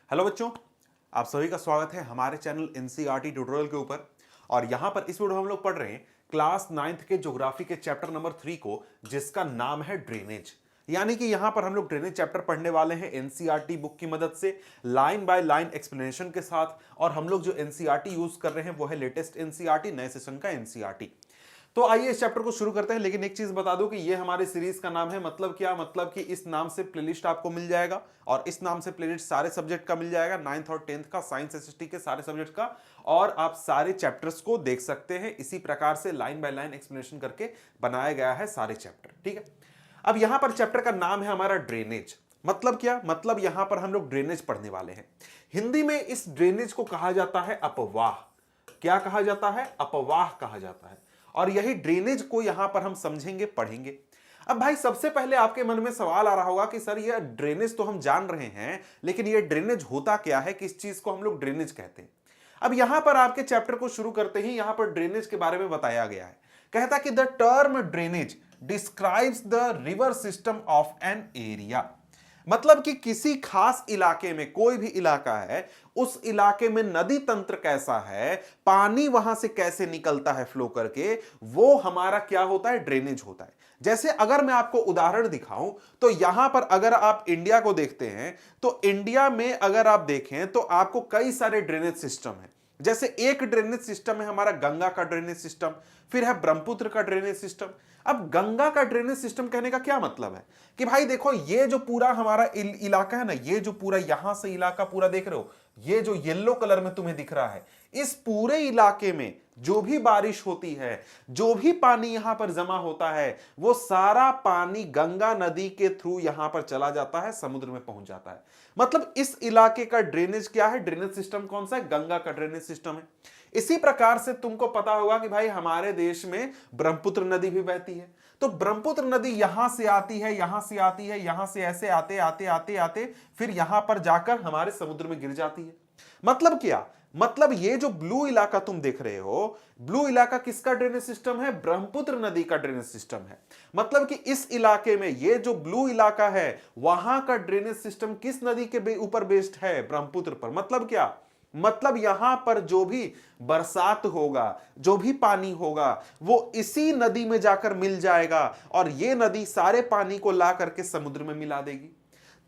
Hello बच्चों, आप सभी का स्वागत है हमारे चैनल एनसीईआरटी ट्यूटोरियल के ऊपर। और यहां पर इस वीडियो हम लोग पढ़ रहे हैं क्लास 9th के ज्योग्राफी के चैप्टर नंबर 3 को, जिसका नाम है ड्रेनेज। यानी कि यहां पर हम लोग ड्रेनेज चैप्टर पढ़ने वाले हैं एनसीईआरटी बुक की मदद से, लाइन बाय लाइन एक्सप्लेनेशन के साथ। और हम लोग जो एनसीईआरटी यूज कर रहे हैं वो है लेटेस्ट एनसीईआरटी, नए सेशन का एनसीईआरटी। तो आइए इस चैप्टर को शुरू करते हैं। लेकिन एक चीज बता दूं कि ये हमारे सीरीज का नाम है। मतलब क्या? मतलब कि इस नाम से प्लेलिस्ट आपको मिल जाएगा, और इस नाम से प्लेलिस्ट सारे सब्जेक्ट का मिल जाएगा, 9th और 10th का, साइंस एसएसटी के सारे सब्जेक्ट का। और आप सारे चैप्टर्स को देख सकते हैं। इसी प्रकार से लाइन बाय लाइन एक्सप्लेनेशन करके बनाया गया है सारे चैप्टर। ठीक है, अब यहां पर चैप्टर का नाम है हमारा ड्रेनेज। मतलब क्या? मतलब यहां पर हम लोग ड्रेनेज पढ़ने वाले हैं। हिंदी में इस ड्रेनेज को कहा जाता है अपवाह। क्या कहा जाता है? अपवाह कहा जाता है। और यही ड्रेनेज को यहां पर हम समझेंगे, पढ़ेंगे। अब भाई सबसे पहले आपके मन में सवाल आ रहा होगा कि सर ये ड्रेनेज तो हम जान रहे हैं, लेकिन ये ड्रेनेज होता क्या है, किस चीज को हम लोग ड्रेनेज कहते हैं। अब यहां पर आपके चैप्टर को शुरू करते ही यहां पर ड्रेनेज के बारे में बताया गया है। कहता कि the term drainage describes the river system of an area. मतलब कि किसी खास इलाके में, कोई भी इलाका है, उस इलाके में नदी तंत्र कैसा है, पानी वहां से कैसे निकलता है फ्लो करके, वो हमारा क्या होता है? ड्रेनेज होता है। जैसे अगर मैं आपको उदाहरण दिखाऊं तो यहां पर अगर आप इंडिया को देखते हैं तो इंडिया में अगर आप देखें तो आपको कई सारे ड्रेनेज सिस्टम है। जैसे एक ड्रेनेज सिस्टम है हमारा गंगा का ड्रेनेज सिस्टम, फिर है ब्रह्मपुत्र का ड्रेनेज सिस्टम। अब गंगा का ड्रेनेज सिस्टम कहने का क्या मतलब है कि भाई देखो, ये जो पूरा हमारा इलाका है ना, ये जो पूरा यहां से इलाका पूरा देख रहे हो, ये जो येलो कलर में तुम्हें दिख रहा है, इस पूरे इलाके में जो भी बारिश होती है, जो भी पानी यहां पर जमा होता है, वो सारा पानी गंगा नदी के थ्रू यहां पर चला जाता है, समुद्र में पहुंच जाता है। मतलब इस इलाके का ड्रेनेज क्या है? ड्रेनेज सिस्टम कौन सा है? गंगा का ड्रेनेज सिस्टम है। इसी प्रकार से तुमको पता होगा कि भाई हमारे देश में ब्रह्मपुत्र नदी भी बहती है। तो ब्रह्मपुत्र नदी यहां से आती है, यहां से आती है, यहां से ऐसे आते आते आते आते फिर यहां पर जाकर हमारे समुद्र में गिर जाती है। मतलब क्या? मतलब ये जो ब्लू इलाका तुम देख रहे हो, ब्लू इलाका किसका ड्रेनेज सिस्टम है? ब्रह्मपुत्र नदी का ड्रेनेज सिस्टम है। मतलब कि इस इलाके में ये जो ब्लू इलाका है, वहां का ड्रेनेज सिस्टम किस नदी के ऊपर बेस्ड है? ब्रह्मपुत्र पर। मतलब क्या? मतलब यहां पर जो भी बरसात होगा, जो भी पानी होगा, वो इसी नदी में जाकर मिल जाएगा, और ये नदी सारे पानी को ला करके समुद्र में मिला देगी।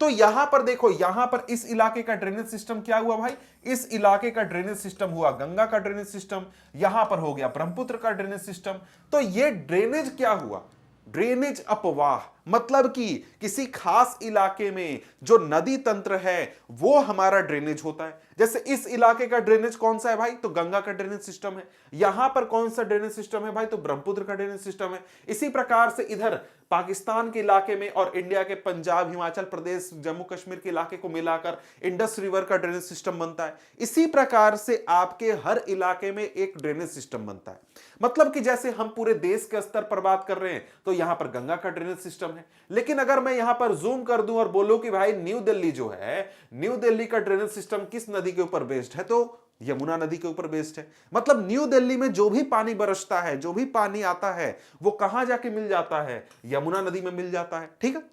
तो यहां पर देखो, यहां पर इस इलाके का ड्रेनेज सिस्टम क्या हुआ भाई? इस इलाके का ड्रेनेज सिस्टम हुआ गंगा का ड्रेनेज सिस्टम, यहां पर हो गया ब्रह्मपुत्र का ड्रेनेज सिस्टम। तो ये ड्रेनेज क्या हुआ? ड्रेनेज अपवाह। मतलब कि किसी खास इलाके में जो नदी तंत्र है वो हमारा ड्रेनेज होता है। जैसे इस इलाके का ड्रेनेज कौन सा है भाई? तो गंगा का ड्रेनेज सिस्टम है। यहां पर कौन सा ड्रेनेज सिस्टम है भाई? तो ब्रह्मपुत्र का ड्रेनेज सिस्टम है। इसी प्रकार से इधर पाकिस्तान के इलाके में और इंडिया के पंजाब, हिमाचल प्रदेश, जम्मू कश्मीर के इलाके को मिलाकर इंडस रिवर का ड्रेनेज सिस्टम बनता है। इसी प्रकार से आपके हर इलाके में एक ड्रेनेज सिस्टम बनता है। मतलब कि जैसे हम पूरे देश के स्तर पर बात कर रहे हैं तो यहां पर गंगा का ड्रेनेज सिस्टम है। लेकिन अगर मैं यहां पर जूम कर दूं और बोलूं कि भाई न्यू दिल्ली जो है, न्यू दिल्ली का ड्रेनेज सिस्टम किस नदी के ऊपर बेस्ड है? तो यमुना नदी के ऊपर बेस्ड है। मतलब न्यू दिल्ली में जो भी पानी बरसता है, जो भी पानी आता है, वो कहां जाके मिल जाता है? यमुना नदी में मिल जाता है। ठीक है,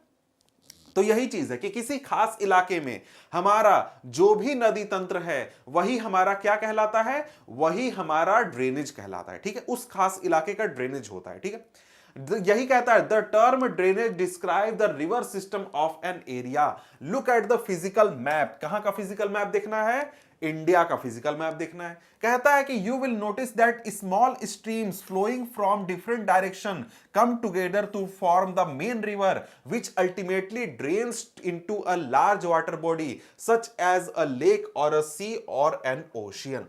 तो यही चीज है कि किसी खास इलाके में हमारा जो भी नदी तंत्र है वही हमारा क्या कहलाता है? वही हमारा ड्रेनेज कहलाता है। ठीक है, उस खास इलाके का ड्रेनेज होता है। ठीक है, यही कहता है the term drainage describe the river system of an area. Look at the physical map. कहां का फिजिकल मैप देखना है? इंडिया का फिजिकल मैप देखना है। कहता है कि you will notice that small streams flowing from different direction come together to form the main river which ultimately drains into a large water body such as a lake or a सी और N ocean.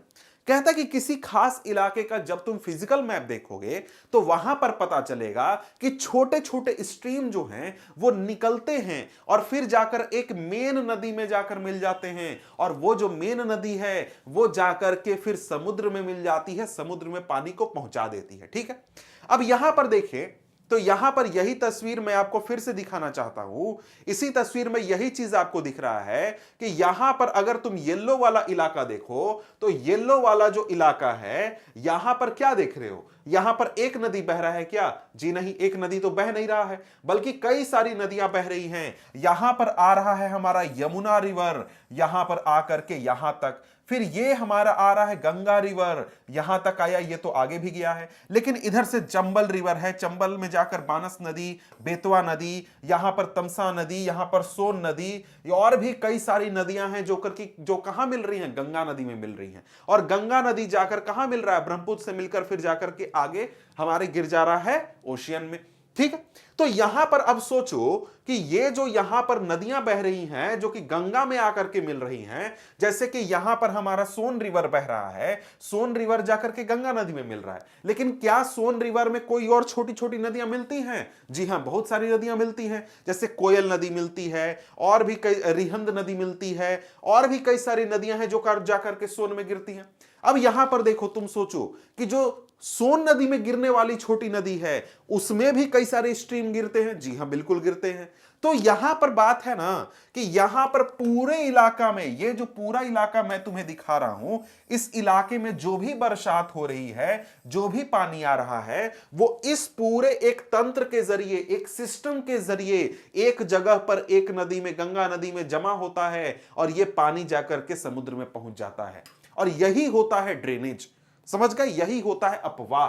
कहता है कि किसी खास इलाके का जब तुम फिजिकल मैप देखोगे तो वहां पर पता चलेगा कि छोटे छोटे स्ट्रीम जो हैं वो निकलते हैं और फिर जाकर एक मेन नदी में जाकर मिल जाते हैं, और वो जो मेन नदी है वो जाकर के फिर समुद्र में मिल जाती है, समुद्र में पानी को पहुंचा देती है। ठीक है, अब यहां पर देखिए तो यहां पर यही तस्वीर मैं आपको फिर से दिखाना चाहता हूं। इसी तस्वीर में यही चीज आपको दिख रहा है कि यहां पर अगर तुम येलो वाला इलाका देखो तो येलो वाला जो इलाका है यहां पर क्या देख रहे हो, यहां पर एक नदी बह रहा है क्या? जी नहीं, एक नदी तो बह नहीं रहा है, बल्कि कई सारी नदियां बह रही हैं। यहां पर आ रहा है हमारा यमुना रिवर, यहां पर आकर के यहां तक, फिर ये हमारा आ रहा है गंगा रिवर, यहां तक आया, ये तो आगे भी गया है। लेकिन इधर से चंबल रिवर है, चंबल में जाकर बानस नदी, बेतवा नदी, यहां पर तमसा नदी, यहां पर सोन नदी, और भी कई सारी नदियां हैं जो कहां मिल रही हैं? गंगा नदी में मिल रही हैं। और गंगा नदी जाकर कहां मिल रहा है? ब्रह्मपुत्र से मिलकर फिर जाकर के आगे हमारे गिर जा रहा है ओशियन में। ठीक है, तो यहां पर अब सोचो कि ये जो यहां पर नदियां बह रही हैं जो कि गंगा में आकर के मिल रही हैं, जैसे कि यहां पर हमारा सोन रिवर बह रहा है, सोन रिवर जाकर के गंगा नदी में मिल रहा है, लेकिन क्या सोन रिवर में कोई और छोटी छोटी नदियां मिलती हैं? जी हां, बहुत सारी नदियां मिलती हैं, जैसे कोयल नदी मिलती है, और भी कई, रिहंद नदी मिलती है, और भी कई सारी नदियां हैं जो जाकर के सोन में गिरती हैं। अब यहां पर देखो, तुम सोचो कि जो सोन नदी में गिरने वाली छोटी नदी है उसमें भी कई सारे स्ट्रीम गिरते हैं। जी हां, बिल्कुल गिरते हैं। तो यहां पर बात है ना कि यहां पर पूरे इलाका में, ये जो पूरा इलाका मैं तुम्हें दिखा रहा हूं, इस इलाके में जो भी बरसात हो रही है, जो भी पानी आ रहा है, वो इस पूरे एक तंत्र के जरिए, एक सिस्टम के जरिए एक जगह पर एक नदी में, गंगा नदी में जमा होता है और ये पानी जाकर के समुद्र में पहुंच जाता है। और यही होता है ड्रेनेज, समझ गए? यही होता है अपवाह,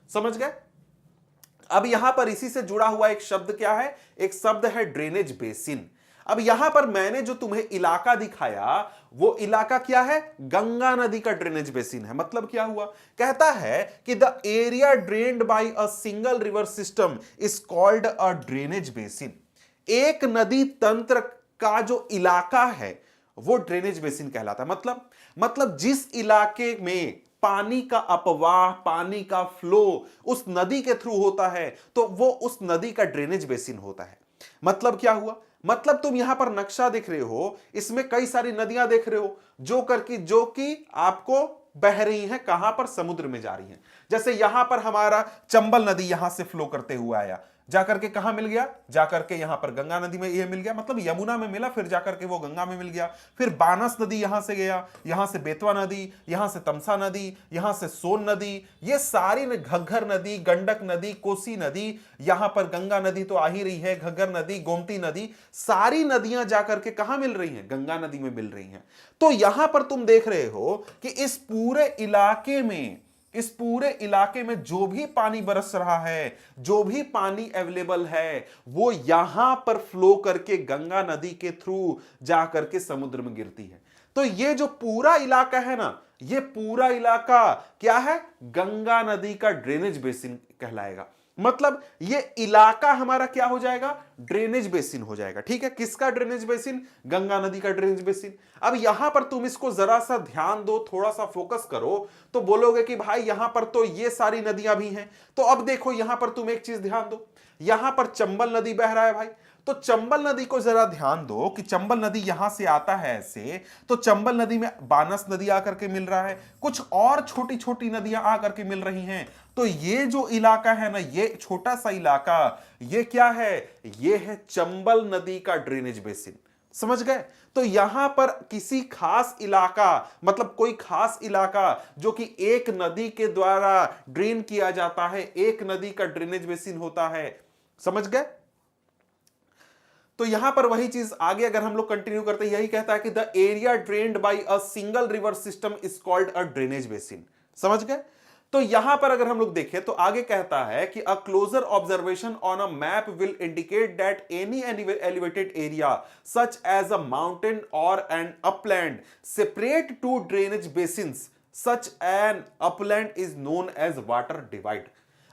समझ गए? अब यहां पर इसी से जुड़ा हुआ एक शब्द क्या है? एक शब्द है ड्रेनेज बेसिन। अब यहां पर मैंने जो तुम्हें इलाका दिखाया वो इलाका क्या है? गंगा नदी का ड्रेनेज बेसिन है। मतलब क्या हुआ? कहता है कि the area drained by a single river system is called a drainage basin. एक नदी तंत्र का जो इलाका है वो ड्रेनेज बेसिन कहलाता है। मतलब जिस इलाके में पानी का अपवाह, पानी का फ्लो उस नदी के थ्रू होता है तो वो उस नदी का ड्रेनेज बेसिन होता है। मतलब क्या हुआ? मतलब तुम यहां पर नक्शा देख रहे हो, इसमें कई सारी नदियां देख रहे हो जो कि आपको बह रही हैं, कहां पर? समुद्र में जा रही हैं। जैसे यहां पर हमारा चंबल नदी यहां से फ्लो करते हुए आया, जाकर के कहां मिल गया? जाकर के यहां पर गंगा नदी में ये मिल गया, मतलब यमुना में मिला, फिर जाकर के वो गंगा में मिल गया। फिर बानस नदी यहां से गया, यहां से बेतवा नदी, यहां से तमसा नदी, यहां से सोन नदी, ये सारी घग्गर नदी, गंडक नदी, कोसी नदी, यहां पर गंगा नदी तो आ ही रही है, घग्गर नदी, गोमती नदी, सारी नदियां जाकर के कहां मिल रही हैं? गंगा नदी में मिल रही हैं। तो यहां पर तुम देख रहे हो कि इस पूरे इलाके में जो भी पानी बरस रहा है, जो भी पानी अवेलेबल है, वो यहां पर फ्लो करके गंगा नदी के थ्रू जाकर के समुद्र में गिरती है। तो ये जो पूरा इलाका है ना, ये पूरा इलाका क्या है? गंगा नदी का ड्रेनेज बेसिन कहलाएगा। मतलब ये इलाका हमारा क्या हो जाएगा? ड्रेनेज बेसिन हो जाएगा। ठीक है, किसका ड्रेनेज बेसिन? गंगा नदी का ड्रेनेज बेसिन। अब यहां पर तुम इसको जरा सा ध्यान दो, थोड़ा सा फोकस करो, तो बोलोगे कि भाई यहां पर तो ये सारी नदियां भी हैं। तो अब देखो यहां पर तुम एक चीज ध्यान दो, यहां पर चंबल नदी बह रहा है भाई। तो चंबल नदी को जरा ध्यान दो कि चंबल नदी यहां से आता है ऐसे, तो चंबल नदी में बानस नदी आकर के मिल रहा है, कुछ और छोटी छोटी नदियां आकर के मिल रही हैं। तो ये जो इलाका है ना, ये छोटा सा इलाका, ये क्या है? ये है चंबल नदी का ड्रेनेज बेसिन। समझ गए? तो यहां पर किसी खास इलाका, मतलब कोई खास इलाका जो कि एक नदी के द्वारा ड्रेन किया जाता है, एक नदी का ड्रेनेज बेसिन होता है। समझ गए? तो यहां पर वही चीज आगे अगर हम लोग कंटिन्यू करते हैं, यही कहता है कि the area drained by a single river system is called a drainage basin. समझ गए? तो यहां पर अगर हम लोग देखें तो आगे कहता है कि a closer observation on a map will indicate that any elevated area such as a mountain or an upland separate two drainage basins such an upland is known as water divide.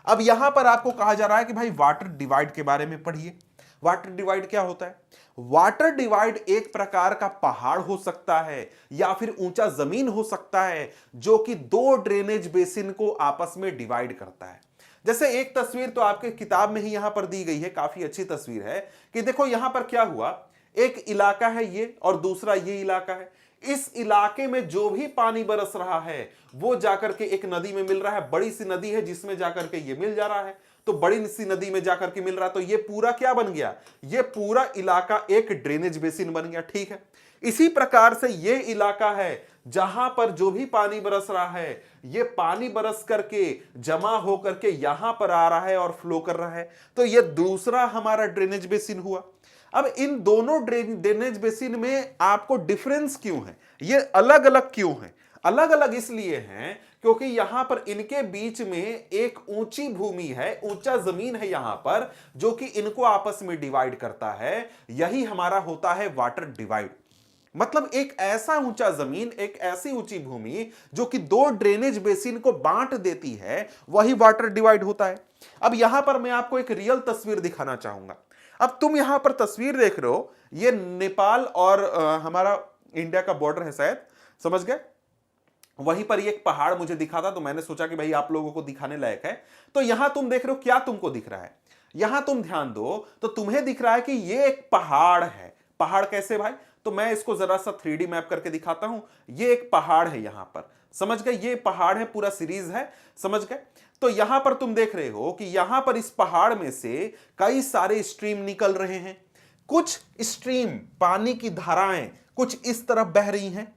अब यहां पर आपको कहा जा रहा है कि भाई वाटर डिवाइड के बारे में पढ़िए। वाटर डिवाइड क्या होता है? वाटर डिवाइड एक प्रकार का पहाड़ हो सकता है या फिर ऊंचा जमीन हो सकता है जो कि दो ड्रेनेज बेसिन को आपस में डिवाइड करता है। जैसे एक तस्वीर तो आपके किताब में ही यहां पर दी गई है, काफी अच्छी तस्वीर है कि देखो यहां पर क्या हुआ, एक इलाका है ये और दूसरा ये इलाका है। इस इलाके में जो भी पानी बरस रहा है वो जाकर के एक नदी में मिल रहा है, बड़ी सी नदी है जिसमें जाकर के ये मिल जा रहा है। तो बड़ी सी नदी में जाकर के मिल रहा है, तो ये पूरा क्या बन गया, ये पूरा इलाका एक ड्रेनेज बेसिन बन गया। ठीक है, इसी प्रकार से ये इलाका है जहां पर जो भी पानी बरस रहा है, ये पानी बरस करके जमा होकर के यहां पर आ रहा है और फ्लो कर रहा है, तो ये दूसरा हमारा ड्रेनेज बेसिन हुआ। अब इन दोनों ड्रेनेज बेसिन में आपको डिफरेंस क्यों है, ये अलग अलग क्यों है? अलग अलग इसलिए हैं क्योंकि यहां पर इनके बीच में एक ऊंची भूमि है, ऊंचा जमीन है यहां पर, जो कि इनको आपस में डिवाइड करता है। यही हमारा होता है वाटर डिवाइड। मतलब एक ऐसा ऊंचा जमीन, एक ऐसी ऊंची भूमि जो कि दो ड्रेनेज बेसिन को बांट देती है, वही वाटर डिवाइड होता है। अब यहां पर मैं आपको एक रियल तस्वीर दिखाना चाहूंगा। अब तुम यहां पर तस्वीर देख रहे हो, ये नेपाल और हमारा इंडिया का बॉर्डर है शायद, समझ गए? वहीं पर एक पहाड़ मुझे दिखा था, तो मैंने सोचा कि भाई आप लोगों को दिखाने लायक है। तो यहां तुम देख रहे हो, क्या तुमको दिख रहा है? यहां तुम ध्यान दो तो तुम्हें दिख रहा है कि ये एक पहाड़ है। पहाड़ कैसे भाई? तो मैं इसको जरा सा 3D मैप करके दिखाता हूं। ये एक पहाड़ है यहां पर, समझ गए? ये पहाड़ है, पूरा सीरीज है, समझ गए? तो यहां पर तुम देख रहे हो कि यहां पर इस पहाड़ में से कई सारे स्ट्रीम निकल रहे हैं। कुछ स्ट्रीम, पानी की धाराएं कुछ इस तरफ बह रही हैं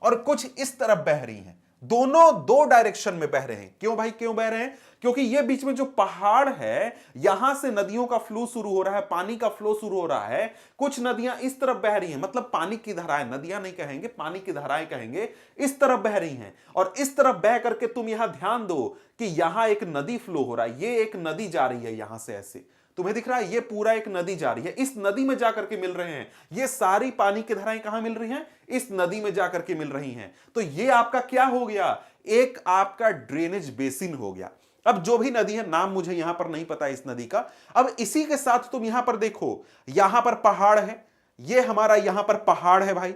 और कुछ इस तरफ बह रही हैं। दोनों दो डायरेक्शन में बह रहे हैं। क्यों भाई, क्यों बह रहे हैं? क्योंकि ये बीच में जो पहाड़ है, यहां से नदियों का फ्लो शुरू हो रहा है, पानी का फ्लो शुरू हो रहा है। कुछ नदियां इस तरफ बह रही हैं, मतलब पानी की धाराएं, नदियां नहीं कहेंगे, पानी की धाराएं कहेंगे, इस तरफ बह रही हैं। और इस तरफ बह करके तुम यहां ध्यान दो कि यहां एक नदी फ्लो हो रहा है, ये एक नदी जा रही है यहां से, ऐसे तुम्हें दिख रहा है, ये पूरा एक नदी जा रही है। इस नदी में जाकर के मिल रहे हैं ये सारी पानी की धाराएं। कहां मिल रही हैं? इस नदी में जाकर के मिल रही हैं। तो ये आपका क्या हो गया? एक आपका ड्रेनेज बेसिन हो गया। अब जो भी नदी है, नाम मुझे यहां पर नहीं पता इस नदी का। अब इसी के साथ तुम यहां पर देखो, यहां पर पहाड़ है, ये हमारा यहां पर पहाड़ है भाई।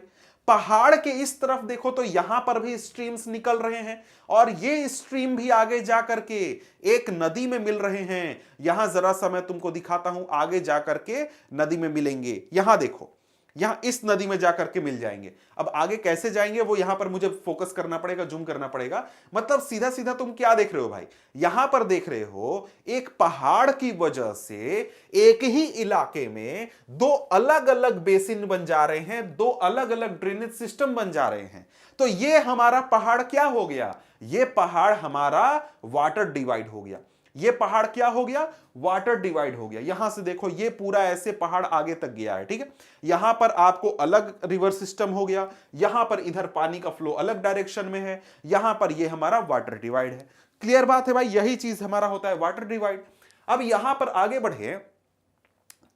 पहाड़ के इस तरफ देखो तो यहां पर भी स्ट्रीम्स निकल रहे हैं और ये स्ट्रीम भी आगे जाकर के एक नदी में मिल रहे हैं। यहां जरा सा मैं तुमको दिखाता हूं, आगे जाकर के नदी में मिलेंगे। यहां देखो, यहां इस नदी में जाकर के मिल जाएंगे। अब आगे कैसे जाएंगे वो यहां पर मुझे फोकस करना पड़ेगा, जूम करना पड़ेगा। मतलब सीधा सीधा तुम क्या देख रहे हो भाई? यहां पर देख रहे हो एक पहाड़ की वजह से एक ही इलाके में दो अलग अलग बेसिन बन जा रहे हैं, दो अलग अलग ड्रेनेज सिस्टम बन जा रहे हैं। तो ये हमारा पहाड़ क्या हो गया? ये पहाड़ हमारा वाटर डिवाइड हो गया। ये पहाड़ क्या हो गया? वाटर डिवाइड हो गया। यहां से देखो, ये पूरा ऐसे पहाड़ आगे तक गया है, ठीक है? यहां पर आपको अलग रिवर सिस्टम हो गया, यहां पर इधर पानी का फ्लो अलग डायरेक्शन में है, यहां पर ये हमारा वाटर डिवाइड है। क्लियर बात है भाई? यही चीज हमारा होता है वाटर डिवाइड। अब यहां पर आगे बढ़े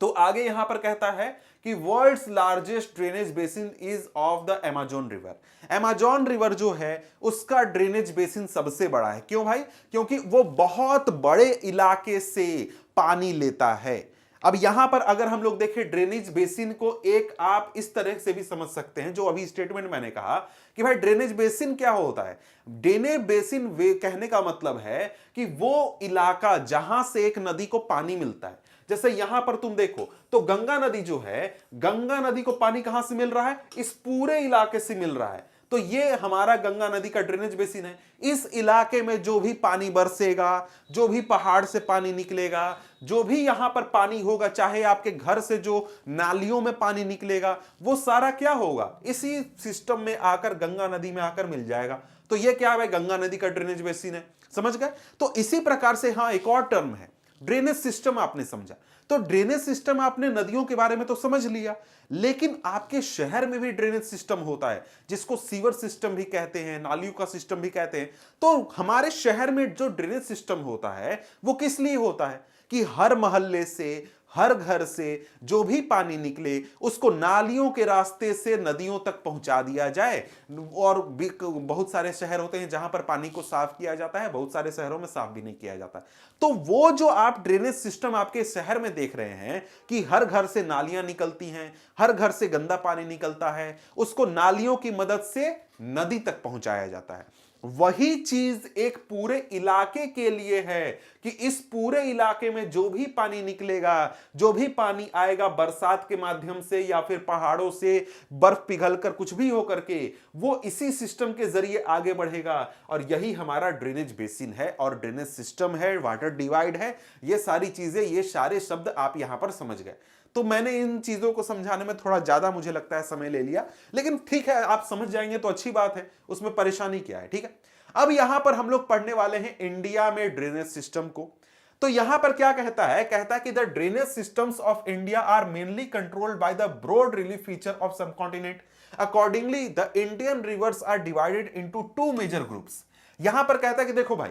तो आगे यहां पर कहता है कि world's largest drainage basin is of the Amazon river. Amazon river जो है उसका ड्रेनेज बेसिन सबसे बड़ा है। क्यों भाई? क्योंकि वो बहुत बड़े इलाके से पानी लेता है। अब यहां पर अगर हम लोग देखें ड्रेनेज बेसिन को, एक आप इस तरह से भी समझ सकते हैं, जो अभी स्टेटमेंट मैंने कहा कि भाई ड्रेनेज बेसिन क्या होता है। ड्रेनेज बेसिन वे कहने का मतलब है कि वो इलाका जहां से एक नदी को पानी मिलता है। जैसे यहां पर तुम देखो तो गंगा नदी जो है, गंगा नदी को पानी कहां से मिल रहा है? इस पूरे इलाके से मिल रहा है। तो ये हमारा गंगा नदी का ड्रेनेज बेसिन है। इस इलाके में जो भी पानी बरसेगा, जो भी पहाड़ से पानी निकलेगा, जो भी यहां पर पानी होगा, चाहे आपके घर से जो नालियों में पानी निकलेगा, वो सारा क्या होगा? इसी सिस्टम में आकर गंगा नदी में आकर मिल जाएगा। तो ये क्या है? गंगा नदी का ड्रेनेज बेसिन है। समझ गए? तो इसी प्रकार से हाँ, एक और टर्म है ड्रेनेज सिस्टम। आपने समझा? तो ड्रेनेज सिस्टम आपने नदियों के बारे में तो समझ लिया, लेकिन आपके शहर में भी ड्रेनेज सिस्टम होता है, जिसको सीवर सिस्टम भी कहते हैं, नालियों का सिस्टम भी कहते हैं। तो हमारे शहर में जो ड्रेनेज सिस्टम होता है वो किस लिए होता है? कि हर मोहल्ले से, हर घर से जो भी पानी निकले उसको नालियों के रास्ते से नदियों तक पहुंचा दिया जाए। और बहुत सारे शहर होते हैं जहां पर पानी को साफ किया जाता है, बहुत सारे शहरों में साफ भी नहीं किया जाता। तो वो जो आप ड्रेनेज सिस्टम आपके शहर में देख रहे हैं कि हर घर से नालियां निकलती हैं, हर घर से गंदा पानी निकलता है, उसको नालियों की मदद से नदी तक पहुंचाया जाता है। वही चीज एक पूरे इलाके के लिए है कि इस पूरे इलाके में जो भी पानी निकलेगा, जो भी पानी आएगा बरसात के माध्यम से या फिर पहाड़ों से बर्फ पिघलकर कुछ भी होकर के, वो इसी सिस्टम के जरिए आगे बढ़ेगा। और यही हमारा ड्रेनेज बेसिन है और ड्रेनेज सिस्टम है, वाटर डिवाइड है। ये सारी चीजें, ये सारे शब्द आप यहां पर समझ गए। तो मैंने इन चीजों को समझाने में थोड़ा ज्यादा मुझे लगता है समय ले लिया, लेकिन ठीक है, आप समझ जाएंगे तो अच्छी बात है, उसमें परेशानी क्या है। ठीक है, अब यहां पर हम लोग पढ़ने वाले हैं इंडिया में ड्रेनेज सिस्टम को। तो यहां पर क्या कहता है कि the drainage systems of India are mainly controlled by the broad relief feature of subcontinent. Accordingly the Indian rivers are divided into two major groups. यहां पर कहता है कि देखो भाई,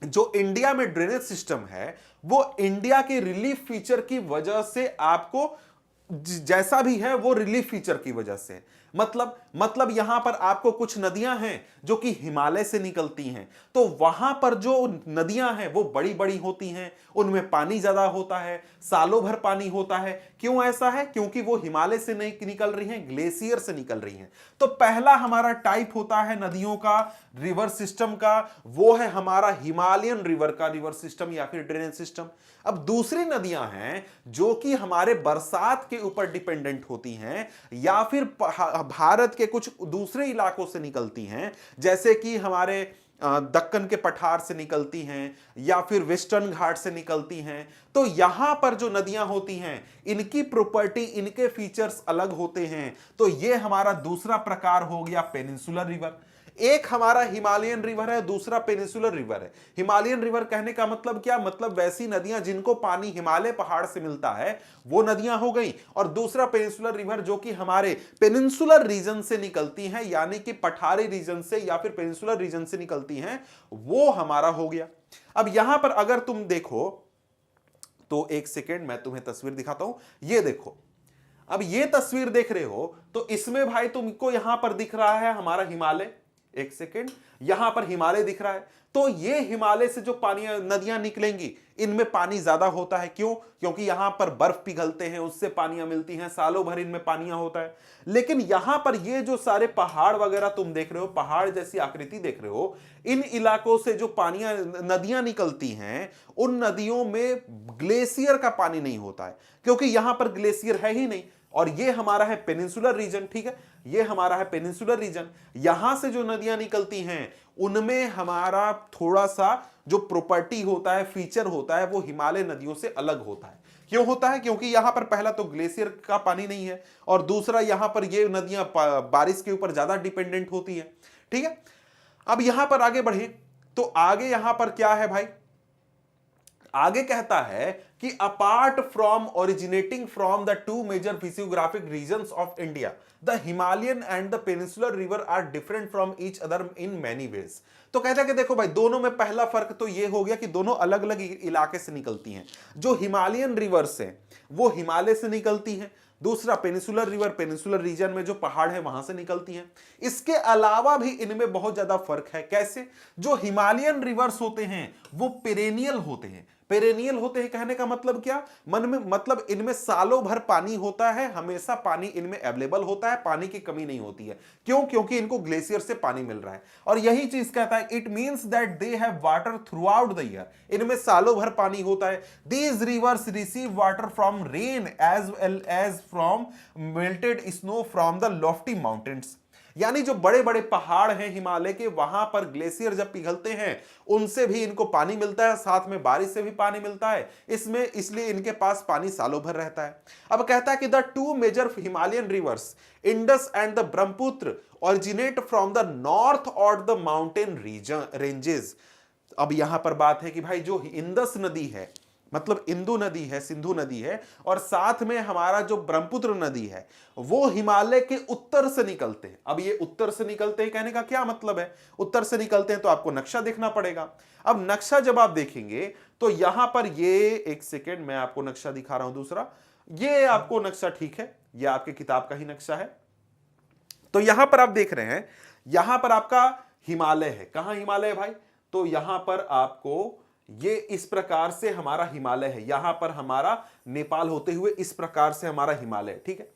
जो इंडिया में ड्रेनेज सिस्टम है वो इंडिया के रिलीफ फीचर की वजह से आपको जैसा भी है वो रिलीफ फीचर की वजह से, मतलब यहां पर आपको कुछ नदियां हैं जो कि हिमालय से निकलती हैं, तो वहां पर जो नदियां हैं वो बड़ी बड़ी होती हैं, उनमें पानी ज्यादा होता है, सालों भर पानी होता है। क्यों ऐसा है? क्योंकि वो हिमालय से नहीं निकल रही हैं, ग्लेशियर से निकल रही हैं। तो पहला हमारा टाइप होता है नदियों का, रिवर सिस्टम का, वो है हमारा हिमालयन रिवर का रिवर सिस्टम या फिर ड्रेनेज सिस्टम। अब दूसरी नदियां हैं जो कि हमारे बरसात के ऊपर डिपेंडेंट होती हैं या फिर भारत के कुछ दूसरे इलाकों से निकलती हैं, जैसे कि हमारे दक्कन के पठार से निकलती हैं या फिर वेस्टर्न घाट से निकलती हैं। तो यहां पर जो नदियां होती हैं इनकी प्रॉपर्टी, इनके फीचर्स अलग होते हैं। तो ये हमारा दूसरा प्रकार हो गया पेनिनसुलर रिवर। एक हमारा हिमालयन रिवर है, दूसरा पेनिनसुलर रिवर है। हिमालयन रिवर कहने का मतलब क्या? मतलब वैसी नदियां जिनको पानी हिमालय पहाड़ से मिलता है वो नदियां हो गई, और दूसरा पेनिनसुलर रिवर जो कि हमारे पेनिनसुलर रीजन से निकलती हैं, यानी कि पठारी रीजन से या फिर पेनिनसुलर रीजन से निकलती हैं, वो हमारा हो गया। अब यहां पर अगर तुम देखो तो एक सेकेंड मैं तुम्हें तस्वीर दिखाता हूं, ये देखो। अब ये तस्वीर देख रहे हो तो इसमें भाई तुमको यहां पर दिख रहा है हमारा हिमालय, एक सेकेंड, यहां पर हिमालय दिख रहा है। तो ये हिमालय से जो पानी नदियां निकलेंगी इनमें पानी ज्यादा होता है। क्यों? क्योंकि यहां पर बर्फ पिघलते हैं, उससे पानियां मिलती हैं, सालों भर इनमें पानियां होता है। लेकिन यहां पर ये जो सारे पहाड़ वगैरह तुम देख रहे हो, पहाड़ जैसी आकृति देख रहे हो, इन इलाकों से जो पानियां नदियां निकलती हैं उन नदियों में ग्लेशियर का पानी नहीं होता है, क्योंकि यहां पर ग्लेशियर है ही नहीं। और ये हमारा है पेनिनसुलर रीजन। ठीक है, ये हमारा है पेनिनसुलर रीजन। यहां से जो नदियां निकलती हैं उनमें हमारा थोड़ा सा जो प्रॉपर्टी होता है, फीचर होता है, वो हिमालय नदियों से अलग होता है। क्यों होता है? क्योंकि यहां पर पहला तो ग्लेशियर का पानी नहीं है, और दूसरा यहां पर ये नदियां बारिश के ऊपर ज्यादा डिपेंडेंट होती है। ठीक है, अब यहां पर आगे बढ़े तो आगे यहां पर क्या है भाई? आगे कहता है कि apart from originating from the two major physiographic regions of India, the Himalayan and the peninsular river are different from each other in many ways. तो कहता है कि देखो भाई, दोनों में पहला फर्क तो ये हो गया कि दोनों अलग अलग इलाके से निकलती हैं। जो हिमालयन रिवर्स है वो हिमालय से निकलती हैं, दूसरा पेनिनसुलर रिवर पेनिनसुलर रीजन में जो पहाड़ है वहां से निकलती हैं। इसके अलावा भी इनमें बहुत ज्यादा फर्क है। कैसे? जो हिमालयन रिवर्स होते हैं वो पेरेनियल होते हैं। पेरेनियल होते हैं कहने का मतलब क्या? मन में मतलब इनमें सालों भर पानी होता है, हमेशा पानी इनमें अवेलेबल होता है, पानी की कमी नहीं होती है। क्यों? क्योंकि इनको ग्लेशियर से पानी मिल रहा है। और यही चीज कहता है, it means that they have water throughout the year. इनमें सालों भर पानी होता है। These rivers receive water from rain as well as from melted snow from the lofty mountains. यानी जो बड़े बड़े पहाड़ हैं हिमालय के, वहां पर ग्लेशियर जब पिघलते हैं उनसे भी इनको पानी मिलता है, साथ में बारिश से भी पानी मिलता है इसमें, इसलिए इनके पास पानी सालों भर रहता है। अब कहता है कि the two major Himalayan rivers Indus and the Brahmaputra originate from the north or the mountain region ranges. अब यहां पर बात है कि भाई जो इंदस नदी है, मतलब इंदु नदी है, सिंधु नदी है, और साथ में हमारा जो ब्रह्मपुत्र नदी है वो हिमालय के उत्तर से निकलते हैं। अब ये उत्तर से निकलते हैं कहने का क्या मतलब है? उत्तर से निकलते हैं तो आपको नक्शा देखना पड़ेगा। अब नक्शा जब आप देखेंगे तो यहां पर ये, एक सेकेंड मैं आपको नक्शा दिखा रहा हूं दूसरा, ये आपको नक्शा, ठीक है, ये आपके किताब का ही नक्शा है। तो यहां पर आप देख रहे हैं, यहां पर आपका हिमालय है। कहां हिमालय है भाई? तो यहां पर आपको ये इस प्रकार से हमारा हिमालय है, यहां पर हमारा नेपाल होते हुए इस प्रकार से हमारा हिमालय। ठीक है,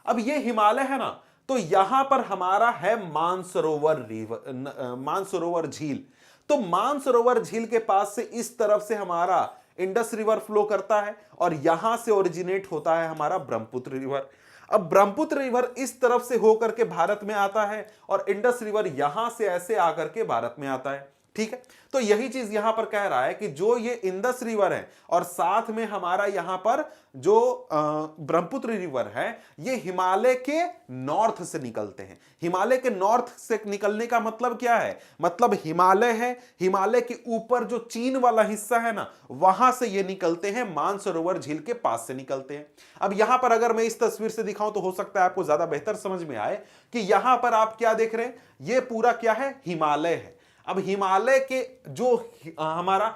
अब ये हिमालय है ना, तो यहां पर हमारा है मानसरोवर रिवर, मानसरोवर झील। तो मानसरोवर झील के पास से इस तरफ से हमारा इंडस रिवर फ्लो करता है और यहां से ओरिजिनेट होता है हमारा ब्रह्मपुत्र रिवर। अब ब्रह्मपुत्र रिवर इस तरफ से होकर के भारत में आता है और इंडस रिवर यहां से ऐसे आकर के भारत में आता है। ठीक है, तो यही चीज यहां पर कह रहा है कि जो ये इंडस रिवर है और साथ में हमारा यहां पर जो ब्रह्मपुत्र रिवर है, ये हिमालय के नॉर्थ से निकलते हैं। हिमालय के नॉर्थ से निकलने का मतलब क्या है? मतलब हिमालय है, हिमालय के ऊपर जो चीन वाला हिस्सा है ना, वहां से ये निकलते हैं, मानसरोवर झील के पास से निकलते हैं। अब यहां पर अगर मैं इस तस्वीर से दिखाऊं तो हो सकता है आपको ज्यादा बेहतर समझ में आए कि यहां पर आप क्या देख रहे हैं, ये पूरा क्या है, हिमालय है। अब हिमालय के जो हमारा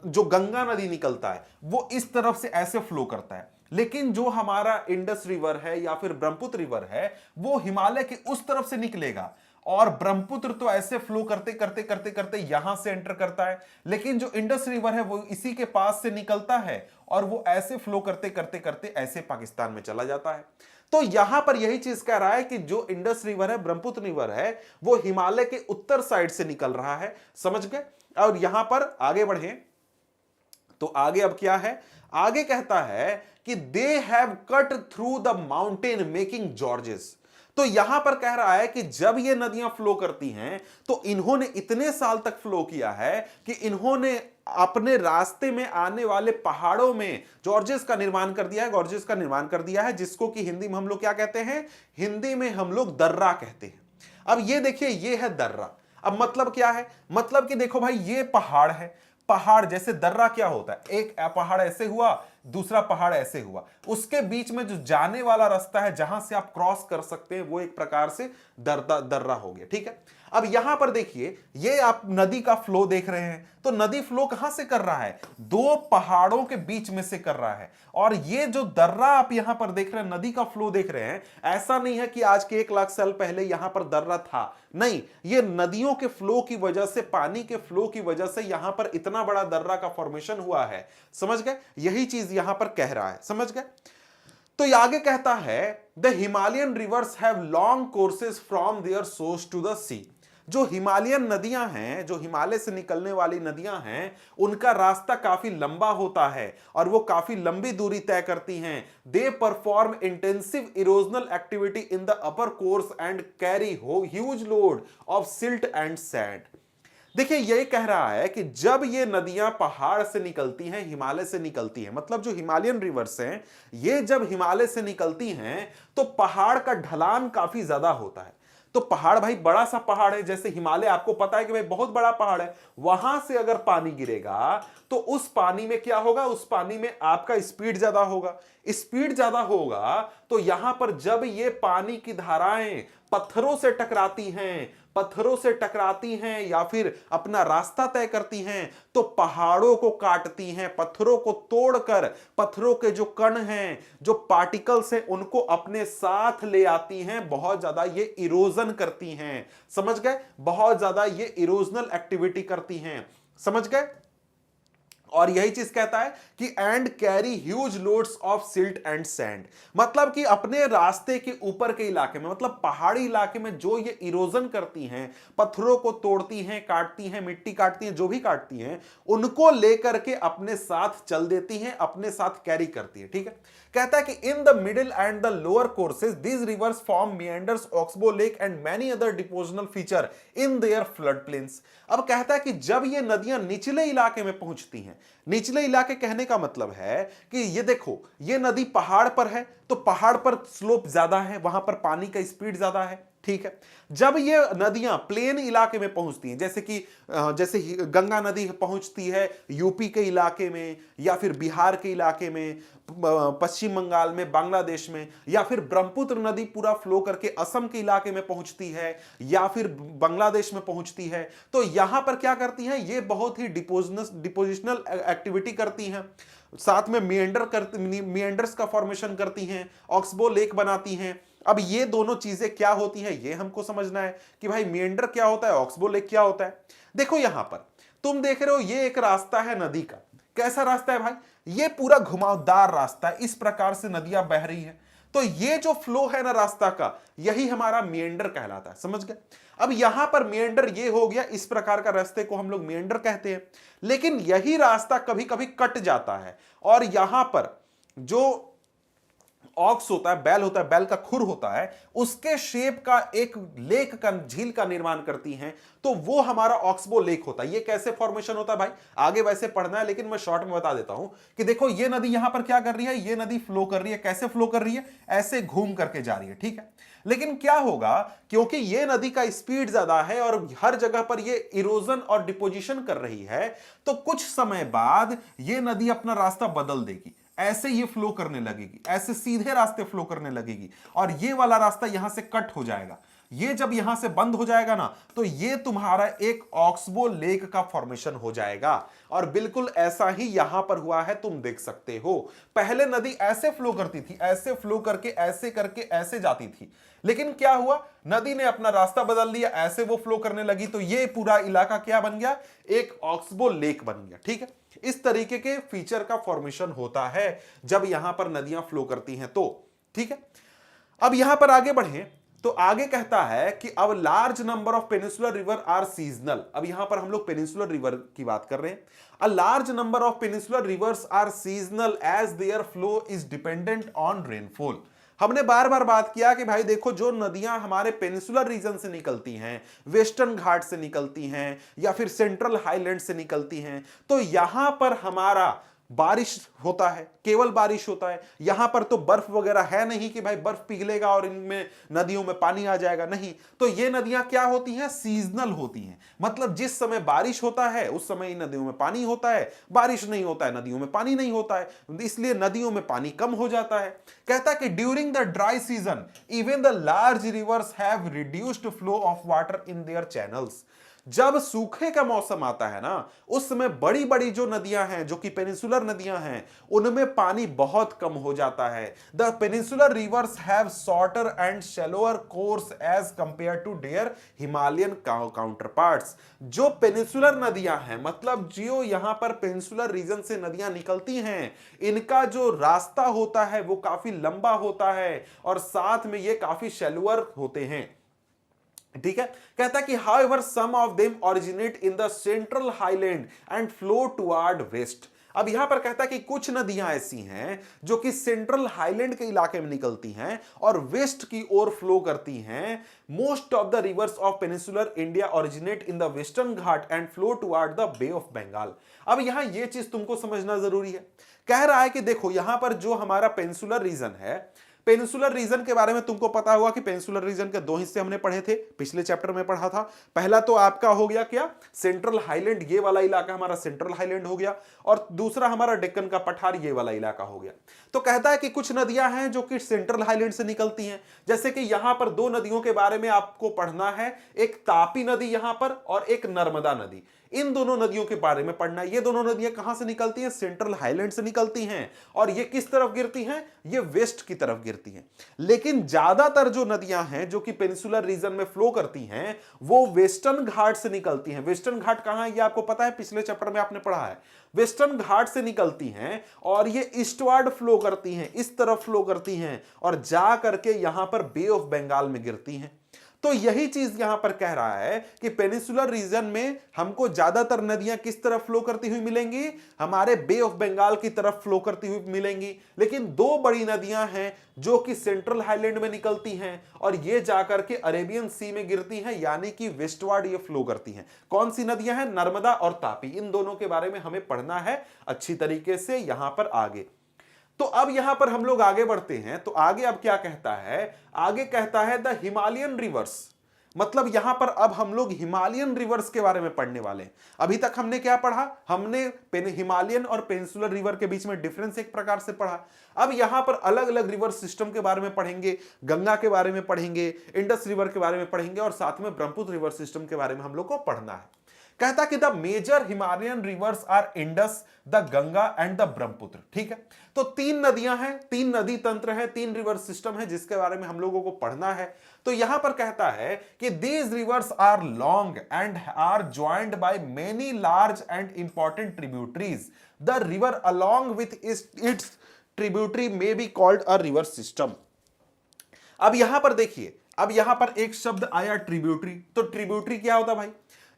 जो गंगा नदी निकलता है वो इस तरफ से ऐसे फ्लो करता है, लेकिन जो हमारा इंडस रिवर है या फिर ब्रह्मपुत्र रिवर है वो हिमालय के उस तरफ से निकलेगा और ब्रह्मपुत्र तो ऐसे फ्लो करते करते करते करते यहां से एंटर करता है, लेकिन जो इंडस रिवर है वो इसी के पास से निकलता है और वो ऐसे फ्लो करते करते करते ऐसे पाकिस्तान में चला जाता है। तो यहां पर यही चीज कह रहा है कि जो इंडस रिवर है, ब्रह्मपुत्र रिवर है, वो हिमालय के उत्तर साइड से निकल रहा है। समझ गए? और यहां पर आगे बढ़े तो आगे अब क्या है, आगे कहता है कि they have cut through the mountain making George's. तो यहां पर कह रहा है कि जब ये नदियां फ्लो करती हैं तो इन्होंने इतने साल तक फ्लो किया है कि इन्होंने अपने रास्ते में आने वाले पहाड़ों में जॉर्जेस का निर्माण कर दिया है, गॉर्जेस का निर्माण कर दिया है, जिसको कि हिंदी में हम लोग क्या कहते हैं, हिंदी में हम लोग दर्रा कहते हैं। अब ये देखिए, ये है दर्रा। अब मतलब क्या है, मतलब कि देखो भाई, ये पहाड़ है, पहाड़ जैसे दर्रा क्या होता है, एक पहाड़ ऐसे हुआ, दूसरा पहाड़ ऐसे हुआ, उसके बीच में जो जाने वाला रास्ता है जहां से आप क्रॉस कर सकते हैं वो एक प्रकार से दर्रा हो गया। ठीक है, अब यहां पर देखिए, ये आप नदी का फ्लो देख रहे हैं, तो नदी फ्लो कहां से कर रहा है, दो पहाड़ों के बीच में से कर रहा है। और ये जो दर्रा आप यहां पर देख रहे हैं, नदी का फ्लो देख रहे हैं, ऐसा नहीं है कि आज के 1 लाख साल पहले यहां पर दर्रा था, नहीं, ये नदियों के फ्लो की वजह से, पानी के फ्लो की वजह से यहां पर इतना बड़ा दर्रा का फॉर्मेशन हुआ है। समझ गए? यही चीज यहां पर कह रहा है। समझ गए? तो ये आगे कहता है the Himalayan rivers have long courses from their source to the sea. जो हिमालयन नदियां हैं, जो हिमालय से निकलने वाली नदियां हैं, उनका रास्ता काफी लंबा होता है और वो काफी लंबी दूरी तय करती हैं। They perform intensive erosional activity in the upper course and carry huge load of silt and sand. देखिए, यही कह रहा है कि जब ये नदियां पहाड़ से निकलती हैं, हिमालय से निकलती हैं, मतलब जो हिमालयन रिवर्स हैं, ये जब हिमालय से निकलती हैं तो पहाड़ का ढलान काफी ज्यादा होता है। तो पहाड़ भाई बड़ा सा पहाड़ है, जैसे हिमालय आपको पता है कि भाई बहुत बड़ा पहाड़ है, वहां से अगर पानी गिरेगा तो उस पानी में क्या होगा, उस पानी में आपका स्पीड ज्यादा होगा। स्पीड ज्यादा होगा तो यहां पर जब ये पानी की धाराएं पत्थरों से टकराती हैं, पत्थरों से टकराती हैं या फिर अपना रास्ता तय करती हैं, तो पहाड़ों को काटती हैं, पत्थरों को तोड़कर पत्थरों के जो कण हैं, जो पार्टिकल्स हैं, उनको अपने साथ ले आती हैं। बहुत ज्यादा ये इरोजन करती हैं। समझ गए? बहुत ज्यादा ये इरोजनल एक्टिविटी करती हैं। समझ गए? और यही चीज कहता है कि and carry huge loads of silt and sand, मतलब कि अपने रास्ते के ऊपर के इलाके में, मतलब पहाड़ी इलाके में जो ये इरोजन करती हैं, पत्थरों को तोड़ती हैं, काटती हैं, मिट्टी काटती हैं, जो भी काटती हैं, उनको लेकर के अपने साथ चल देती हैं, अपने साथ कैरी करती है। ठीक है, कहता है कि in the middle and the lower courses these rivers form meanders, oxbow lake and many other depositional feature in their flood plains. अब कहता है कि जब ये नदियां निचले इलाके में पहुंचती हैं, निचले इलाके कहने का मतलब है कि ये देखो, ये नदी पहाड़ पर है तो पहाड़ पर स्लोप ज्यादा है, वहां पर पानी का स्पीड ज्यादा है। ठीक है, जब ये नदियां प्लेन इलाके में पहुंचती हैं, जैसे कि जैसे गंगा नदी पहुंचती है यूपी के इलाके में या फिर बिहार के इलाके में, पश्चिम बंगाल में, बांग्लादेश में, या फिर ब्रह्मपुत्र नदी पूरा फ्लो करके असम के इलाके में पहुंचती है या फिर बांग्लादेश में पहुंचती है, तो यहां पर क्या करती हैं, ये बहुत ही डिपोजिशनल एक्टिविटी करती हैं, साथ में मिएंडर्स का फॉर्मेशन करती हैं, ऑक्सबो लेक बनाती हैं। अब ये दोनों चीजें क्या होती हैं, ये हमको समझना है कि भाई मिएंडर क्या होता है, ऑक्सबो लेक क्या होता है। देखो यहां पर तुम देख रहे हो, ये एक रास्ता है नदी का। कैसा रास्ता है भाई, ये पूरा घुमावदार रास्ता है, इस प्रकार से नदियां बह रही है। तो ये जो फ्लो है ना रास्ता का, यही हमारा मिएंडर कहलाता है। समझ गए? अब यहां पर मिएंडर ये हो गया, इस प्रकार का रास्ते को हम लोग मिएंडर कहते हैं। लेकिन यही रास्ता कभी कभी कट जाता है और यहां पर जो ऑक्स होता है, बैल होता है, बैल का खुर होता है, उसके शेप का एक लेक का, झील का निर्माण करती हैं, तो वो हमारा ऑक्सबो लेक होता है। ये कैसे फॉर्मेशन होता है भाई, आगे वैसे पढ़ना है, लेकिन मैं शॉर्ट में बता देता हूं कि देखो ये नदी यहां पर क्या कर रही है, ये नदी फ्लो कर रही है। कैसे फ्लो कर रही है? ऐसे घूम करके जा रही है, ठीक है। लेकिन क्या होगा, क्योंकि ये नदी का स्पीड ज्यादा है और हर जगह पर ये इरोजन और डिपोजिशन कर रही है, तो कुछ समय बाद ये नदी अपना रास्ता बदल देगी। ऐसे ये फ्लो करने लगेगी, ऐसे सीधे रास्ते फ्लो करने लगेगी और ये वाला रास्ता यहां से कट हो जाएगा। ये जब यहां से बंद हो जाएगा ना, तो ये तुम्हारा एक ऑक्सबो लेक का फॉर्मेशन हो जाएगा। और बिल्कुल ऐसा ही यहां पर हुआ है, तुम देख सकते हो। पहले नदी ऐसे फ्लो करती थी, ऐसे फ्लो करके ऐसे जाती थी, लेकिन क्या हुआ, नदी ने अपना रास्ता बदल लिया, ऐसे वो फ्लो करने लगी, तो ये पूरा इलाका क्या बन गया, एक ऑक्सबो लेक बन गया। ठीक है, इस तरीके के फीचर का फॉर्मेशन होता है जब यहां पर नदियां फ्लो करती हैं तो। ठीक है, अब यहां पर आगे बढ़े तो आगे कहता है कि अब large number of peninsular river are seasonal. अब यहां पर हम लोग पेनिसुलर रिवर की बात कर रहे हैं। A large number of peninsular rivers are seasonal as their flow is dependent on rainfall. हमने बार बार बात किया कि भाई देखो, जो नदियां हमारे पेनिसुलर रीजन से निकलती हैं, वेस्टर्न घाट से निकलती हैं या फिर सेंट्रल हाईलैंड से निकलती हैं, तो यहां पर हमारा बारिश होता है, केवल बारिश होता है। यहां पर तो बर्फ वगैरह है नहीं कि भाई बर्फ पिघलेगा और इनमें नदियों में पानी आ जाएगा, नहीं। तो ये नदियां क्या होती हैं, सीजनल होती हैं। मतलब जिस समय बारिश होता है उस समय इन नदियों में पानी होता है, बारिश नहीं होता है नदियों में पानी नहीं होता है, इसलिए नदियों में पानी कम हो जाता है। कहता है कि during the dry season even the large reverse have reduced flow of water in their channels. जब सूखे का मौसम आता है ना, उस समय बड़ी बड़ी जो नदियां हैं, जो कि पेनिसुलर नदियां हैं, उनमें पानी बहुत कम हो जाता है। The peninsular rivers have shorter and shallower course as compare to their Himalayan counterparts. जो पेनिसुलर नदियां हैं, मतलब जो यहां पर पेनिसुलर रीजन से नदियां निकलती हैं, इनका जो रास्ता होता है वो काफी लंबा होता है और साथ में ये काफी शैलोअर होते हैं। ठीक है, कहता है कि however some of them originate in the central highland and flow toward west. अब यहां पर कहता है कि कुछ नदियां ऐसी हैं जो कि सेंट्रल हाईलैंड के इलाके में निकलती हैं और वेस्ट की ओर फ्लो करती हैं। Most of the rivers of peninsular India originate in the western Ghat and flow toward the bay of Bengal. अब यहां यह चीज तुमको समझना जरूरी है। कह रहा है कि देखो, यहां पर जो हमारा पेनिसुलर रीजन है, पेनिसुलर रीजन के बारे में तुमको पता होगा कि पेनिसुलर रीजन के दो हिस्से हमने पढ़े थे, पिछले चैप्टर में पढ़ा था। पहला तो आपका हो गया क्या, सेंट्रल हाईलैंड, ये वाला इलाका हमारा सेंट्रल हाईलैंड हो गया, और दूसरा हमारा डेक्कन का पठार, ये वाला इलाका हो गया। तो कहता है कि कुछ नदियां हैं जो कि सेंट्रल हाईलैंड से निकलती हैं, जैसे कि यहां पर दो नदियों के बारे में आपको पढ़ना है, एक तापी नदी यहां पर और एक नर्मदा नदी। इन दोनों नदियों के बारे में पढ़ना है। ये दोनों नदियां कहां से निकलती हैं, सेंट्रल हाईलैंड से निकलती हैं, और ये किस तरफ गिरती हैं, ये वेस्ट की तरफ गिरती हैं। लेकिन ज्यादातर जो नदियां हैं जो कि पेनिसुलर रीजन में फ्लो करती हैं, वो वेस्टर्न घाट से निकलती हैं। वेस्टर्न घाट कहां है, ये आपको पता है, पिछले चैप्टर में आपने पढ़ा है। वेस्टर्न घाट से निकलती हैं और ये ईस्टवर्ड फ्लो करती हैं, इस तरफ फ्लो करती हैं और जा करके यहां पर बे ऑफ बंगाल में गिरती हैं। तो यही चीज यहां पर कह रहा है कि पेनिसुलर रीजन में हमको ज्यादातर नदियां किस तरफ फ्लो करती हुई मिलेंगी, हमारे बे ऑफ बंगाल की तरफ फ्लो करती हुई मिलेंगी। लेकिन दो बड़ी नदियां हैं जो कि सेंट्रल हाईलैंड में निकलती हैं और ये जाकर के अरेबियन सी में गिरती हैं, यानी कि वेस्टवर्ड ये फ्लो करती हैं। कौन सी नदियां हैं, नर्मदा और तापी। इन दोनों के बारे में हमें पढ़ना है अच्छी तरीके से यहां पर आगे। तो अब यहां पर हम लोग आगे बढ़ते हैं, तो आगे अब क्या कहता है, आगे कहता है द हिमालयन रिवर्स। मतलब यहां पर अब हम लोग हिमालयन रिवर्स के बारे में पढ़ने वाले हैं। अभी तक हमने क्या पढ़ा, हमने हिमालयन और पेनिसुलर रिवर के बीच में डिफरेंस एक प्रकार से पढ़ा। अब यहां पर अलग अलग रिवर सिस्टम के बारे में पढ़ेंगे, गंगा के बारे में पढ़ेंगे, इंडस रिवर के बारे में पढ़ेंगे और साथ में ब्रह्मपुत्र रिवर सिस्टम के बारे में हम लोग को पढ़ना है। कहता कि the major Himalayan rivers are Indus, the Ganga and the Brahmaputra. ठीक है, तो तीन नदियां हैं, तीन नदी तंत्र है, तीन रिवर सिस्टम है जिसके बारे में हम लोगों को पढ़ना है। तो यहां पर कहता है कि these rivers are long and are joined by many large and important tributaries. The river along with its tributary may be called a river system. अब यहां पर देखिए, अब यहां पर एक शब्द आया ट्रिब्यूटरी। तो ट्रिब्यूटरी क्या होता है भाई?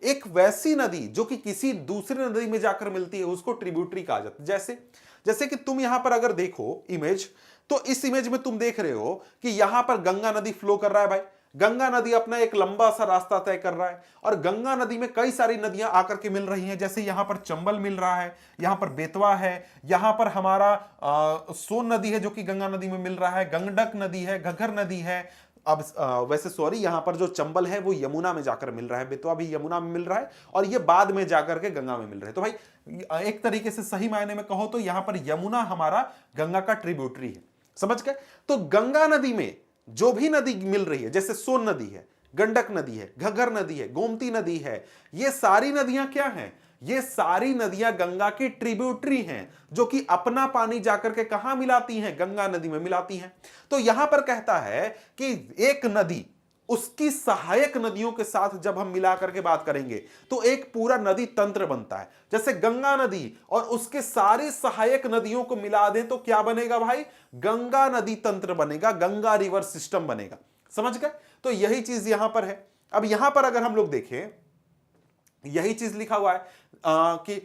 एक वैसी नदी जो कि किसी दूसरी नदी में जाकर मिलती है, उसको ट्रिब्यूटरी कहा जाता है। जैसे जैसे कि तुम यहां पर अगर देखो इमेज, तो इस इमेज में तुम देख रहे हो कि यहां पर गंगा नदी फ्लो कर रहा है भाई। गंगा नदी अपना एक लंबा सा रास्ता तय कर रहा है और गंगा नदी में कई सारी नदियां आकर के मिल रही हैं। जैसे यहां पर चंबल मिल रहा है, यहां पर बेतवा है, यहां पर हमारा सोन नदी है जो कि गंगा नदी में मिल रहा है, गंडक नदी है, घग्गर नदी है। अब वैसे सॉरी, यहां पर जो चंबल है वो यमुना में जाकर मिल रहा है, बेतवा भी यमुना में मिल रहा है और ये बाद में जाकर के गंगा में मिल रहे हैं। तो भाई एक तरीके से सही मायने में कहो तो यहां पर यमुना हमारा गंगा का ट्रिब्यूटरी है। समझ गए? तो गंगा नदी में जो भी नदी मिल रही है, जैसे सोन नदी है, गंडक नदी है, घग्गर नदी है, गोमती नदी है, ये सारी नदियां क्या हैं? ये सारी नदियां गंगा की ट्रिब्यूटरी हैं, जो कि अपना पानी जाकर के कहां मिलाती हैं? गंगा नदी में मिलाती हैं। तो यहां पर कहता है कि एक नदी उसकी सहायक नदियों के साथ जब हम मिला करके बात करेंगे तो एक पूरा नदी तंत्र बनता है। जैसे गंगा नदी और उसके सारी सहायक नदियों को मिला दें तो क्या बनेगा भाई? गंगा नदी तंत्र बनेगा, गंगा रिवर सिस्टम बनेगा। समझ गए? तो यही चीज यहां पर है। अब यहां पर अगर हम लोग देखें, यही चीज लिखा हुआ है कि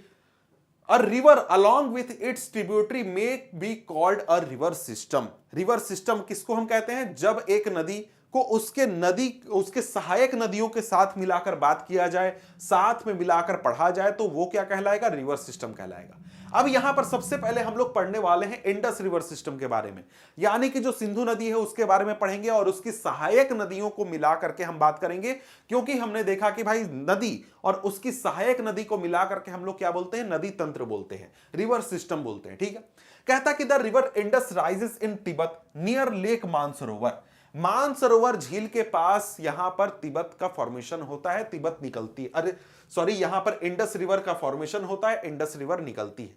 A river along with its tributary may be called a river system। River system किसको हम कहते हैं? जब एक नदी को उसके सहायक नदियों के साथ मिलाकर बात किया जाए, साथ में मिलाकर पढ़ा जाए, तो वो क्या कहलाएगा? रिवर सिस्टम कहलाएगा। अब यहां पर सबसे पहले हम लोग पढ़ने वाले हैं इंडस रिवर सिस्टम के बारे में, यानी कि जो सिंधु नदी है उसके बारे में पढ़ेंगे और उसकी सहायक नदियों को मिला करके हम बात करेंगे। क्योंकि हमने देखा कि भाई नदी और उसकी सहायक नदी को मिला करके हम लोग क्या बोलते हैं? नदी तंत्र बोलते हैं, रिवर सिस्टम बोलते हैं। ठीक है? कहता कि the river Indus rises in Tibet near lake Mansarovar. Mansarovar झील के पास यहां पर तिब्बत का फॉर्मेशन होता है, तिब्बत निकलती है। अरे सॉरी, यहां पर इंडस रिवर का फॉर्मेशन होता है, इंडस रिवर निकलती है।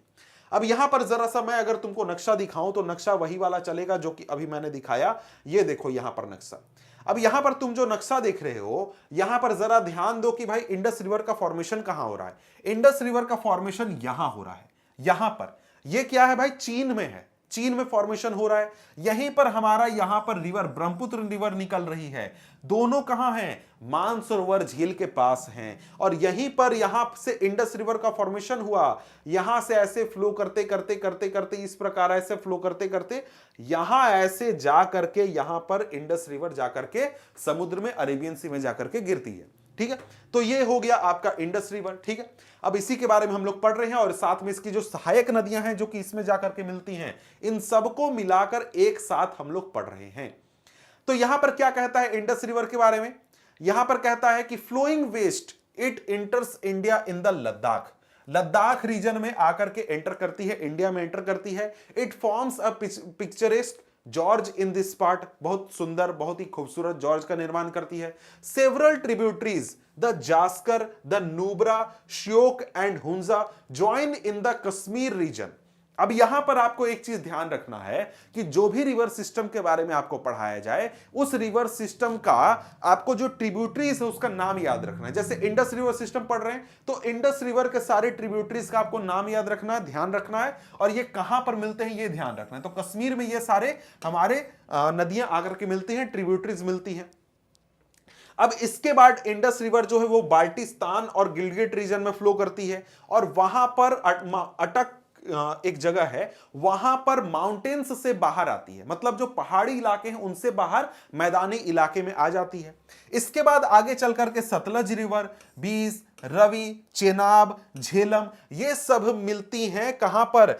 अब यहां पर जरा सा मैं अगर तुमको नक्शा दिखाऊं तो नक्शा वही वाला चलेगा जो कि अभी मैंने दिखाया। ये देखो यहां पर नक्शा। अब यहां पर तुम जो नक्शा देख रहे हो, यहां पर जरा ध्यान दो कि भाई इंडस रिवर का फॉर्मेशन कहां हो रहा है। इंडस रिवर का फॉर्मेशन यहां हो रहा है, यहां पर। यह क्या है भाई? चीन में है, चीन में फॉर्मेशन हो रहा है। यहीं पर हमारा यहां पर रिवर ब्रह्मपुत्र रिवर निकल रही है। दोनों कहां हैं? मानसरोवर झील के पास हैं। और यहीं पर यहां से इंडस रिवर का फॉर्मेशन हुआ। यहां से ऐसे फ्लो करते करते करते करते इस प्रकार ऐसे फ्लो करते करते यहां ऐसे जा करके यहां पर इंडस रिवर जाकर के समुद्र में, अरेबियन सी में जाकर के गिरती है। ठीक है? तो ये हो गया आपका इंडस रिवर। ठीक है? अब इसी के बारे में हम लोग पढ़ रहे हैं और साथ में इसकी जो सहायक नदियां हैं जो कि इसमें जाकर के मिलती हैं, इन सबको मिलाकर एक साथ हम लोग पढ़ रहे हैं। तो यहां पर क्या कहता है इंडस रिवर के बारे में? यहां पर कहता है कि flowing west it enters India in the Ladakh. Ladakh region में आकर के एंटर करती है, इंडिया में एंटर करती है। It forms a picturesque George in this part. बहुत सुंदर, बहुत ही खूबसूरत जॉर्ज का निर्माण करती है। Several tributaries the Zaskar, the Nubra, Shyok and Hunza join in the Kashmir region. अब यहां पर आपको एक चीज ध्यान रखना है कि जो भी रिवर सिस्टम के बारे में आपको पढ़ाया जाए, उस रिवर सिस्टम का आपको जो ट्रिब्यूटरीज है उसका नाम याद रखना है। जैसे इंडस रिवर सिस्टम पढ़ रहे हैं तो इंडस रिवर के सारे ट्रिब्यूटरीज का आपको नाम याद रखना है, ध्यान रखना है, और ये कहां पर मिलते हैं ये ध्यान रखना है। तो कश्मीर में ये सारे हमारे नदियां आकर के मिलती हैं, ट्रिब्यूटरीज मिलती हैं। अब इसके बाद इंडस रिवर जो है वो बाल्टिस्तान और गिलगिट रीजन में फ्लो करती है और वहां पर अटक एक जगह है, वहां पर माउंटेन्स से बाहर आती है, मतलब जो पहाड़ी इलाके हैं उनसे बाहर मैदानी इलाके में आ जाती है। इसके बाद आगे चल करके सतलज रिवर, बीस, रवि, चेनाब, झेलम, ये सब मिलती हैं कहां पर?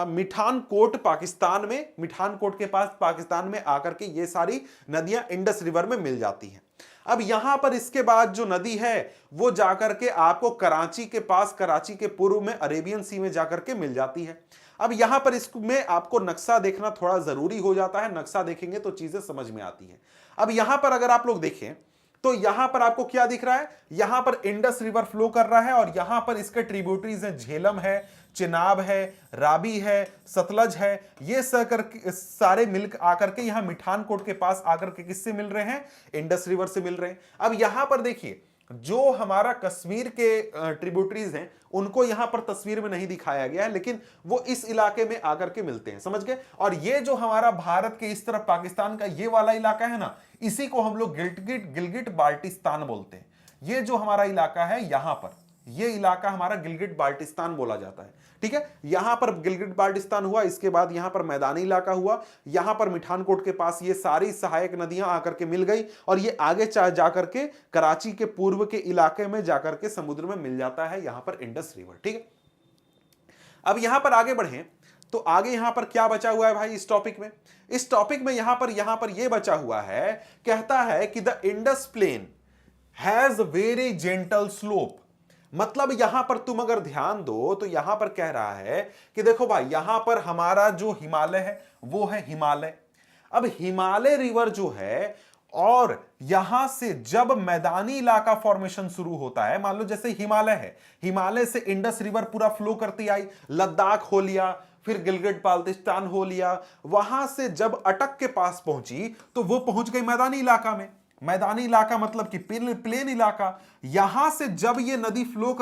मिठानकोट पाकिस्तान में। मिठानकोट के पास पाकिस्तान में आकर के ये सारी नदियां इंडस रिवर में मिल जाती हैं। अब यहां पर इसके बाद जो नदी है वो जाकर के आपको कराची के पास, कराची के पूर्व में अरेबियन सी में जाकर के मिल जाती है। अब यहां पर इसमें आपको नक्शा देखना थोड़ा जरूरी हो जाता है, नक्शा देखेंगे तो चीजें समझ में आती हैं। अब यहां पर अगर आप लोग देखें तो यहां पर आपको क्या दिख रहा है? यहां पर इंडस रिवर फ्लो कर रहा है और यहां पर इसके ट्रिब्यूटरीज हैं, झेलम है, चिनाब है, राबी है, सतलज है। ये सारे मिल आकर के यहां मिठानकोट के पास आकर के किससे मिल रहे हैं? इंडस रिवर से मिल रहे हैं। अब यहां पर देखिए जो हमारा कश्मीर के ट्रिब्यूटरीज हैं उनको यहां पर तस्वीर में नहीं दिखाया गया है, लेकिन वो इस इलाके में आकर के मिलते हैं, समझ गए। और ये जो हमारा भारत के इस तरफ पाकिस्तान का ये वाला इलाका है ना, इसी को हम लोग गिलगिट गिलगिट बाल्टिस्तान बोलते हैं। ये जो हमारा इलाका है यहां पर, ये इलाका हमारा गिलगिट बाल्टिस्तान बोला जाता है, ठीक है। यहां पर गिलगिट बाल्टिस्तान हुआ, इसके बाद यहां पर मैदानी इलाका हुआ, यहां पर मिठानकोट के पास ये सारी सहायक नदियां आकर के मिल गई और ये आगे जाकर के कराची के पूर्व के इलाके में जाकर के समुद्र में मिल जाता है, यहां पर इंडस रिवर, ठीक है। अब यहां पर आगे बढ़े तो आगे यहां पर क्या बचा हुआ है भाई इस टॉपिक में? इस टॉपिक में यहां पर यह बचा हुआ है, कहता है कि the Indus plain has very gentle slope. मतलब यहां पर तुम अगर ध्यान दो तो यहां पर कह रहा है कि देखो भाई, यहां पर हमारा जो हिमालय है वो है हिमालय। अब हिमालय रिवर जो है, और यहां से जब मैदानी इलाका फॉर्मेशन शुरू होता है, मान लो जैसे हिमालय है, हिमालय से इंडस रिवर पूरा फ्लो करती आई, लद्दाख हो लिया, फिर गिलगिट बाल्टिस्तान हो लिया, वहां से जब अटक के पास पहुंची तो वो पहुंच गई मैदानी इलाका में। मैदानी इलाका मतलब कि प्लेन इलाका। यहां से जब ये नदी फ्लो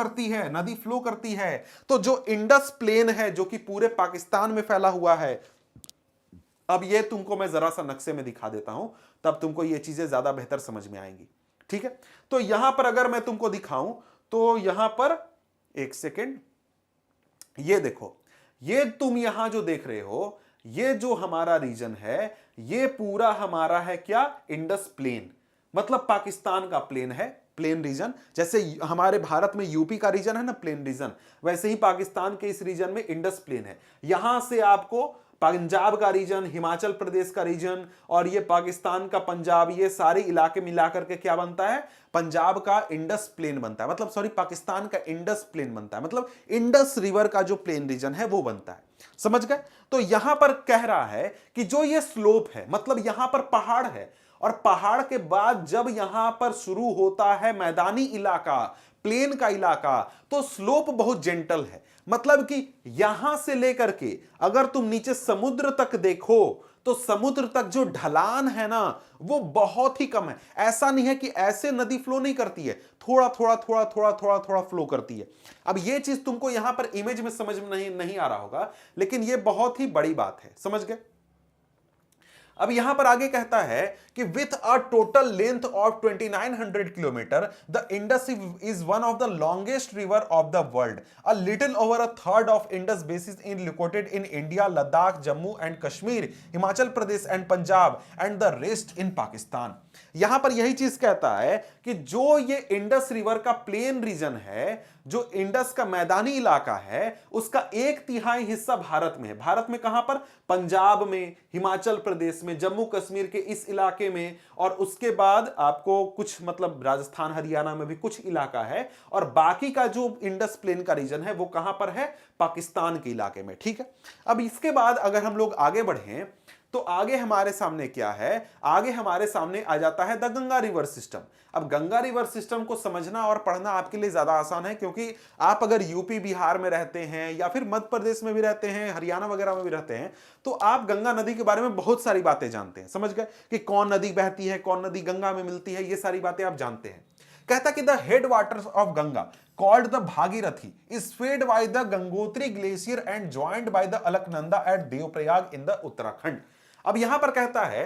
करती है तो जो इंडस प्लेन है जो कि पूरे पाकिस्तान में फैला हुआ है, अब ये तुमको मैं जरा सा नक्शे में दिखा देता हूं, तब तुमको ये चीजें ज्यादा बेहतर समझ में आएंगी, ठीक है। तो यहां पर अगर मैं तुमको दिखाऊं तो यहां पर एक सेकेंड, ये देखो, ये तुम यहां जो देख रहे हो, ये जो हमारा रीजन है, ये पूरा हमारा है क्या, इंडस प्लेन। मतलब पाकिस्तान का प्लेन है, प्लेन रीजन। जैसे हमारे भारत में यूपी का रीजन है ना प्लेन रीजन, वैसे ही पाकिस्तान के इस रीजन में इंडस प्लेन है। यहां से आपको पंजाब का रीजन, हिमाचल प्रदेश का रीजन और ये पाकिस्तान का पंजाब, ये सारे इलाके मिलाकर के क्या बनता है, पंजाब का इंडस प्लेन बनता है। मतलब सॉरी, पाकिस्तान का इंडस प्लेन बनता है, मतलब इंडस रिवर का जो प्लेन रीजन है वो बनता है, समझ गए। तो यहां पर कह रहा है कि जो ये स्लोप है, मतलब यहां पर पहाड़ है, और पहाड़ के बाद जब यहां पर शुरू होता है मैदानी इलाका, प्लेन का इलाका, तो स्लोप बहुत जेंटल है। मतलब कि यहां से लेकर के अगर तुम नीचे समुद्र तक देखो तो समुद्र तक जो ढलान है ना वो बहुत ही कम है। ऐसा नहीं है कि ऐसे नदी फ्लो नहीं करती है, थोड़ा थोड़ा थोड़ा थोड़ा थोड़ा थोड़ा फ्लो करती है। अब ये चीज तुमको यहां पर इमेज में समझ में नहीं आ रहा होगा, लेकिन ये बहुत ही बड़ी बात है, समझ गए। अब यहां पर आगे कहता है कि with a total length of 2900 kilometre the Indus is one of the longest river of the world. A little over a third of Indus basis in located in India, Ladakh, Jammu and Kashmir, Himachal Pradesh and Punjab and the rest in Pakistan. यहां पर यही चीज कहता है कि जो ये Indus river का प्लेन रीजन है, जो इंडस का मैदानी इलाका है, उसका 1/3 हिस्सा भारत में है। भारत में कहां पर, पंजाब में, हिमाचल प्रदेश में, जम्मू कश्मीर के इस इलाके में, और उसके बाद आपको कुछ मतलब राजस्थान हरियाणा में भी कुछ इलाका है, और बाकी का जो इंडस प्लेन का रीजन है वो कहां पर है, पाकिस्तान के इलाके में, ठीक है। अब इसके बाद अगर हम लोग आगे बढ़ें तो आगे हमारे सामने क्या है, आगे हमारे सामने आ जाता है द गंगा रिवर सिस्टम। अब गंगा रिवर सिस्टम को समझना और पढ़ना आपके लिए ज्यादा आसान है, क्योंकि आप अगर यूपी बिहार में रहते हैं या फिर मध्य प्रदेश में भी रहते हैं, हरियाणा वगैरह में भी रहते हैं, तो आप गंगा नदी के बारे में बहुत सारी बातें जानते हैं, समझ गए, कि कौन नदी बहती है, कौन नदी गंगा में मिलती है, ये सारी बातें आप जानते हैं। कहता कि the head waters of Ganga called the Bhagirathi is fed by the Gangotri glacier and joined by the Alaknanda at Devprayag in the Uttarakhand। अब यहां पर कहता है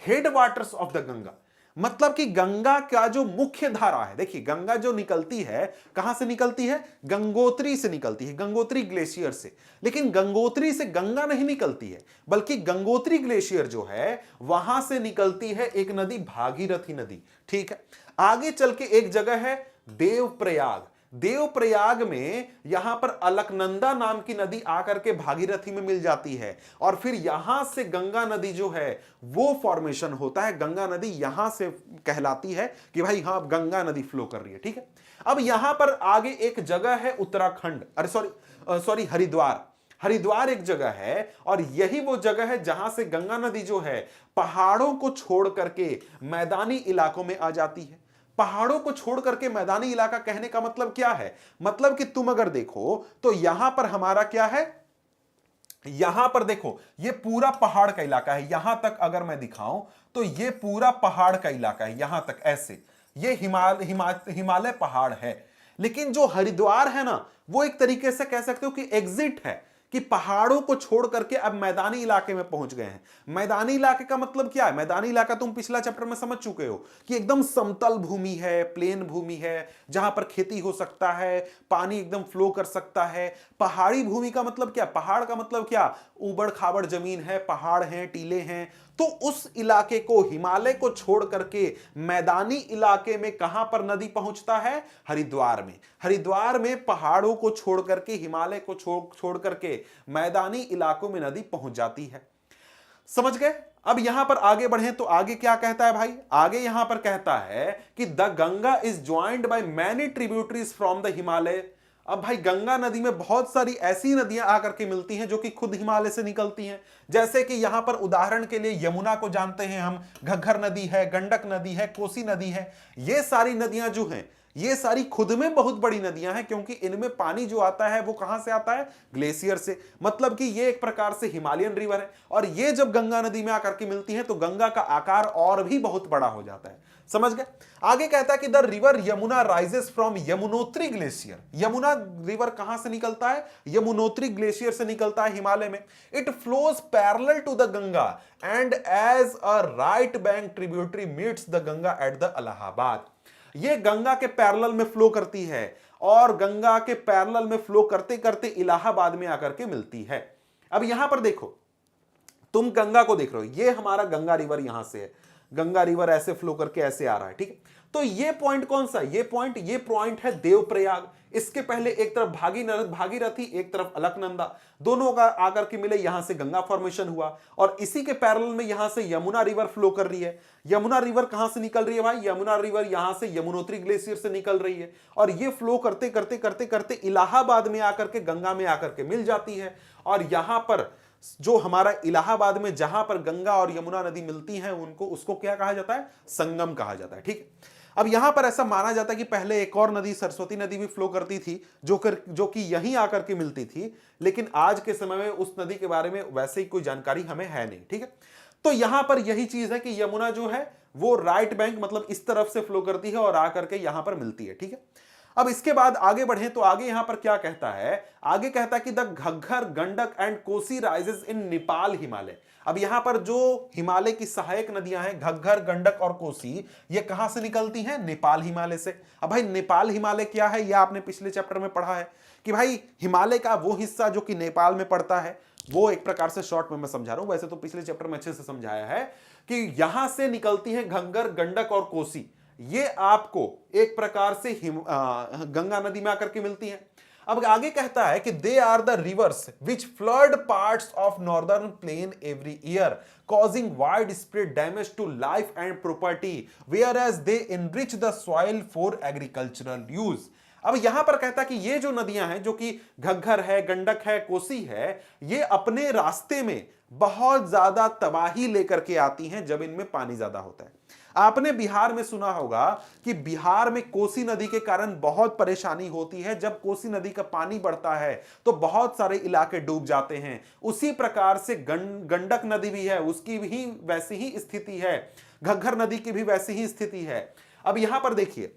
head waters of the Ganga, मतलब कि गंगा का जो मुख्य धारा है, देखिए गंगा जो निकलती है कहां से निकलती है, गंगोत्री से निकलती है, गंगोत्री ग्लेशियर से। लेकिन गंगोत्री से गंगा नहीं निकलती है, बल्कि गंगोत्री ग्लेशियर जो है वहां से निकलती है एक नदी, भागीरथी नदी, ठीक है। आगे चल के एक जगह है देवप्रयाग, देवप्रयाग में यहां पर अलकनंदा नाम की नदी आकर के भागीरथी में मिल जाती है, और फिर यहां से गंगा नदी जो है वो फॉर्मेशन होता है। गंगा नदी यहां से कहलाती है कि भाई हां गंगा नदी फ्लो कर रही है, ठीक है। अब यहां पर आगे एक जगह है उत्तराखंड, अरे सॉरी हरिद्वार, हरिद्वार एक जगह है, और यही वो जगह है जहां से गंगा नदी जो है पहाड़ों को छोड़ करके मैदानी इलाकों में आ जाती है। पहाड़ों को छोड़ करके मैदानी इलाका कहने का मतलब क्या है, मतलब कि तुम अगर देखो तो यहां पर हमारा क्या है, यहां पर देखो ये पूरा पहाड़ का इलाका है, यहां तक अगर मैं दिखाऊं तो ये पूरा पहाड़ का इलाका है, यहां तक ऐसे, ये हिमालय पहाड़ है। लेकिन जो हरिद्वार है ना, वो एक तरीके से कह सकते हो कि एग्जिट है, कि पहाड़ों को छोड़ करके अब मैदानी इलाके में पहुंच गए हैं। मैदानी इलाके का मतलब क्या है? मैदानी इलाका तुम पिछला चैप्टर में समझ चुके हो कि एकदम समतल भूमि है, प्लेन भूमि है, जहां पर खेती हो सकता है, पानी एकदम फ्लो कर सकता है। पहाड़ी भूमि का मतलब क्या? पहाड़ का मतलब क्या? ऊबड़ खाबड़ जमीन है, पहाड़ हैं, टीले हैं। तो उस इलाके को, हिमालय को छोड़ करके मैदानी इलाके में कहां पर नदी पहुंचता है? हरिद्वार में। हरिद्वार में पहाड़ों को छोड़ करके, हिमालय को छोड़ करके मैदानी इलाकों में नदी पहुंच जाती है। समझ गए? अब यहां पर आगे बढ़े तो आगे क्या कहता है भाई? आगे यहां पर कहता है कि the Ganga is joined by many tributaries from the Himalaya. अब भाई गंगा नदी में बहुत सारी ऐसी नदियां आकर के मिलती हैं जो कि खुद हिमालय से निकलती हैं। जैसे कि यहां पर उदाहरण के लिए यमुना को जानते हैं हम, घग्गर नदी है, गंडक नदी है, कोसी नदी है। ये सारी नदियां जो हैं, ये सारी खुद में बहुत बड़ी नदियां हैं, क्योंकि इनमें पानी जो आता है वो कहां से आता है? ग्लेशियर से। मतलब कि ये एक प्रकार से हिमालयन रिवर है। और ये जब गंगा नदी में आकर के मिलती है तो गंगा का आकार और भी बहुत बड़ा हो जाता है। समझ गए? आगे कहता है कि the river Yamuna rises from Yamunotri glacier. Yamuna river कहां से निकलता है? यमुनोत्री ग्लेशियर से निकलता है हिमालय में। It flows parallel to the Ganga and as a right bank tributary meets the Ganga at the Allahabad. ये गंगा के पैरेलल में फ्लो करती है और गंगा के पैरेलल में फ्लो करते करते इलाहाबाद में आकर के मिलती है। अब यहां पर देखो, तुम गंगा को देख रहे हो, ये हमारा गंगा रिवर यहां से है, गंगा रिवर ऐसे फ्लो करके ऐसे आ रहा है, ठीक है। तो ये पॉइंट कौन सा? ये पॉइंट है देवप्रयाग। इसके पहले एक तरफ भागीरथी, एक तरफ अलकनंदा, दोनों का आकर के मिले, यहां से गंगा फॉर्मेशन हुआ। और इसी के पैरेलल में यहां से यमुना रिवर फ्लो कर रही है। यमुना रिवर कहां से निकल रही है भाई? यमुना रिवर यहां से यमुनोत्री ग्लेशियर से निकल रही है और ये फ्लो करते करते करते करते इलाहाबाद में आकर के गंगा में आकर के मिल जाती है। और यहां पर जो हमारा इलाहाबाद में जहां पर गंगा और यमुना नदी मिलती हैं, उसको क्या कहा जाता है? संगम कहा जाता है, ठीक है। अब यहां पर ऐसा माना जाता है कि पहले एक और नदी, सरस्वती नदी भी फ्लो करती थी, जो कि यहीं आकर के मिलती थी। लेकिन आज के समय में उस नदी के बारे में वैसे ही कोई जानकारी हमें है नहीं, ठीक है। तो यहां पर यही चीज है कि यमुना जो है वो राइट बैंक, मतलब इस तरफ से फ्लो करती है और आकर के यहां पर मिलती है, ठीक है। अब इसके बाद आगे बढ़े तो आगे यहां पर क्या कहता है? आगे कहता है कि the Ghaggar, Gandak and Kosi rises in Nepal Himalaya. अब यहां पर जो हिमालय की सहायक नदियां हैं, घग्गर, गंडक और कोसी, ये कहां से निकलती हैं? नेपाल हिमालय से। अब भाई नेपाल हिमालय क्या है? यह आपने पिछले चैप्टर में पढ़ा है कि भाई हिमालय का वो हिस्सा जो कि नेपाल में पड़ता है, वो एक प्रकार से शॉर्ट में मैं समझा रहा हूं, वैसे तो पिछले चैप्टर में अच्छे से समझाया है कि यहां से निकलती है घग्गर, गंडक और कोसी। ये आपको एक प्रकार से गंगा नदी में आकर के मिलती है। अब आगे कहता है कि they are the rivers which flood parts of northern plain every year, causing widespread damage to life and property, whereas they enrich the soil for agricultural use. अब यहां पर कहता है कि ये जो नदियां हैं, जो कि घग्गर है, गंडक है, कोसी है, ये अपने रास्ते में बहुत ज्यादा तबाही लेकर के आती हैं जब इनमें पानी ज्यादा होता है। आपने बिहार में सुना होगा कि बिहार में कोसी नदी के कारण बहुत परेशानी होती है। जब कोसी नदी का पानी बढ़ता है तो बहुत सारे इलाके डूब जाते हैं। उसी प्रकार से गंडक नदी भी है, उसकी भी वैसी ही स्थिति है, घग्गर नदी की भी वैसी ही स्थिति है। अब यहां पर देखिए,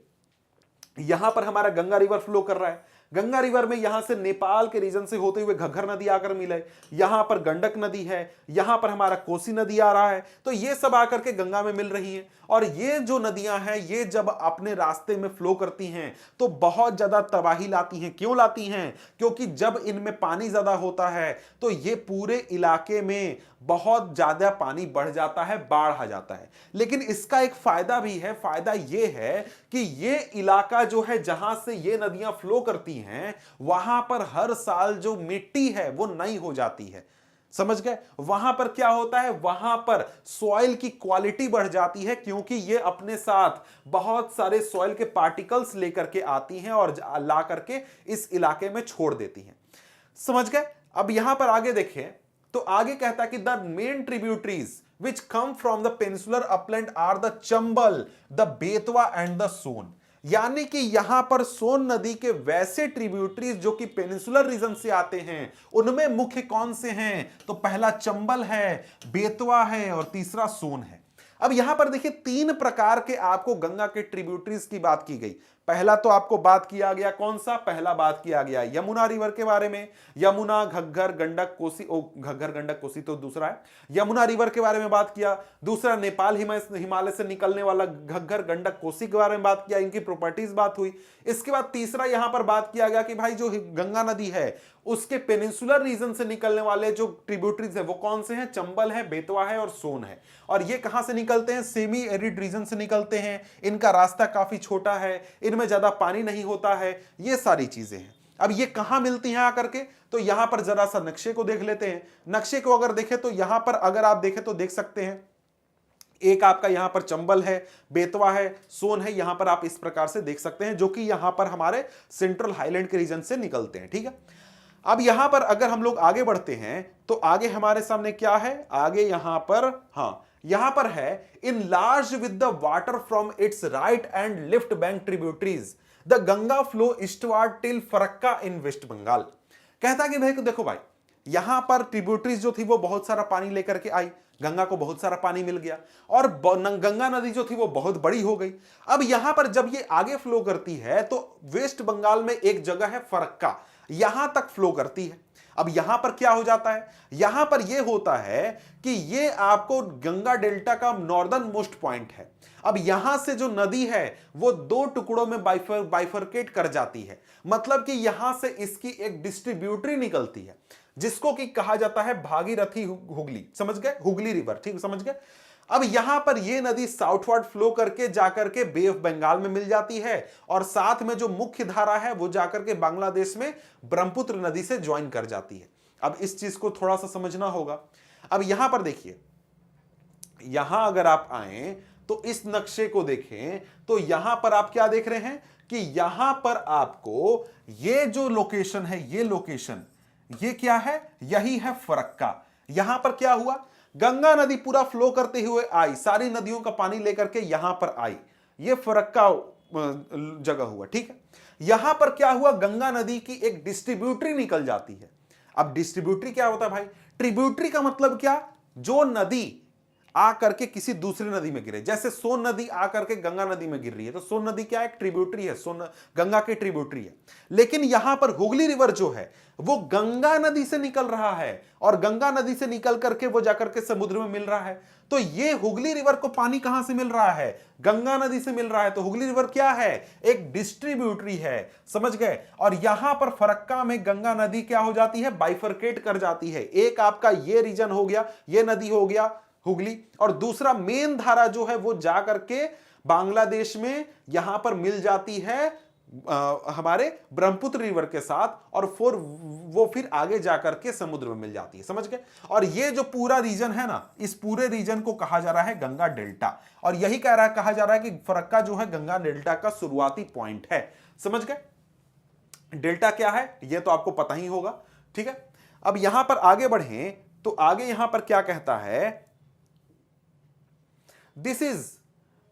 यहां पर हमारा गंगा रिवर फ्लो कर रहा है। गंगा रिवर में यहां से नेपाल के रीजन से होते हुए घग्गर नदी आकर मिले, यहां पर गंडक नदी है, यहां पर हमारा कोसी नदी आ रहा है, तो ये सब आकर के गंगा में मिल रही हैं। और ये जो नदियां हैं, ये जब अपने रास्ते में फ्लो करती हैं तो बहुत ज्यादा तबाही लाती हैं। क्यों लाती हैं? क्योंकि जब इनमें पानी ज्यादा होता है तो ये पूरे इलाके में बहुत ज्यादा पानी बढ़ जाता है, बाढ़ आ जाता है। लेकिन इसका एक फायदा भी है। फायदा ये है कि ये इलाका जो है, जहां से ये नदियां फ्लो करती हैं, वहां पर हर साल जो मिट्टी है वो नई हो जाती है। समझ गए? वहां पर क्या होता है? वहां पर सॉइल की क्वालिटी बढ़ जाती है, क्योंकि ये अपने साथ बहुत सारे सॉइल के पार्टिकल्स लेकर के आती हैं और ला करके इस इलाके में छोड़ देती हैं। समझ गए? अब यहां पर आगे देखें तो आगे कहता है कि the main tributaries which come from the peninsular upland are the Chambal, the Betwa and the Son. यानी कि यहां पर सोन नदी के वैसे ट्रिब्यूटरीज जो कि पेनिसुलर रीजन से आते हैं, उनमें मुख्य कौन से हैं? तो पहला चंबल है, बेतवा है और तीसरा सोन है। अब यहां पर देखिए तीन प्रकार के आपको गंगा के ट्रिब्यूटरीज की बात की गई। पहला तो आपको बात किया गया कौन सा, पहला बात किया गया यमुना रिवर के बारे में, यमुना घग्गर गंडक कोसी, घग्गर गंडक कोसी तो दूसरा है, यमुना रिवर के बारे में बात किया। दूसरा नेपाल हिमालय से निकलने वाला घग्गर गंडक कोसी के बारे में बात किया, इनकी प्रॉपर्टीज बात हुई। इसके बाद तीसरा यहां पर बात किया गया कि भाई जो गंगा नदी है उसके पेनिनसुलर रीजन से निकलने वाले जो ट्रिब्यूटरीज है वो कौन से हैं, चंबल है, बेतवा है और सोन है। और ये कहां से निकलते हैं, सेमी एरिड रीजन से निकलते हैं, इनका रास्ता काफी छोटा है, इनमें ज्यादा पानी नहीं होता है, ये सारी चीजें हैं। अब ये कहां मिलती हैं आकर के, तो यहां पर जरा सा नक्शे को देख लेते हैं। नक्शे को अगर देखें तो यहां पर अगर आप देखें तो देख सकते हैं एक आपका यहां पर चंबल है, बेतवा है, सोन है, यहां पर आप इस प्रकार से देख सकते हैं जो कि यहां पर हमारे सेंट्रल हाईलैंड के रीजन से निकलते हैं। ठीक है, अब यहां पर अगर हम लोग आगे बढ़ते हैं तो आगे हमारे सामने क्या है, आगे यहां पर यहां पर है enlarge with the water from its right and left bank tributaries the Ganga flow eastward till Farakka in West Bengal. कहता कि भाई देखो भाई यहां पर ट्रिब्यूटरीज जो थी वो बहुत सारा पानी लेकर के आई, गंगा को बहुत सारा पानी मिल गया और गंगा नदी जो थी वो बहुत बड़ी हो गई। अब यहां पर जब ये आगे फ्लो करती है तो वेस्ट बंगाल में एक जगह है फरक्का, यहां तक फ्लो करती है। अब यहां पर क्या हो जाता है, यहां पर यह होता है कि ये आपको गंगा डेल्टा का नॉर्दर्न मोस्ट पॉइंट है। अब यहां से जो नदी है वो दो टुकड़ों में बाइफरकेट कर जाती है, मतलब कि यहां से इसकी एक डिस्ट्रीब्यूटरी निकलती है जिसको कि कहा जाता है भागीरथी हुगली, समझ गए, हुगली रिवर, ठीक समझ गए। अब यहां पर यह नदी साउथवर्ड फ्लो करके जाकर के बे ऑफ बंगाल में मिल जाती है और साथ में जो मुख्य धारा है वो जाकर के बांग्लादेश में ब्रह्मपुत्र नदी से ज्वाइन कर जाती है। अब इस चीज को थोड़ा सा समझना होगा। अब यहां पर देखिए, यहां अगर आप आए तो इस नक्शे को देखें तो यहां पर आप क्या देख रहे हैं कि यहां पर आपको ये जो लोकेशन है, ये लोकेशन ये क्या है, यही है फरक्का। यहां पर क्या हुआ, गंगा नदी पूरा फ्लो करते हुए आई, सारी नदियों का पानी लेकर के यहां पर आई, ये फरक्का जगह हुआ। ठीक है, यहां पर क्या हुआ, गंगा नदी की एक डिस्ट्रीब्यूटरी निकल जाती है। अब डिस्ट्रीब्यूटरी क्या होता है भाई, ट्रिब्यूटरी का मतलब क्या, जो नदी आ करके किसी दूसरी नदी में गिरे, जैसे सोन नदी आ करके गंगा नदी में गिर रही है तो सोन नदी क्या है, एक ट्रिब्यूटरी है, सोन गंगा की ट्रिब्यूटरी है। लेकिन यहां पर हुगली रिवर जो है वो गंगा नदी से निकल रहा है और गंगा नदी से निकल करके वो जाकर के समुद्र में मिल रहा है। तो ये हुगली रिवर को पानी कहां से मिल रहा है, गंगा नदी से मिल रहा है। तो हुगली रिवर क्या है, एक डिस्ट्रीब्यूटरी है, समझ गए। और यहां पर फरक्का में गंगा नदी क्या हो जाती है, बाइफरकेट कर जाती है। एक आपका ये रीजन हो गया, ये नदी हो गया हुगली, और दूसरा मेन धारा जो है वो जा करके बांग्लादेश में यहां पर मिल जाती है हमारे ब्रह्मपुत्र रिवर के साथ, और फिर आगे जाकर के समुद्र में मिल जाती है, समझ गए। और ये जो पूरा रीजन है ना, इस पूरे रीजन को कहा जा रहा है गंगा डेल्टा, और यही कहा जा रहा है कि फरक्का जो है गंगा डेल्टा का शुरुआती पॉइंट है, समझ गए। डेल्टा क्या है ये तो आपको पता ही होगा। ठीक है, अब यहां पर आगे बढ़े तो आगे यहां पर क्या कहता है, this is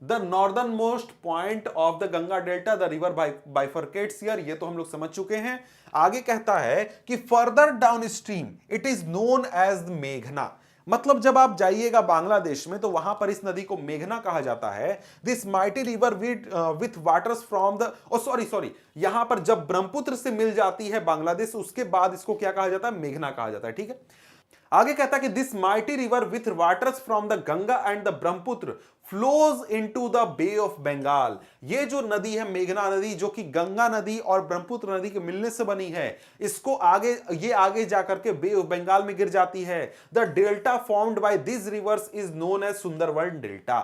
the northern most point of the Ganga delta, the river bifurcates here, ये तो हम लोग समझ चुके हैं। आगे कहता है कि further downstream it is known as मेघना, मतलब जब आप जाइएगा बांग्लादेश में तो वहां पर इस नदी को मेघना कहा जाता है। This mighty river with waters from the sorry यहां पर जब ब्रह्मपुत्र से मिल जाती है बांग्लादेश, उसके बाद इसको क्या कहा जाता है, मेघना कहा जाता है। ठीक है, आगे कहता है कि this mighty river with waters from the Ganga and the Brahmaputra flows into the bay of Bengal. ये जो नदी है मेघना नदी, जो कि गंगा नदी और ब्रह्मपुत्र नदी के मिलने से बनी है, इसको आगे जाकर के बे ऑफ बंगाल में गिर जाती है। The delta formed by this rivers is known as Sundarban delta.